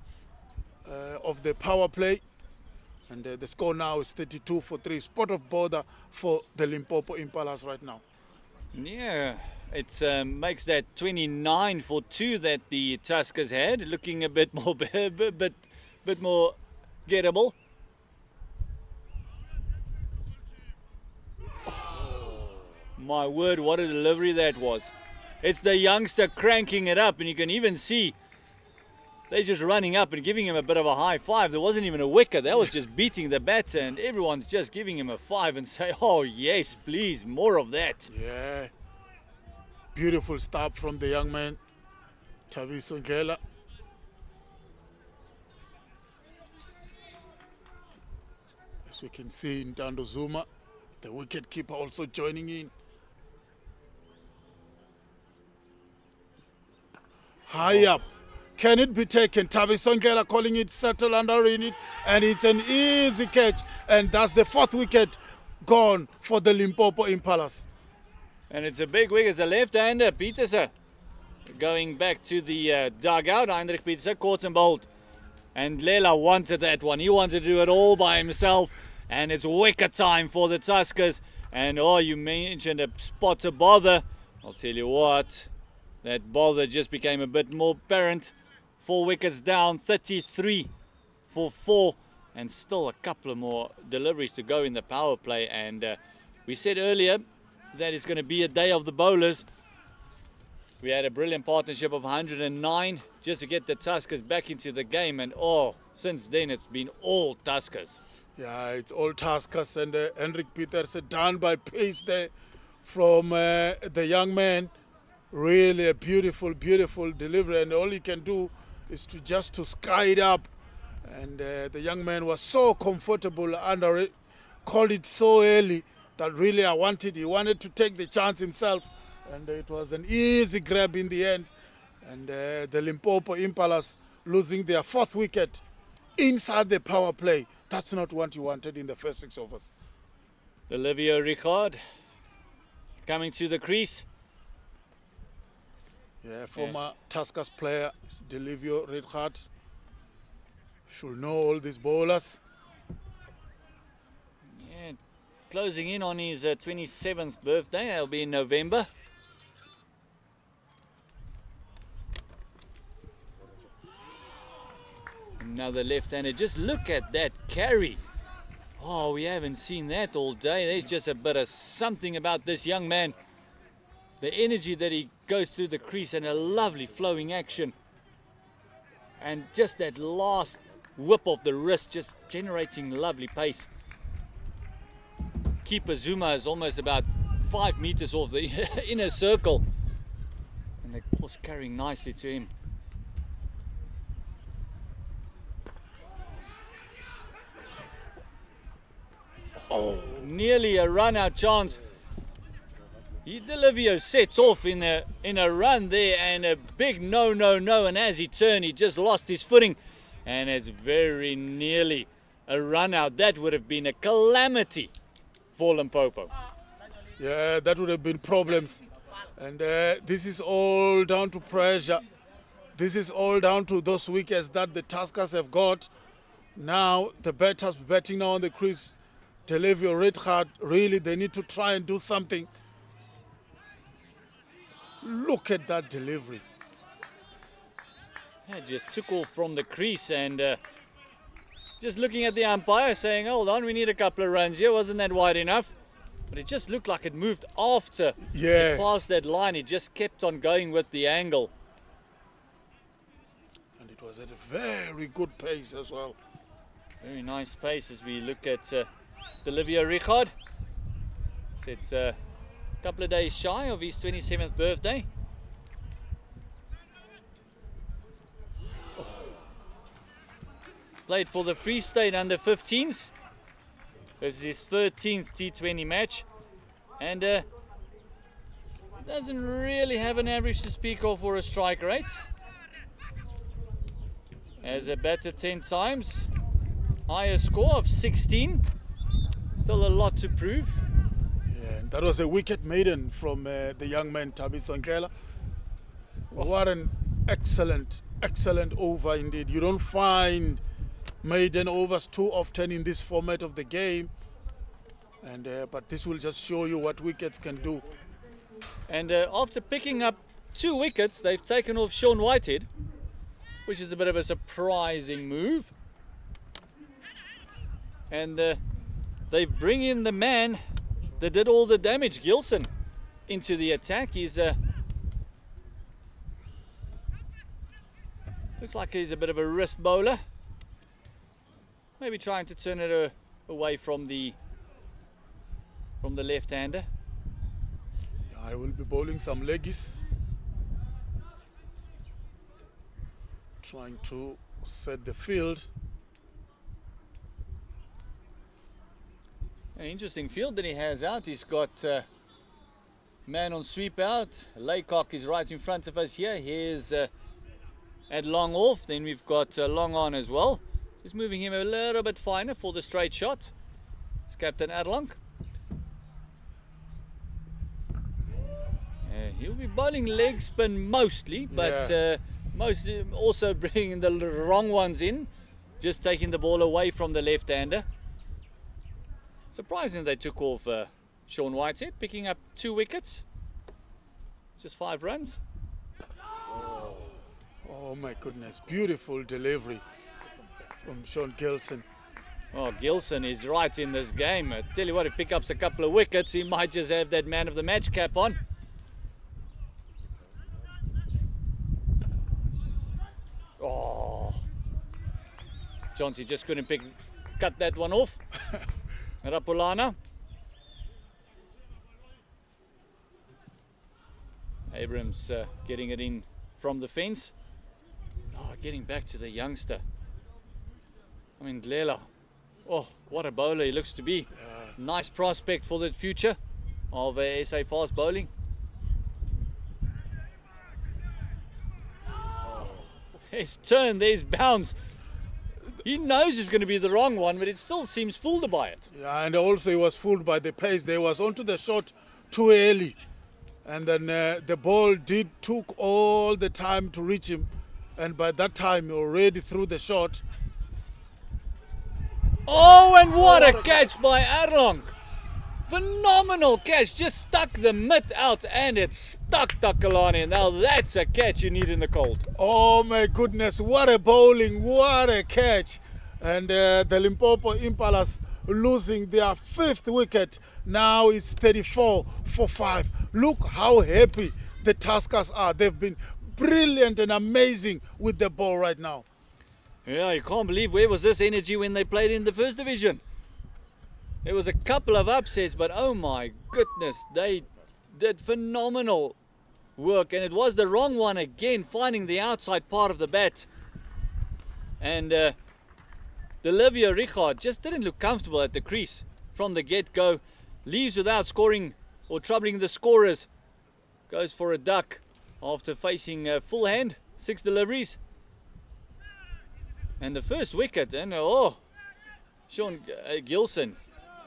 A: of the power play. And the score now is 32-3. Spot of bother for the Limpopo Impalas right now.
B: Yeah, it makes that 29-2 that the Tuskers had, looking a bit more, bit more gettable. My word, what a delivery that was. It's the youngster cranking it up, and you can even see they're just running up and giving him a bit of a high five. There wasn't even a wicket. That was just beating the batter, and everyone's just giving him a five and say, oh, yes, please, more of that.
A: Yeah. Beautiful start from the young man, Thabiso Ngela. As we can see, Ntando Zuma, the wicket keeper, also joining in. High up. Can it be taken? Thabiso Ngela calling it, settle under in it, and it's an easy catch. And that's the 4th wicket gone for the Limpopo Impalas.
B: And it's a big wicket. It's a left-hander, Petersen. Going back to the dugout, Heinrich Petersen caught and bowled. And Lela wanted that one. He wanted to do it all by himself. And it's wicket time for the Tuskers. And oh, you mentioned a spot to bother. I'll tell you what, that bother just became a bit more apparent. 4 wickets down, 33 for 4. And still a couple of more deliveries to go in the power play. And we said earlier that it's going to be a day of the bowlers. We had a brilliant partnership of 109 just to get the Tuskers back into the game. And oh, since then it's been all Tuskers.
A: Yeah, it's all Tuskers, and Hendrik Petersen done by pace there from the young man. Really a beautiful, beautiful delivery, and all he can do is to sky it up. And the young man was so comfortable under it, called it so early that really he wanted to take the chance himself. And it was an easy grab in the end. And the Limpopo Impalas losing their 4th wicket inside the power play. That's not what you wanted in the first 6 overs.
B: Olivia Richard coming to the crease.
A: Yeah, former Tuskers player, Delivio Redhart, should know all these bowlers.
B: Yeah, closing in on his 27th birthday. That'll be in November. Another left-hander. Just look at that carry. Oh, we haven't seen that all day. There's just a bit of something about this young man. The energy that he goes through the crease, and a lovely flowing action. And just that last whip of the wrist, just generating lovely pace. Keeper Zuma is almost about 5 meters off the inner circle. And the ball's carrying nicely to him. Oh, nearly a run-out chance. Delivio sets off in a run there, and a big no, and as he turned, he just lost his footing, and it's very nearly a run-out. That would have been a calamity for Limpopo.
A: Yeah, that would have been problems. And this is all down to pressure. This is all down to those wickets that the Tuskers have got. Now, the batters batting now on the crease. Delivio Redhart, really, they need to try and do something. Look at that delivery.
B: Yeah, just took off from the crease, and just looking at the umpire saying, hold on, we need a couple of runs here. Wasn't that wide enough? But it just looked like it moved after it passed that line. It just kept on going with the angle.
A: And it was at a very good pace as well.
B: Very nice pace as we look at Olivia Richard. It's a couple of days shy of his 27th birthday. Oh. Played for the Free State under 15s. This is his 13th T20 match, and doesn't really have an average to speak of for a strike rate. Has a batter 10 times, higher score of 16. Still a lot to prove.
A: Yeah, and that was a wicket maiden from the young man Thabiso Ngela. What an excellent over indeed. You don't find maiden overs too often in this format of the game, and but this will just show you what wickets can do.
B: And after picking up 2 wickets, they've taken off Sean Whitehead, which is a bit of a surprising move. And they bring in the man that did all the damage, Gilson, into the attack. He's Looks like he's a bit of a wrist bowler. Maybe trying to turn it away from the left-hander.
A: I will be bowling some leggies. Trying to set the field.
B: An interesting field that he has out. He's got man on sweep out. Laycock is right in front of us here. Here's at long off. Then we've got long on as well. Just moving him a little bit finer for the straight shot. It's Captain Erlang. He'll be bowling leg spin mostly, but mostly also bringing the wrong ones in. Just taking the ball away from the left-hander. Surprising they took off Sean Whitehead, picking up 2 wickets. Just 5 runs.
A: Oh my goodness, beautiful delivery from Sean Gilson.
B: Oh, Gilson is right in this game. I tell you what, if he picks up a couple of wickets, he might just have that man of the match cap on. Oh, Chauncey just couldn't cut that one off. Rapulana. Abrams getting it in from the fence. Oh, getting back to the youngster. I mean, Glela. Oh, what a bowler he looks to be. Nice prospect for the future of SA fast bowling. His turn, there's bounce. He knows it's going to be the wrong one, but it still seems fooled by it.
A: Yeah, and also he was fooled by the pace. They was onto the shot too early. And then the ball took all the time to reach him. And by that time, he already threw the shot.
B: Oh, and what a catch by Erlang. Phenomenal catch. Just stuck the mitt out and it stuck Takalani. Now that's a catch you need in the cold.
A: Oh my goodness, what a bowling, what a catch. And the Limpopo Impalas losing their 5th wicket. Now it's 34 for 5. Look how happy the Tuskers are. They've been brilliant and amazing with the ball right now.
B: Yeah, you can't believe where was this energy when they played in the first division. There was a couple of upsets, but oh my goodness, they did phenomenal work. And it was the wrong one again, finding the outside part of the bat. And Delivia Richard just didn't look comfortable at the crease from the get-go. Leaves without scoring or troubling the scorers. Goes for a duck after facing full hand, 6 deliveries. And the first wicket, and Sean Gilson.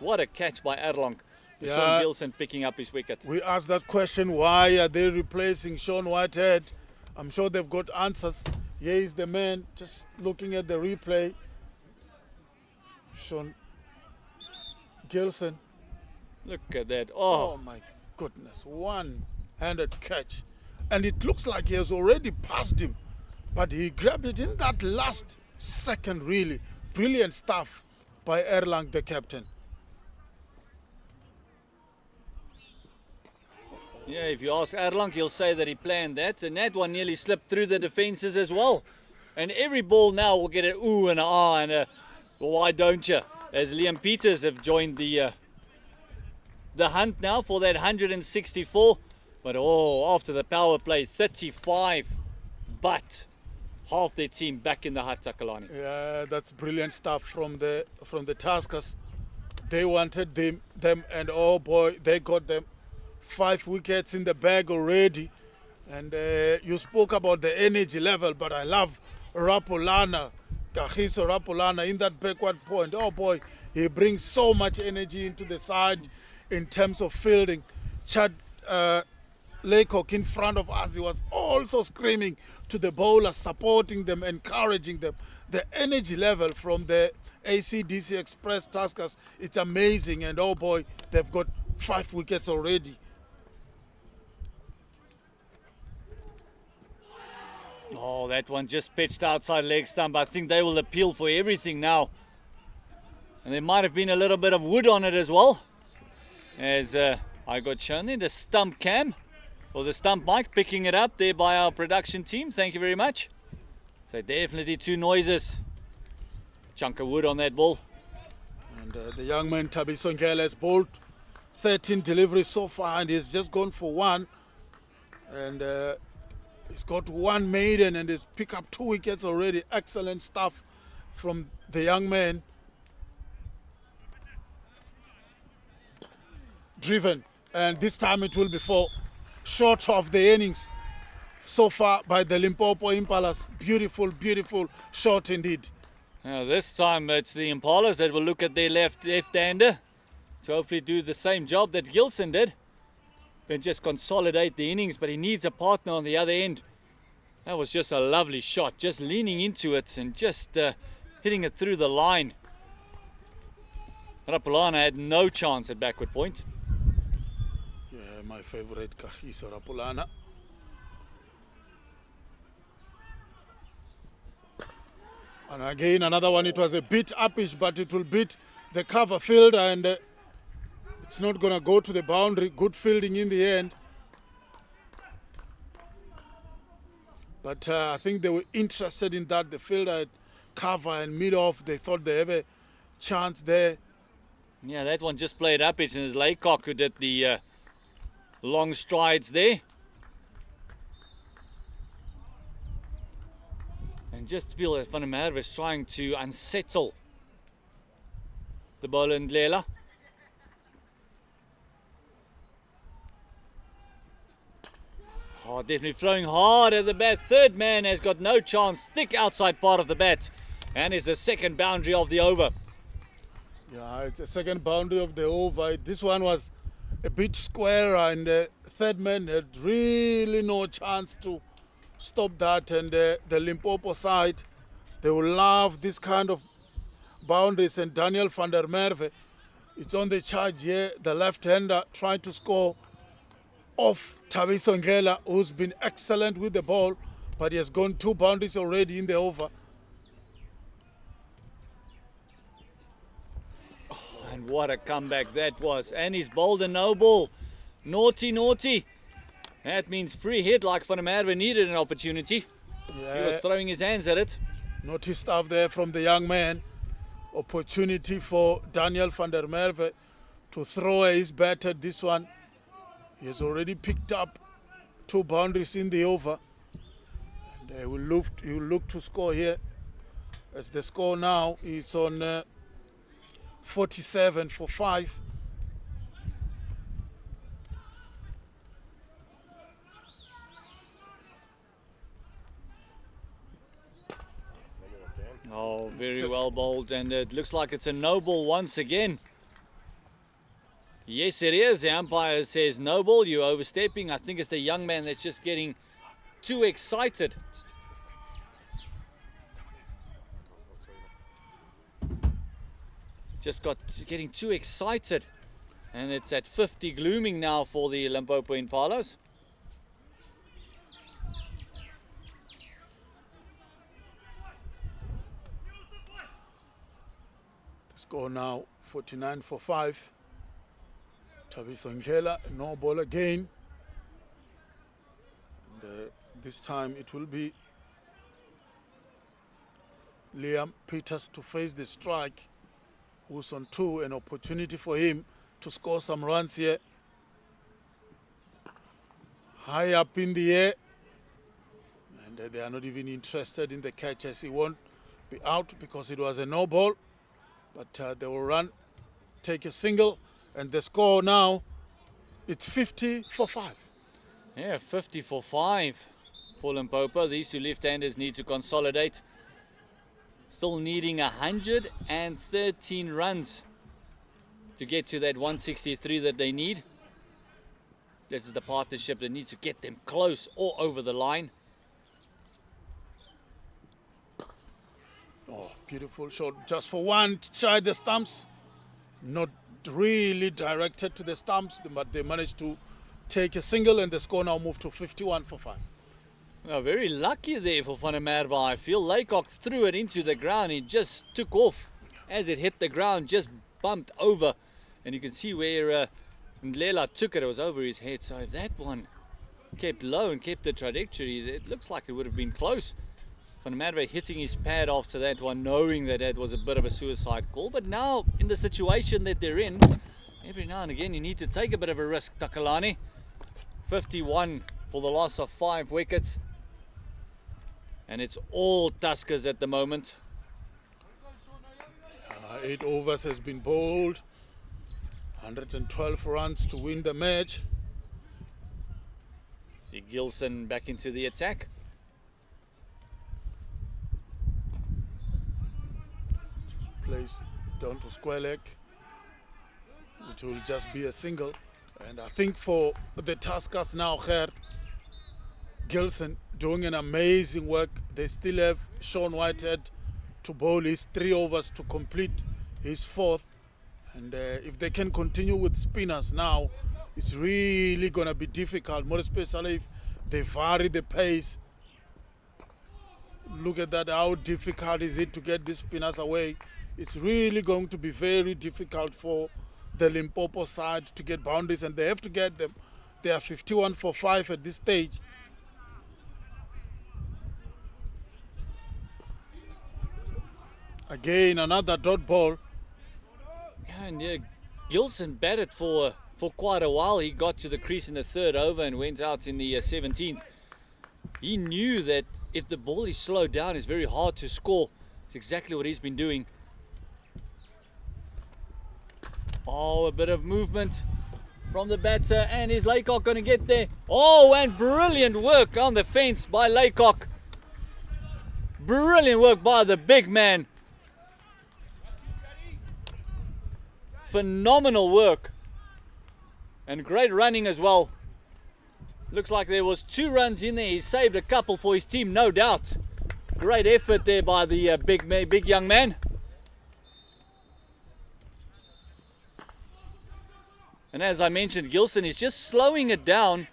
B: What a catch by Erlang.
A: Yeah.
B: Sean Gilson picking up his wicket.
A: We asked that question, why are they replacing Sean Whitehead? I'm sure they've got answers. Here is the man, just looking at the replay. Sean Gilson.
B: Look at that.
A: Oh my goodness, one-handed catch. And it looks like he has already passed him. But he grabbed it in that last second, really. Brilliant stuff by Erlang, the captain.
B: Yeah, if you ask Erlang, he'll say that he planned that. And that one nearly slipped through the defences as well. And every ball now will get an ooh and an ah and a why don't you? As Liam Peters have joined the hunt now for that 164. But after the power play, 35. But half their team back in the hut, Takalani.
A: Yeah, that's brilliant stuff from the Tuskers. They wanted them, and oh boy, they got them. 5 wickets in the bag already. And you spoke about the energy level, but I love Rapulana, Kagiso Rapulana in that backward point. Oh boy, he brings so much energy into the side in terms of fielding. Chad Laycock in front of us, he was also screaming to the bowlers, supporting them, encouraging them. The energy level from the ACDC Express Tuskers, it's amazing. And oh boy, they've got 5 wickets already.
B: Oh, that one just pitched outside leg stump. I think they will appeal for everything now. And there might have been a little bit of wood on it as well. As I got shown there, the stump cam, or the stump mic, picking it up there by our production team. Thank you very much. So definitely two noises. Chunk of wood on that ball.
A: And the young man Thabiso Ngela has bowled 13 deliveries so far, and he's just gone for one. And he's got one maiden and he's picked up 2 wickets already. Excellent stuff from the young man. Driven, and this time it will be for short of the innings so far by the Limpopo Impalas. Beautiful, beautiful shot indeed.
B: Now this time it's the Impalas that will look at their left-hander to hopefully do the same job that Gilson did and just consolidate the innings, but he needs a partner on the other end. That was just a lovely shot, just leaning into it and just hitting it through the line. Rapulana had no chance at backward point.
A: Yeah, my favorite Kagiso Rapulana. And again, another one, it was a bit uppish, but it will beat the cover field, and it's not going to go to the boundary. Good fielding in the end. But I think they were interested in that. The fielder had cover and mid-off. They thought they have a chance there.
B: Yeah, that one just played up. It's his Laycock who did the long strides there. And just feel that Van der Merwe is trying to unsettle the bowler Ndlela. Oh, definitely throwing hard at the bat. Third man has got no chance. Thick outside part of the bat. And is the second boundary of the over.
A: Yeah, it's a second boundary of the over. This one was a bit square, and the third man had really no chance to stop that. And the Limpopo side, they will love this kind of boundaries. And Daniel van der Merwe, it's on the charge here. The left-hander trying to score off Thabiso Ngela, who's been excellent with the ball, but he has gone 2 boundaries already in the over.
B: And what a comeback that was. And he's bowled a no ball. Naughty, naughty. That means free hit, like Van der Merwe needed an opportunity.
A: Yeah.
B: He was throwing his hands at it.
A: Naughty stuff there from the young man. Opportunity for Daniel van der Merwe to throw his bat at this one. He has already picked up 2 boundaries in the over. And he will look to score here. As the score now is on 47 for 5.
B: Oh, very well bowled, and it looks like it's a no ball once again. Yes, it is. The umpire says no ball, you're overstepping. I think it's the young man that's just getting too excited. Getting too excited. And it's at 50 glooming now for the Limpopo Impalas.
A: The score now 49 for 5. Thabiso Ngela, no ball again. And this time it will be Liam Peters to face the strike, who's on 2. An opportunity for him to score some runs here. High up in the air. And they are not even interested in the catch, as he won't be out because it was a no ball. But they will run, take a single, and the score now, it's 50 for 5.
B: Yeah, 50 for 5 for Limpopo. These 2 left-handers need to consolidate. Still needing 113 runs to get to that 163 that they need. This is the partnership that needs to get them close or over the line.
A: Oh, beautiful shot. Just for one, tried the stumps. Not really directed to the stumps, but they managed to take a single, and the score now moved to 51 for 5.
B: Well, very lucky there for Van der Merwe. I feel Laycock threw it into the ground. He just took off as it hit the ground, just bumped over. And you can see where Ndlela took it. It was over his head. So if that one kept low and kept the trajectory, it looks like it would have been close. Van der Merwe hitting his pad after that one, knowing that that was a bit of a suicide call. But now, in the situation that they're in, every now and again you need to take a bit of a risk, Takalani. 51 for the loss of 5 wickets. And it's all Tuskers at the moment.
A: 8 overs has been bowled. 112 runs to win the match.
B: See Gilson back into the attack.
A: Plays down to square leg. It will just be a single. And I think for the Tuskers now here, Gilson doing an amazing work. They still have Sean Whitehead to bowl his 3 overs to complete his 4th. And if they can continue with spinners now, it's really going to be difficult, more especially if they vary the pace. Look at that, how difficult is it to get these spinners away. It's really going to be very difficult for the Limpopo side to get boundaries, and they have to get them. They are 51 for 5 at this stage. Again, another dot ball.
B: And Gilson batted for quite a while. He got to the crease in the 3rd over and went out in the 17th. He knew that if the ball is slowed down, it's very hard to score. It's exactly what he's been doing. Oh, a bit of movement from the batter, and is Laycock going to get there? Oh, and brilliant work on the fence by Laycock. Brilliant work by the big man. Phenomenal work. And great running as well. Looks like there was 2 runs in there. He saved a couple for his team, no doubt. Great effort there by the big young man. And as I mentioned, Gilson is just slowing it down.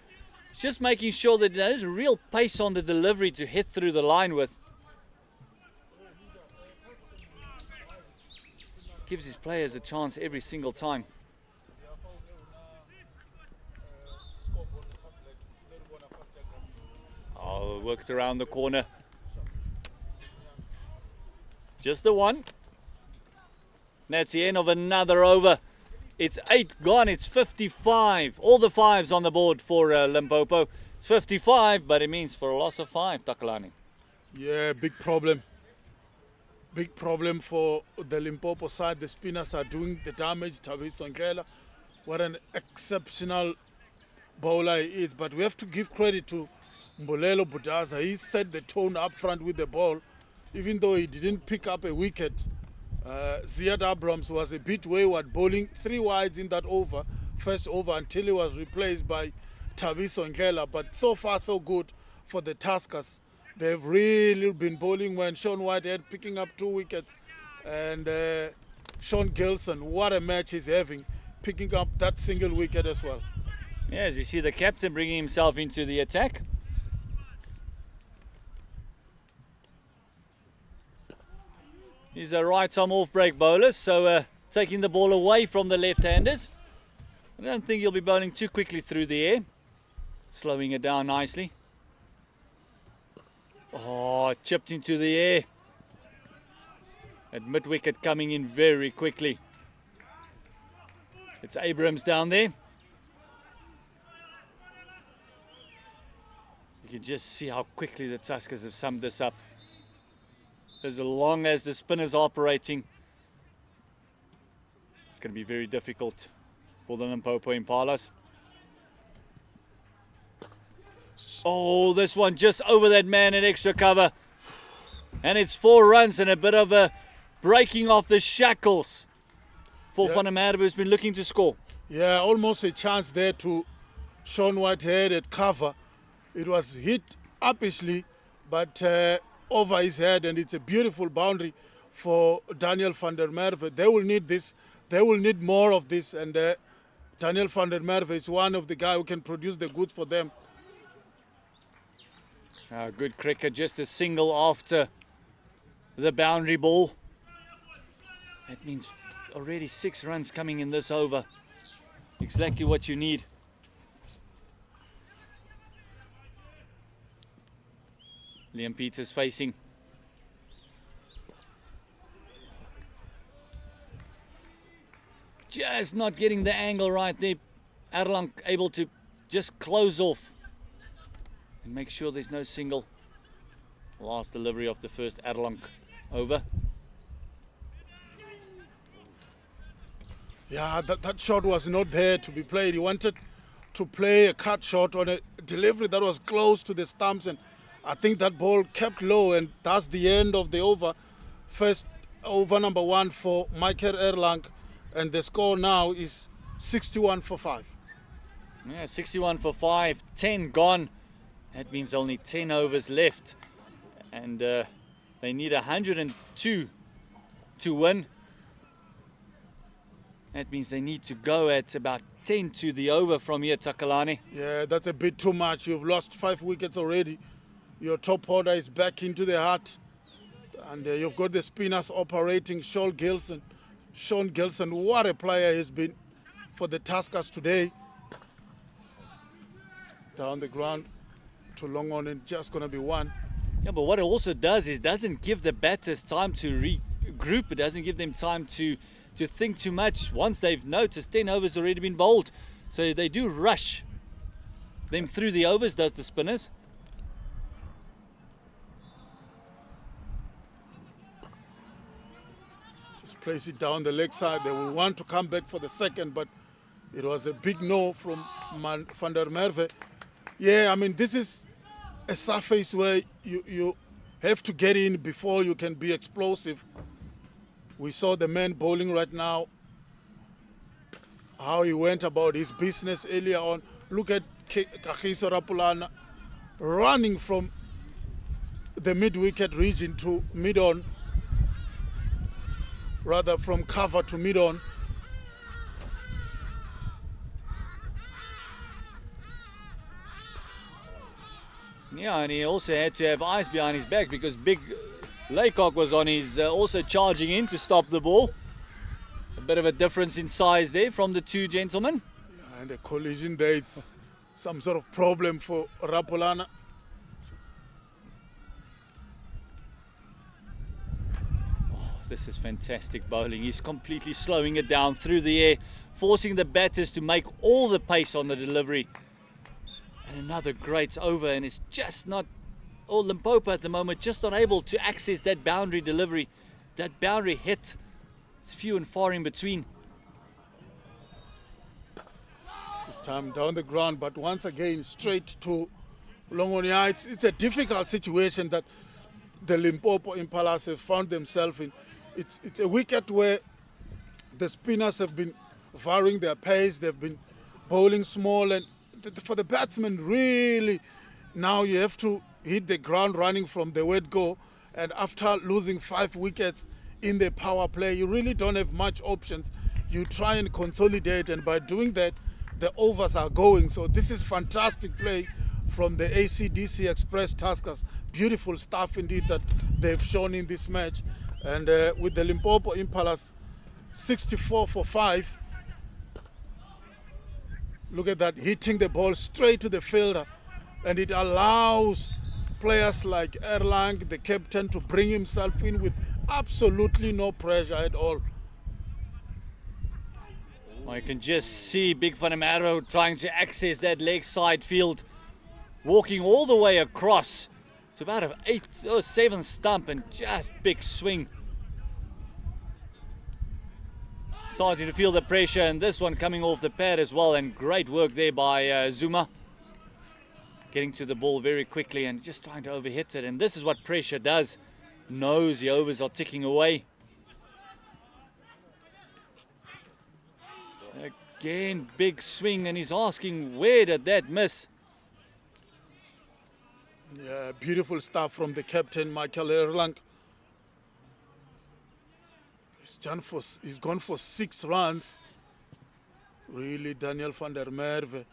B: He's just making sure that there's real pace on the delivery to hit through the line with. Gives his players a chance every single time. Oh, worked around the corner. Just the one. That's the end of another over. It's 8 gone, it's 55. All the 5s on the board for Limpopo. It's 55, but it means for a loss of 5, Takalani.
A: Yeah, big problem. Big problem for the Limpopo side. The spinners are doing the damage. Thabiso Ngela, what an exceptional bowler he is. But we have to give credit to Mbolelo Budaza. He set the tone up front with the ball. Even though he didn't pick up a wicket, Ziad Abrams was a bit wayward, bowling 3 wides in that over, first over, until he was replaced by Thabiso Ngela. But so far so good for the Tuskers. They've really been bowling when Sean Whitehead picking up 2 wickets. And Sean Gilson, what a match he's having, picking up that single wicket as well.
B: Yeah, as we see the captain bringing himself into the attack. He's a right-arm off-break bowler, so taking the ball away from the left-handers. I don't think he'll be bowling too quickly through the air. Slowing it down nicely. Oh, chipped into the air. At mid-wicket coming in very quickly. It's Abrams down there. You can just see how quickly the Tuskers have summed this up. As long as the spinners are operating, it's going to be very difficult for the Limpopo Impalas. Oh, this one just over that man in extra cover. And it's 4 runs and a bit of a breaking off the shackles for Van der Merwe, who's been looking to score.
A: Yeah, almost a chance there to Sean Whitehead at cover. It was hit uppishly, but over his head, and it's a beautiful boundary for Daniel van der Merwe. They will need this. They will need more of this, and Daniel van der Merwe is one of the guys who can produce the goods for them.
B: Good cricket, just a single after the boundary ball. That means already 6 runs coming in this over. Exactly what you need. Liam Peters facing just not getting the angle right there. Erlang able to just close off and make sure there's no single. Last delivery of the first Erlang over.
A: Yeah, that shot was not there to be played. He wanted to play a cut shot on a delivery that was close to the stumps, and I think that ball kept low, and that's the end of the over. First over number 1 for Michael Erlang, and the score now is 61 for 5.
B: Yeah, 61 for 5, 10 gone. That means only 10 overs left, and they need 102 to win. That means they need to go at about 10 to the over from here, Takalani.
A: Yeah, that's a bit too much. You've lost 5 wickets already. Your top order is back into the hut. And you've got the spinners operating. Sean Gilson, what a player he's been for the Tuskers today. Down the ground to long on, and just going to be 1.
B: Yeah, but what it also does is doesn't give the batters time to regroup. It doesn't give them time to think too much. Once they've noticed 10 overs already been bowled, so they do rush them through the overs, does the spinners.
A: Just place it down the leg side. They will want to come back for the second, but it was a big no from Van der Merwe. Yeah, I mean, this is a surface where you have to get in before you can be explosive. We saw the man bowling right now, how he went about his business earlier on. Look at Kagiso Rapulana running from the mid-wicket region to mid-on, rather from cover to mid-on.
B: Yeah, and he also had to have eyes behind his back because Big Laycock was on his also charging in to stop the ball. A bit of a difference in size there from the two gentlemen.
A: Yeah, and a collision there, it's some sort of problem for Rapulana.
B: Oh, this is fantastic bowling. He's completely slowing it down through the air, forcing the batters to make all the pace on the delivery. And another great over, and it's just not, Limpopo at the moment just not able to access that boundary delivery, that boundary hit. It's few and far in between.
A: This time down the ground, but once again straight to Longonia. It's a difficult situation that the Limpopo Impalas have found themselves in. It's a wicket where the spinners have been varying their pace. They've been bowling small, and for the batsmen, really, now you have to hit the ground running from the word go. And after losing 5 wickets in the power play, you really don't have much options. You try and consolidate, and by doing that, the overs are going. So this is fantastic play from the ACDC Express Tuskers. Beautiful stuff indeed that they've shown in this match. And with the Limpopo Impalas 64 for 5. Look at that, hitting the ball straight to the fielder. And it allows players like Erlang, the captain, to bring himself in with absolutely no pressure at all.
B: Well, you can just see Big Van der Merwe trying to access that leg side field, walking all the way across. It's about an 8 or 7 stump, and just big swing. Starting to feel the pressure, and this one coming off the pad as well, and great work there by Zuma. Getting to the ball very quickly and just trying to overhit it, and this is what pressure does. Knows the overs are ticking away. Again, big swing, and he's asking, where did that miss?
A: Yeah, beautiful stuff from the captain, Michael Erlang. He's gone for 6 runs. Really, Daniel Van der Merwe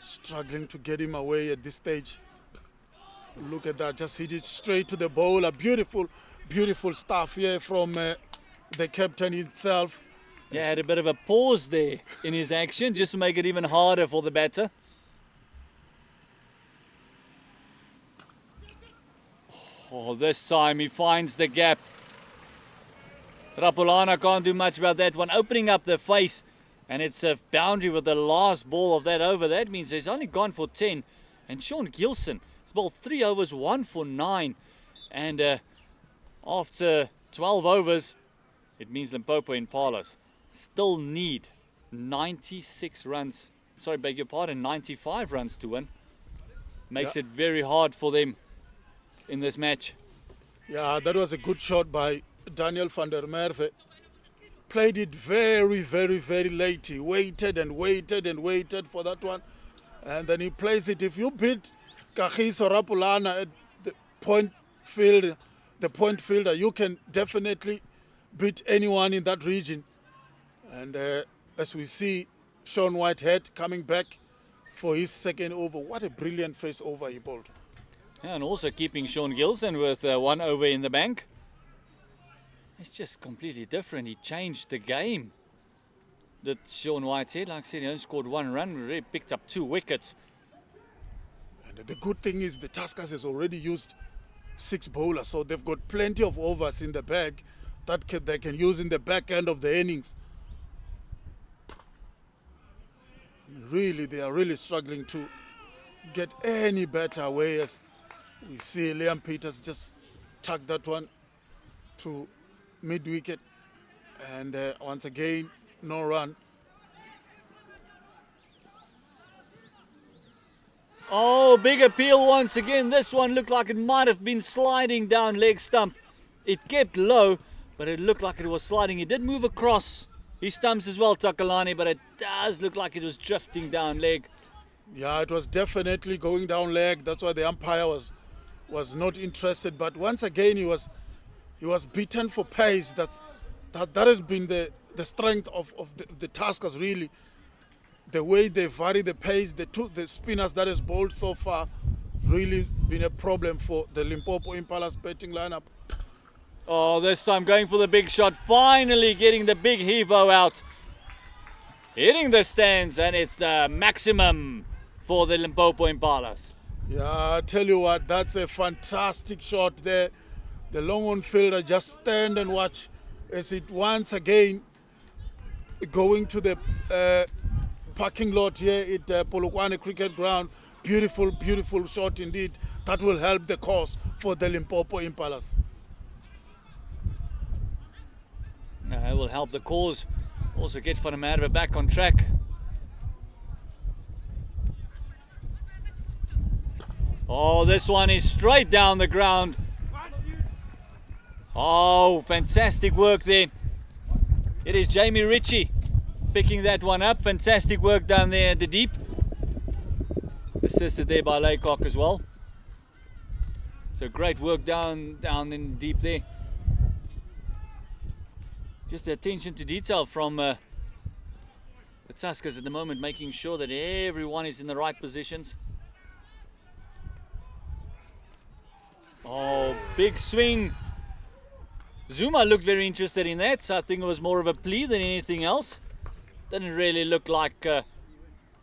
A: struggling to get him away at this stage. Look at that, just hit it straight to the bowler. Beautiful, beautiful stuff here from the captain himself.
B: Yeah, had a bit of a pause there in his action just to make it even harder for the batter. Oh, this time he finds the gap. Rapulana can't do much about that one. Opening up the face, and it's a boundary with the last ball of that over. That means he's only gone for 10. And Sean Gilson has bowled 3 overs, 1 for 9. And after 12 overs, it means Limpopo Impalas still need 96 runs. Sorry, beg your pardon, 95 runs to win. Makes it very hard for them in this match.
A: Yeah, that was a good shot by Daniel van der Merwe. Played it very, very, very late. He waited and waited and waited for that one. And then he plays it. If you beat Kagiso Rapulana at the point fielder, you can definitely beat anyone in that region. And as we see, Sean Whitehead coming back for his second over. What a brilliant face over he bowled.
B: And also keeping Sean Gilson with 1 over in the bank. It's just completely different. He changed the game. That Sean Whitehead, like I said, he only scored 1 run, really picked up 2 wickets.
A: And the good thing is the Tuskers has already used 6 bowlers, so they've got plenty of overs in the bag that they can use in the back end of the innings. Really, they are really struggling to get any better away, as we see Liam Peters just tuck that one to mid-wicket, and once again, no run.
B: Oh, big appeal once again. This one looked like it might have been sliding down leg stump. It kept low, but it looked like it was sliding. It did move across his stumps as well, Takalani, but it does look like it was drifting down leg.
A: Yeah, it was definitely going down leg. That's why the umpire was not interested. But once again, he was beaten for pace. That has been the strength of the Tuskers, really. The way they vary the pace, the spinners that has bowled so far, really been a problem for the Limpopo Impalas batting lineup.
B: Oh, this time going for the big shot, finally getting the big heave-o out. Hitting the stands, and it's the maximum for the Limpopo Impalas.
A: Yeah, I tell you what, that's a fantastic shot there. The long-on fielder just stand and watch as it once again going to the parking lot here at Polokwane Cricket Ground. Beautiful, beautiful shot indeed. That will help the cause for the Limpopo Impalas.
B: It will help the cause. Also get Van der Merwe back on track. Oh, this one is straight down the ground. Oh, fantastic work there. It is Jamie Ritchie picking that one up. Fantastic work down there at the deep. Assisted there by Laycock as well. So great work down in deep there. Just the attention to detail from the Tuskers at the moment, making sure that everyone is in the right positions. Oh, big swing. Zuma looked very interested in that, so I think it was more of a plea than anything else. Didn't really look like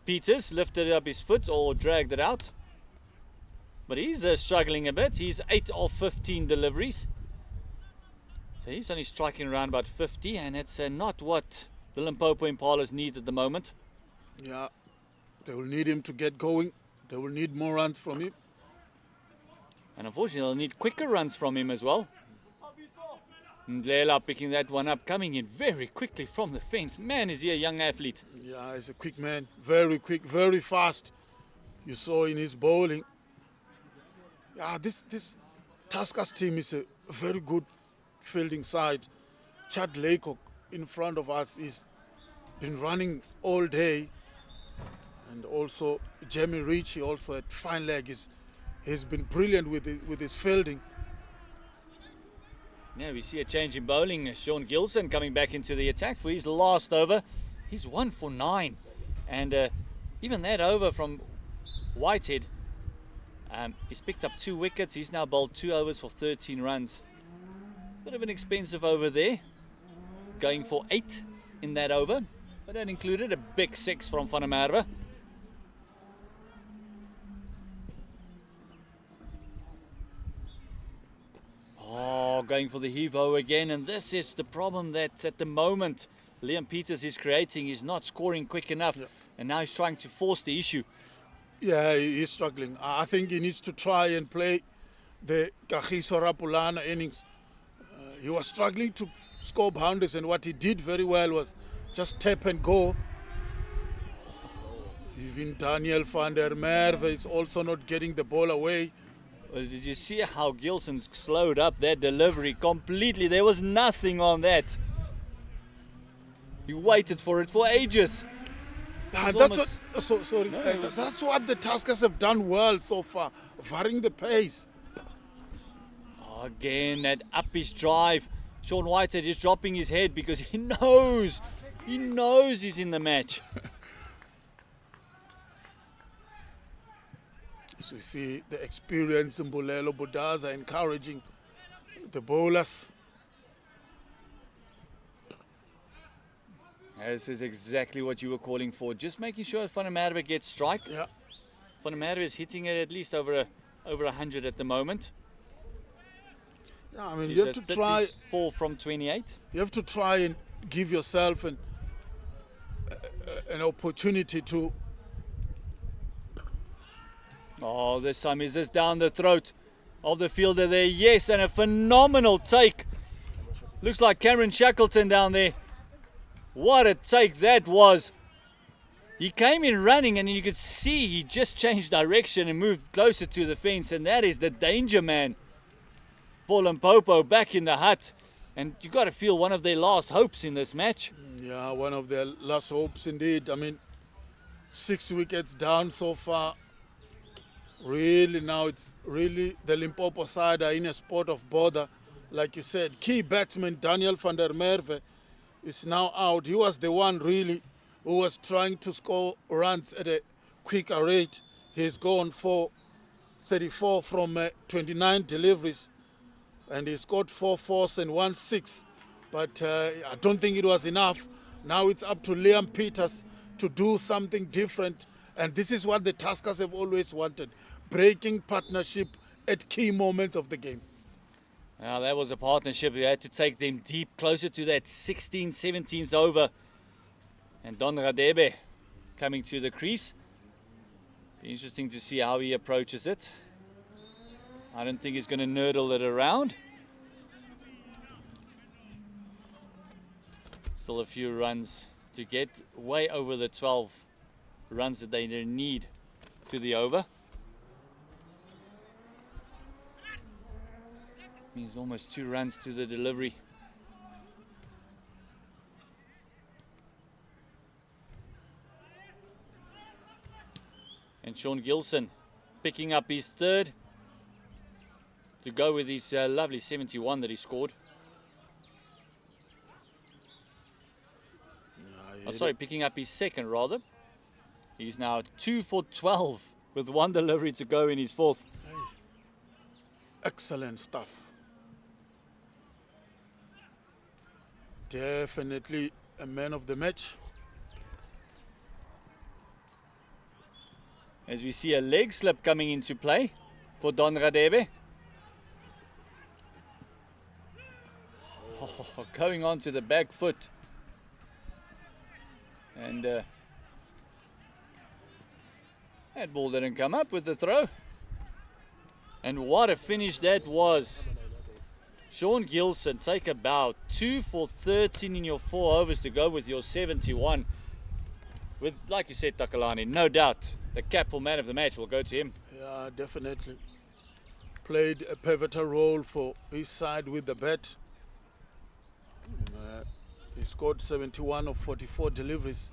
B: Peters lifted up his foot or dragged it out. But he's struggling a bit. He's 8 of 15 deliveries. So he's only striking around about 50, and it's not what the Limpopo Impalas need at the moment.
A: Yeah, they will need him to get going. They will need more runs from him.
B: And unfortunately, they'll need quicker runs from him as well. Ndlela picking that one up, coming in very quickly from the fence. Man, is he a young athlete.
A: Yeah, he's a quick man. Very quick, very fast. You saw in his bowling. Yeah, this Tuskers team is a very good fielding side. Chad Laycock in front of us is been running all day. And also Jamie Ritchie also at fine leg. He's been brilliant with his fielding.
B: Yeah, we see a change in bowling. Sean Gilson coming back into the attack for his last over. He's 1 for 9. And even that over from Whitehead, he's picked up 2 wickets. He's now bowled 2 overs for 13 runs. Bit of an expensive over there. Going for 8 in that over. But that included a big 6 from Van der Merwe. Oh, going for the heave-ho again, and this is the problem that at the moment Liam Peters is creating. He's not scoring quick enough, and now he's trying to force the issue.
A: Yeah, he's struggling. I think he needs to try and play the Kagiso Rapulana innings. He was struggling to score boundaries, and what he did very well was just tap and go. Even Daniel van der Merwe is also not getting the ball away.
B: Did you see how Gilson slowed up that delivery completely? There was nothing on that. He waited for it for ages.
A: That's what the Tuskers have done well so far, varying the pace.
B: Again, that uppish drive. Sean Whitehead is dropping his head because he knows he's in the match.
A: So we see the experience in Mbulelo Budaza encouraging the bowlers.
B: This is exactly what you were calling for. Just making sure Van der Merwe gets strike.
A: Yeah.
B: Van der Merwe is hitting it at least over 100 at the moment.
A: Yeah, I mean,
B: He's
A: you have to try.
B: 4 from 28.
A: You have to try and give yourself an opportunity to.
B: Oh, this time is this down the throat of the fielder there. Yes, and a phenomenal take. Looks like Cameron Shackleton down there. What a take that was. He came in running and you could see he just changed direction and moved closer to the fence, and that is the danger man for Limpopo back in the hut. And you got to feel one of their last hopes in this match.
A: Yeah, one of their last hopes indeed. I mean, 6 wickets down so far. Really now it's really the Limpopo side are in a spot of bother. Like you said, key batsman Daniel van der Merwe is now out. He was the one really who was trying to score runs at a quicker rate. He's gone for 34 from 29 deliveries, and he scored 4 fours and 1 6. But I don't think it was enough. Now it's up to Liam Peters to do something different, and this is what the Tuskers have always wanted: breaking partnership at key moments of the game.
B: Now that was a partnership. You had to take them deep, closer to that 16th, 17th over. And Don Radebe coming to the crease. Be interesting to see how he approaches it. I don't think he's going to nurdle it around. Still a few runs to get, way over the 12 runs that they need to the over. He's almost 2 runs to the delivery. And Sean Gilson picking up his 3rd to go with his lovely 71 that he scored. Picking up his 2nd rather. He's now 2 for 12 with 1 delivery to go in his 4th.
A: Excellent stuff. Definitely a man of the match.
B: As we see a leg slip coming into play for Don Radebe. Going on to the back foot. And that ball didn't come up with the throw. And what a finish that was. Sean Gilson, take about 2 for 13 in your 4 overs to go with your 71. With, like you said, Takalani, no doubt the cap for man of the match will go to him.
A: Yeah, definitely. Played a pivotal role for his side with the bat. He scored 71 of 44 deliveries.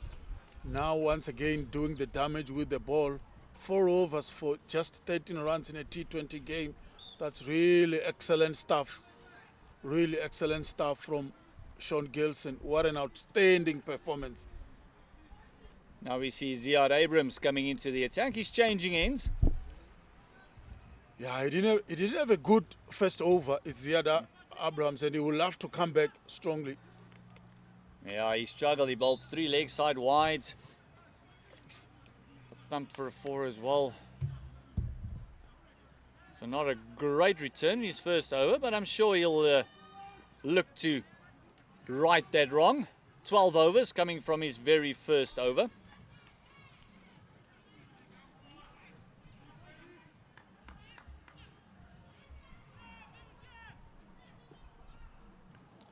A: Now once again doing the damage with the ball. 4 overs for just 13 runs in a T20 game. That's really excellent stuff. Really excellent stuff from Sean Gilson. What an outstanding performance.
B: Now we see Ziad Abrams coming into the attack. He's changing ends.
A: Yeah, he didn't have a good first over. It's Ziad Abrams, and he will have to come back strongly.
B: Yeah, he struggled. He bowled 3 leg side wide. Thumped for a 4 as well. So not a great return in his first over, but I'm sure he'll look to right that wrong. 12 overs coming from his very first over.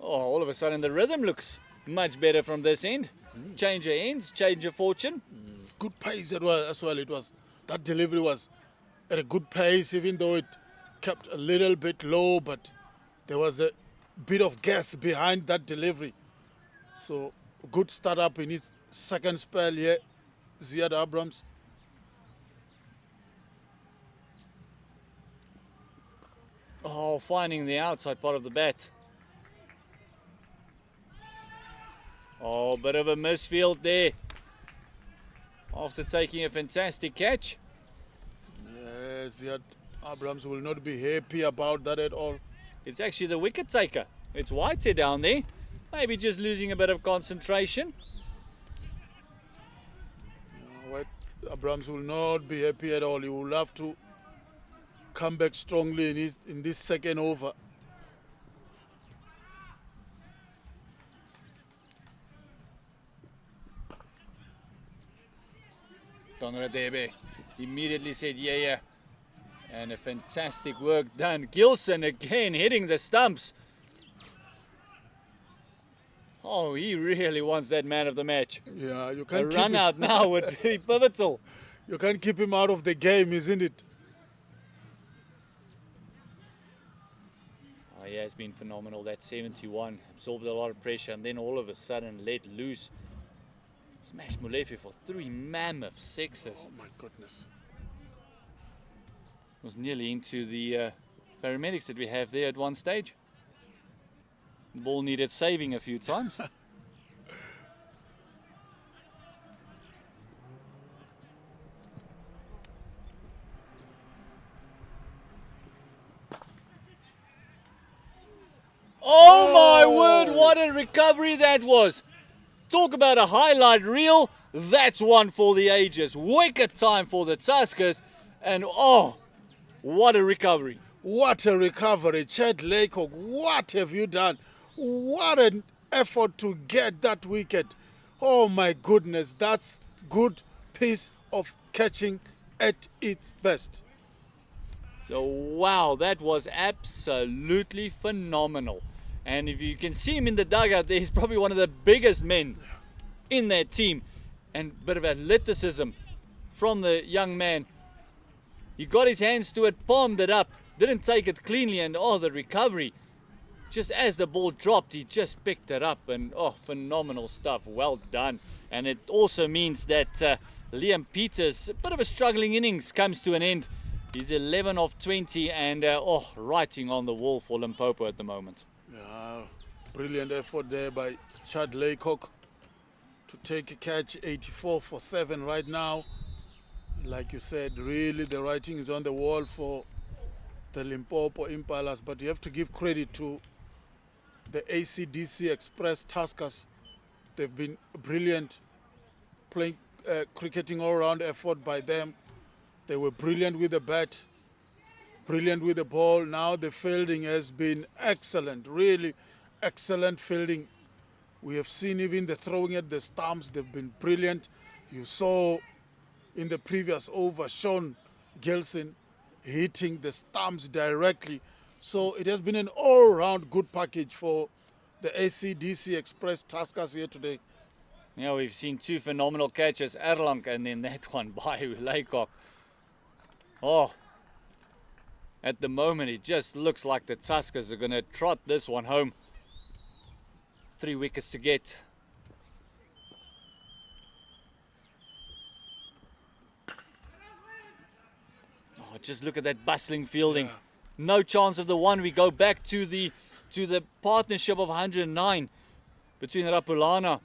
B: Oh, all of a sudden the rhythm looks much better from this end. Change of ends, change of fortune.
A: Good pace as well. It was, that delivery was at a good pace, even though it kept a little bit low, but there was a bit of gas behind that delivery. So good start up in his second spell here, Ziad Abrams.
B: Oh, finding the outside part of the bat. Oh, bit of a misfield there. After taking a fantastic catch.
A: Yes, Ziad Abrams will not be happy about that at all.
B: It's actually the wicket taker. It's Whitehead down there. Maybe just losing a bit of concentration.
A: Abrams will not be happy at all. He will have to come back strongly in this second over.
B: Donradebe immediately said yeah. And a fantastic work done. Gilson again hitting the stumps. Oh, he really wants that man of the match.
A: Yeah, you
B: A
A: can't
B: run out now would be pivotal.
A: You can't keep him out of the game, isn't it?
B: Oh, yeah, it's been phenomenal. That 71 absorbed a lot of pressure and then all of a sudden let loose. Smashed Molefe for 3 mammoth sixes.
A: Oh my goodness.
B: Was nearly into the paramedics that we have there at one stage. The ball needed saving a few times. Oh my word, what a recovery that was. Talk about a highlight reel. That's one for the ages. Wicked time for the Tuskers. And oh, what a recovery.
A: What a recovery. Chad Laycock, what have you done? What an effort to get that wicket. Oh my goodness, that's good piece of catching at its best.
B: So wow, that was absolutely phenomenal. And if you can see him in the dugout there, he's probably one of the biggest men in that team. And a bit of athleticism from the young man. He got his hands to it, palmed it up, didn't take it cleanly, and oh, the recovery. Just as the ball dropped, he just picked it up, and oh, phenomenal stuff. Well done. And it also means that Liam Peters, a bit of a struggling innings, comes to an end. He's 11 of 20 and oh, writing on the wall for Limpopo at the moment.
A: Yeah, brilliant effort there by Chad Laycock to take a catch. 84 for 7 right now. Like you said, really the writing is on the wall for the Limpopo Impalas, but you have to give credit to the ACDC Express Tuskers. They've been brilliant playing cricketing all-round effort by them. They were brilliant with the bat, brilliant with the ball. Now the fielding has been excellent, really excellent fielding. We have seen even the throwing at the stumps, they've been brilliant. You saw in the previous over Sean Gilson hitting the stumps directly. So it has been an all-round good package for the ACDC Express Tuskers here today.
B: Yeah, we've seen 2 phenomenal catches, Erlang and then that one by Laycock. Oh, at the moment it just looks like the Tuskers are going to trot this one home. 3 wickets to get. Oh, just look at that bustling fielding.
A: Yeah.
B: No chance of the one. We go back to the partnership of 109 between Rapulana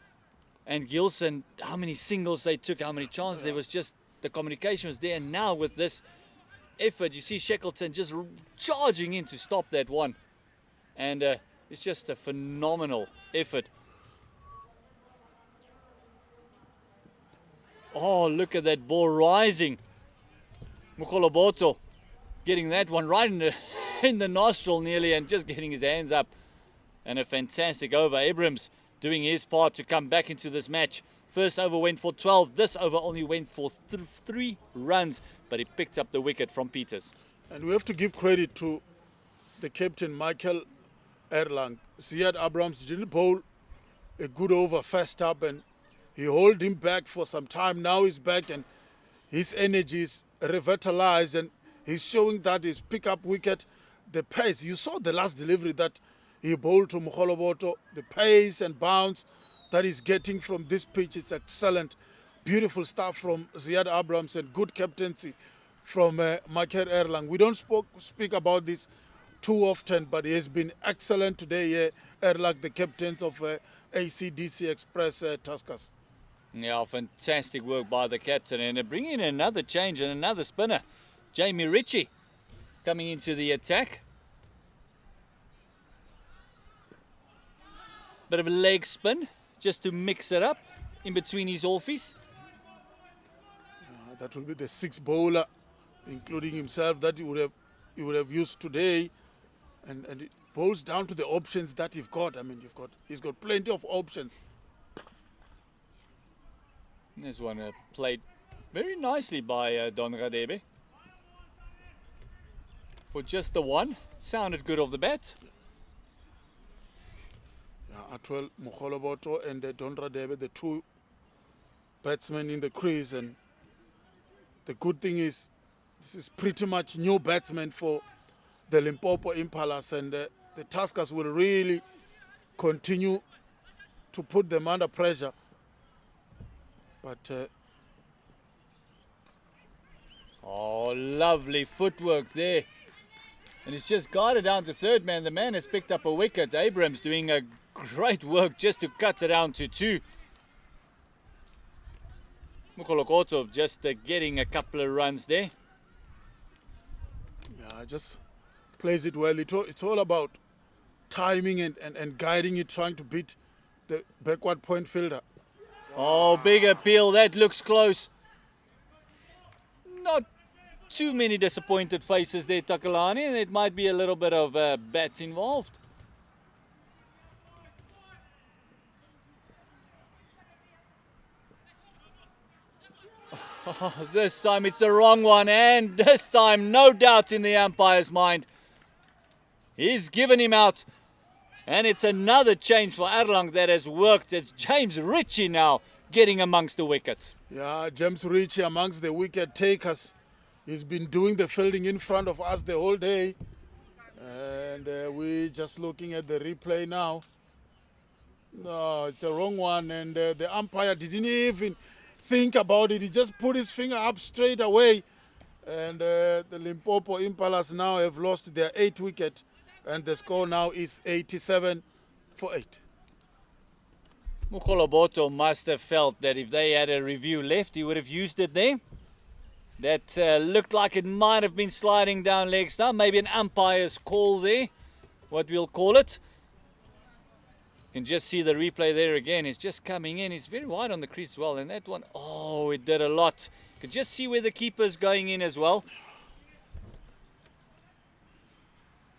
B: and Gilson. How many singles they took, how many chances. There was just, the communication was there. And now with this effort, you see Shackleton just charging in to stop that one. And it's just a phenomenal effort. Oh, look at that ball rising. Mukoloboto getting that one right in the nostril nearly and just getting his hands up. And a fantastic over. Abrams doing his part to come back into this match. First over went for 12. This over only went for 3 runs, but he picked up the wicket from Peters.
A: And we have to give credit to the captain, Michael Erlang. Ziad Abrams didn't bowl a good over first up, and he held him back for some time. Now he's back, and his energy is revitalized, and he's showing that his pick-up wicket, the pace. You saw the last delivery that he bowled to Mokgoloboto, the pace and bounce that he's getting from this pitch. It's excellent. Beautiful stuff from Ziad Abrams and good captaincy from Michael Erlang. We don't speak about this too often, but he has been excellent today, Erlang, the captains of ACDC Express Tuskers.
B: Yeah, fantastic work by the captain. And bringing in another change and another spinner. Jamie Ritchie coming into the attack. Bit of a leg spin just to mix it up in between his offies.
A: That will be the 6th bowler, including himself, that he would have used today. And it boils down to the options that you've got. I mean, he's got plenty of options.
B: This one played very nicely by Don Radebe. For just the one, sounded good off the bat.
A: Yeah, Atwell Mokgoloboto and Don Radebe, the 2 batsmen in the crease. And the good thing is, this is pretty much new batsmen for the Limpopo Impalas, and the Tuskers will really continue to put them under pressure. But
B: oh, lovely footwork there. And it's just guided down to third man. The man has picked up a wicket. Abrams doing a great work just to cut it down to 2. Mokgoloboto just getting a couple of runs there.
A: Yeah, just plays it well. It's all about timing and guiding it, trying to beat the backward point fielder.
B: Oh, big appeal. That looks close. Not too many disappointed faces there, Takalani. And it might be a little bit of bats involved. Oh, this time it's the wrong one. And this time, no doubt in the umpire's mind. He's given him out. And it's another change for Erlang that has worked. It's James Ritchie now getting amongst the wickets.
A: Yeah, James Ritchie amongst the wicket takers. He's been doing the fielding in front of us the whole day. And we're just looking at the replay now. No, it's a wrong one. And the umpire didn't even think about it. He just put his finger up straight away. And the Limpopo Impalas now have lost their 8th wicket. And the score now is 87 for 8.
B: Mokgoloboto must have felt that if they had a review left, he would have used it there. That looked like it might have been sliding down leg stump. Maybe an umpire's call there, what we'll call it. You can just see the replay there again. It's just coming in. He's very wide on the crease as well. And that one, oh, it did a lot. You can just see where the keeper's going in as well.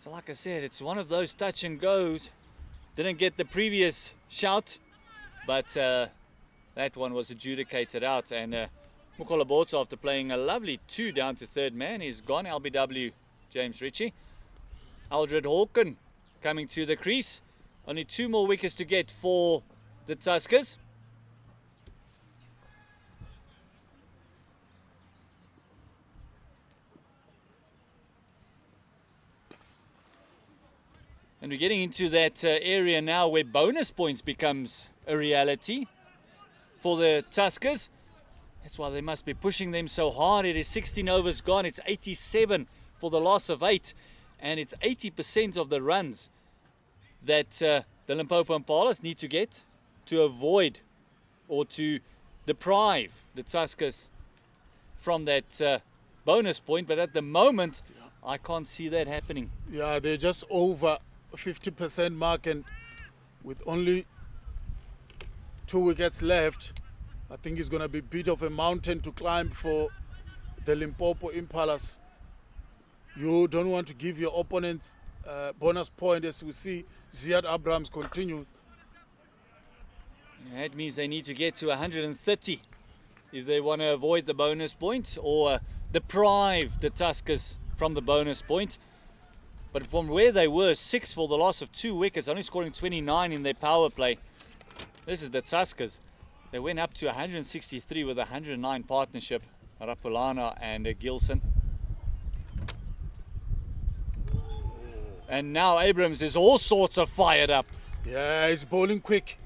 B: So like I said, it's one of those touch and goes. Didn't get the previous shout, but that one was adjudicated out. And Mokgoloboto, after playing a lovely 2 down to third man, is gone. LBW, James Ritchie. Aldred Hawken coming to the crease. Only 2 more wickets to get for the Tuskers. And we're getting into that area now where bonus points becomes a reality for the Tuskers. That's why they must be pushing them so hard. It is 16 overs gone. It's 87 for the loss of 8. And it's 80% of the runs that the Limpopo Impalas need to get to avoid or to deprive the Tuskers from that bonus point. But at the moment, I can't see that happening.
A: Yeah, they're just over 50% mark, and with only 2 wickets left, I think it's going to be a bit of a mountain to climb for the Limpopo Impalas. You don't want to give your opponents bonus point, as we see Ziad Abrams continue.
B: That means they need to get to 130 if they want to avoid the bonus point or deprive the Tuskers from the bonus point. But from where they were, 6 for the loss of 2 wickets, only scoring 29 in their power play. This is the Tuskers. They went up to 163 with a 109 partnership, Rapulana and Gilson. And now Abrams is all sorts of fired up.
A: Yeah, he's bowling quick.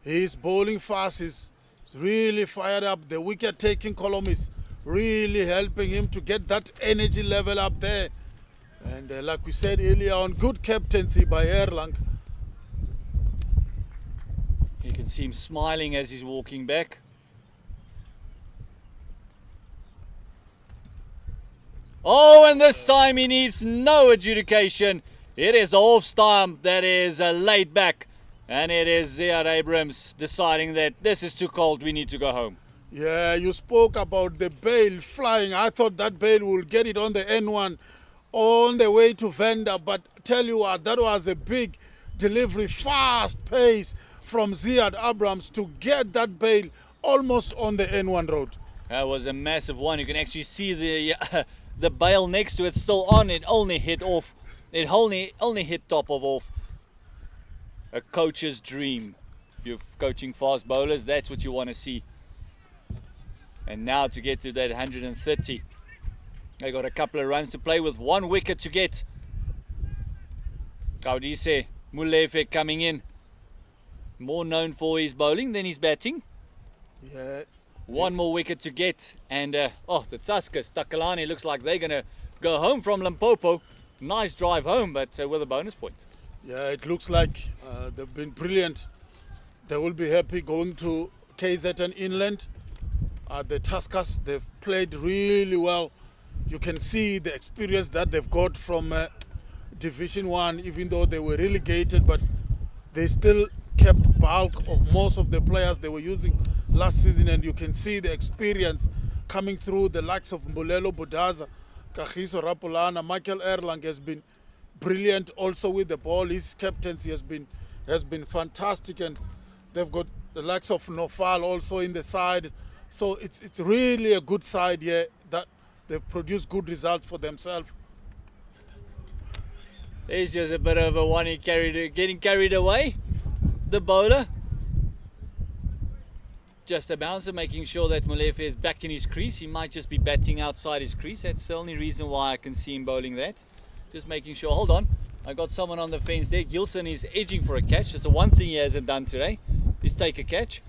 A: He's bowling fast. He's really fired up. The wicket-taking column is really helping him to get that energy level up there. And like we said earlier on, good captaincy by Erlang.
B: You can see him smiling as he's walking back. Oh, and this time he needs no adjudication. It is the off stump that is laid back. And it is Ziad Abrams deciding that this is too cold, we need to go home.
A: Yeah, you spoke about the bail flying. I thought that bail will get it on the N1 on the way to Venda. But tell you what, that was a big delivery, fast pace from Ziad Abrams to get that bail almost on the N1 road.
B: That was a massive one. You can actually see the bail next to it still on. It only hit off. It only hit top of off. A coach's dream. You're coaching fast bowlers, that's what you want to see. And now to get to that 130. They got a couple of runs to play with, 1 wicket to get. Kaudise Mulefe coming in. More known for his bowling than his batting.
A: Yeah.
B: 1 more wicket to get. And the Tuskers, Takalani, looks like they're going to go home from Limpopo. Nice drive home, but with a bonus point.
A: Yeah, it looks like they've been brilliant. They will be happy going to KZN Inland. The Tuskers, they've played really well. You can see the experience that they've got from Division 1, even though they were relegated, but they still kept bulk of most of the players they were using last season, and you can see the experience coming through. The likes of Mbulelo Budaza, Kagiso Rapulana, Michael Erlang has been brilliant also with the ball. His captaincy has been fantastic, and they've got the likes of Nofal also in the side. So it's really a good side here that they've produced good results for themselves.
B: There's just a bit of a one getting carried away. The bowler. Just a bouncer, making sure that Mulefe is back in his crease. He might just be batting outside his crease. That's the only reason why I can see him bowling that. Just making sure. Hold on. I got someone on the fence there. Gilson is edging for a catch. Just the one thing he hasn't done today is take a catch.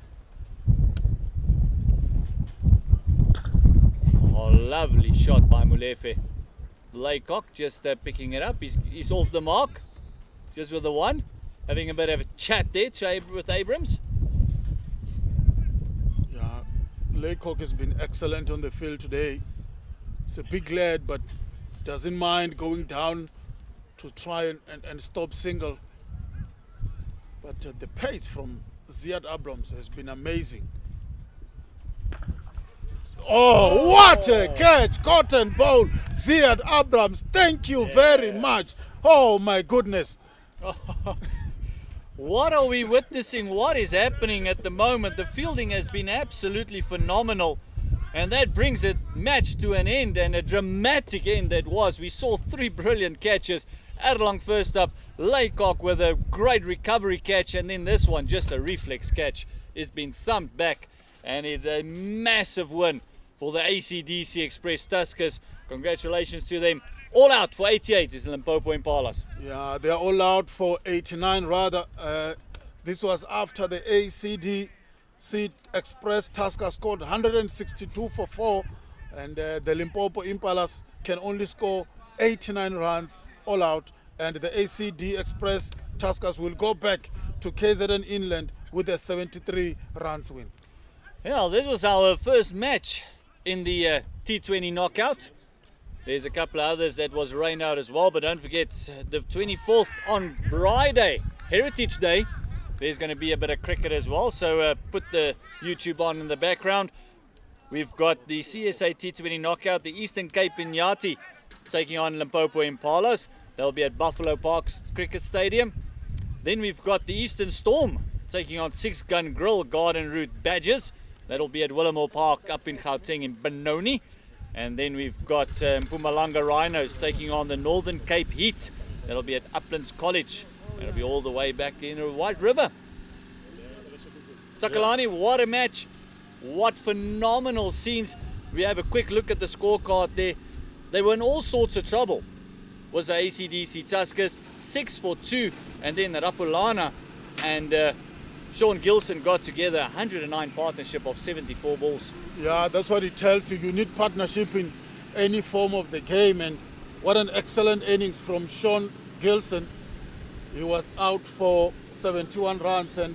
B: Oh, lovely shot by Mulefe. Laycock just picking it up. He's off the mark. Just with the one. Having a bit of a chat there with Abrams.
A: Yeah, Laycock has been excellent on the field today. He's a big lad, but doesn't mind going down to try and stop single. But the pace from Ziad Abrams has been amazing. Oh, what a catch! Cotton bowl, Ziad Abrams. Thank you very much. Oh my goodness.
B: What are we witnessing? What is happening at the moment? The fielding has been absolutely phenomenal. And that brings the match to an end, and a dramatic end that was. We saw 3 brilliant catches. Erlang first up, Laycock with a great recovery catch, and then this one, just a reflex catch. It's been thumped back, and it's a massive win for the ACDC Express Tuskers. Congratulations to them. All out for 88 is Limpopo Impalas.
A: Yeah, they're all out for 89 rather. This was after the ACDC Express Tusker scored 162 for 4, and the Limpopo Impalas can only score 89 runs all out, and the ACD Express Tuskers will go back to KZN Inland with a 73 runs win.
B: Yeah, this was our first match in the T20 knockout. There's a couple of others that was rained out as well, but don't forget the 24th on Friday, Heritage Day. There's going to be a bit of cricket as well, so put the YouTube on in the background. We've got the CSA T20 knockout, the Eastern Cape Inyati taking on Limpopo Impalas. They'll be at Buffalo Park Cricket Stadium. Then we've got the Eastern Storm taking on 6 Gun Grill Garden Route Badgers. That'll be at Willamore Park up in Gauteng in Benoni. And then we've got Mpumalanga Rhinos taking on the Northern Cape Heat. That'll be at Uplands College. That'll be all the way back in the White River. Takalani, what a match. What phenomenal scenes. We have a quick look at the scorecard there. They were in all sorts of trouble. Was the ACDC Tuskers 6-2, and then the Rapulana and Sean Gilson got together 109 partnership of 74 balls.
A: Yeah, that's what it tells you. You need partnership in any form of the game, and what an excellent innings from Sean Gilson. He was out for 71 runs, and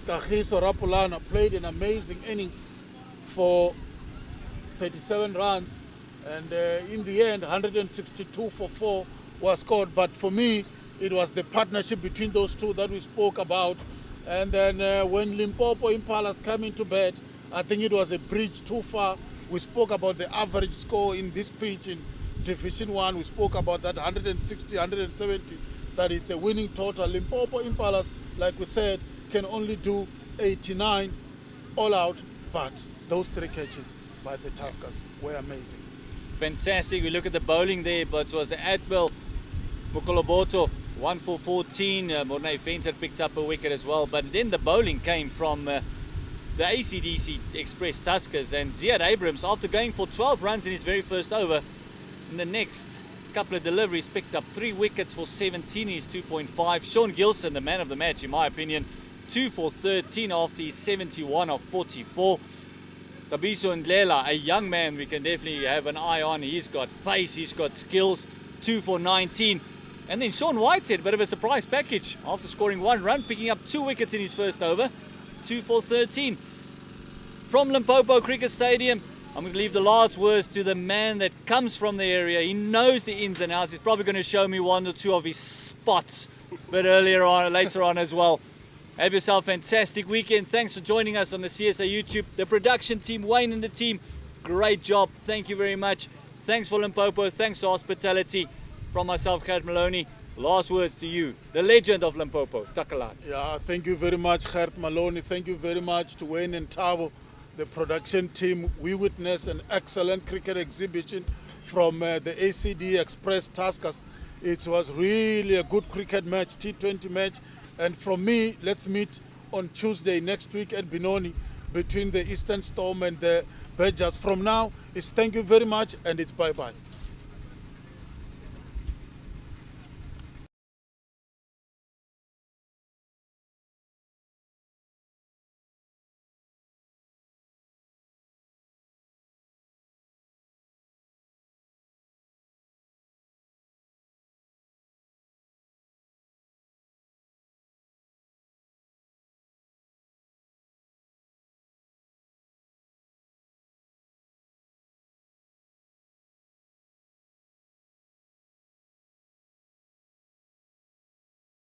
A: Kagiso Rapulana played an amazing innings for 37 runs, and in the end 162 for 4 was scored. But for me, it was the partnership between those two that we spoke about. And then when Limpopo Impalas came into bat, I think it was a bridge too far. We spoke about the average score in this pitch in Division 1. We spoke about that 160, 170, that it's a winning total. Limpopo Impalas, like we said, can only do 89 all out, but those 3 catches by the Tuskers were amazing.
B: Fantastic. We look at the bowling there, but it was Admiral Mukoloboto, 1 for 14. Mornay Venter picked up a wicket as well, but then the bowling came from the ACDC Express Tuskers, and Ziad Abrams, after going for 12 runs in his very first over, in the next couple of deliveries picked up 3 wickets for 17 in his 2.5. Sean Gilson, the man of the match in my opinion, 2 for 13 after his 71 of 44. Tabiso Ndlela, a young man we can definitely have an eye on. He's got pace, he's got skills, 2 for 19. And then Sean Whitehead, a bit of a surprise package after scoring 1 run, picking up 2 wickets in his first over, 2 for 13. From Limpopo Cricket Stadium, I'm going to leave the last words to the man that comes from the area. He knows the ins and outs. He's probably going to show me 1 or 2 of his spots a bit later on as well. Have yourself a fantastic weekend. Thanks for joining us on the CSA YouTube. The production team, Wayne and the team, great job. Thank you very much. Thanks for Limpopo. Thanks for hospitality. From myself, Gert Maloney, last words to you, the legend of Limpopo, Takalani.
A: Yeah, thank you very much, Gert Maloney. Thank you very much to Wayne and Tabo, the production team. We witnessed an excellent cricket exhibition from the ACD Express Tuskers. It was really a good cricket match, T20 match. And from me, let's meet on Tuesday next week at Benoni between the Eastern Storm and the Badgers. From now, it's thank you very much, and it's bye-bye.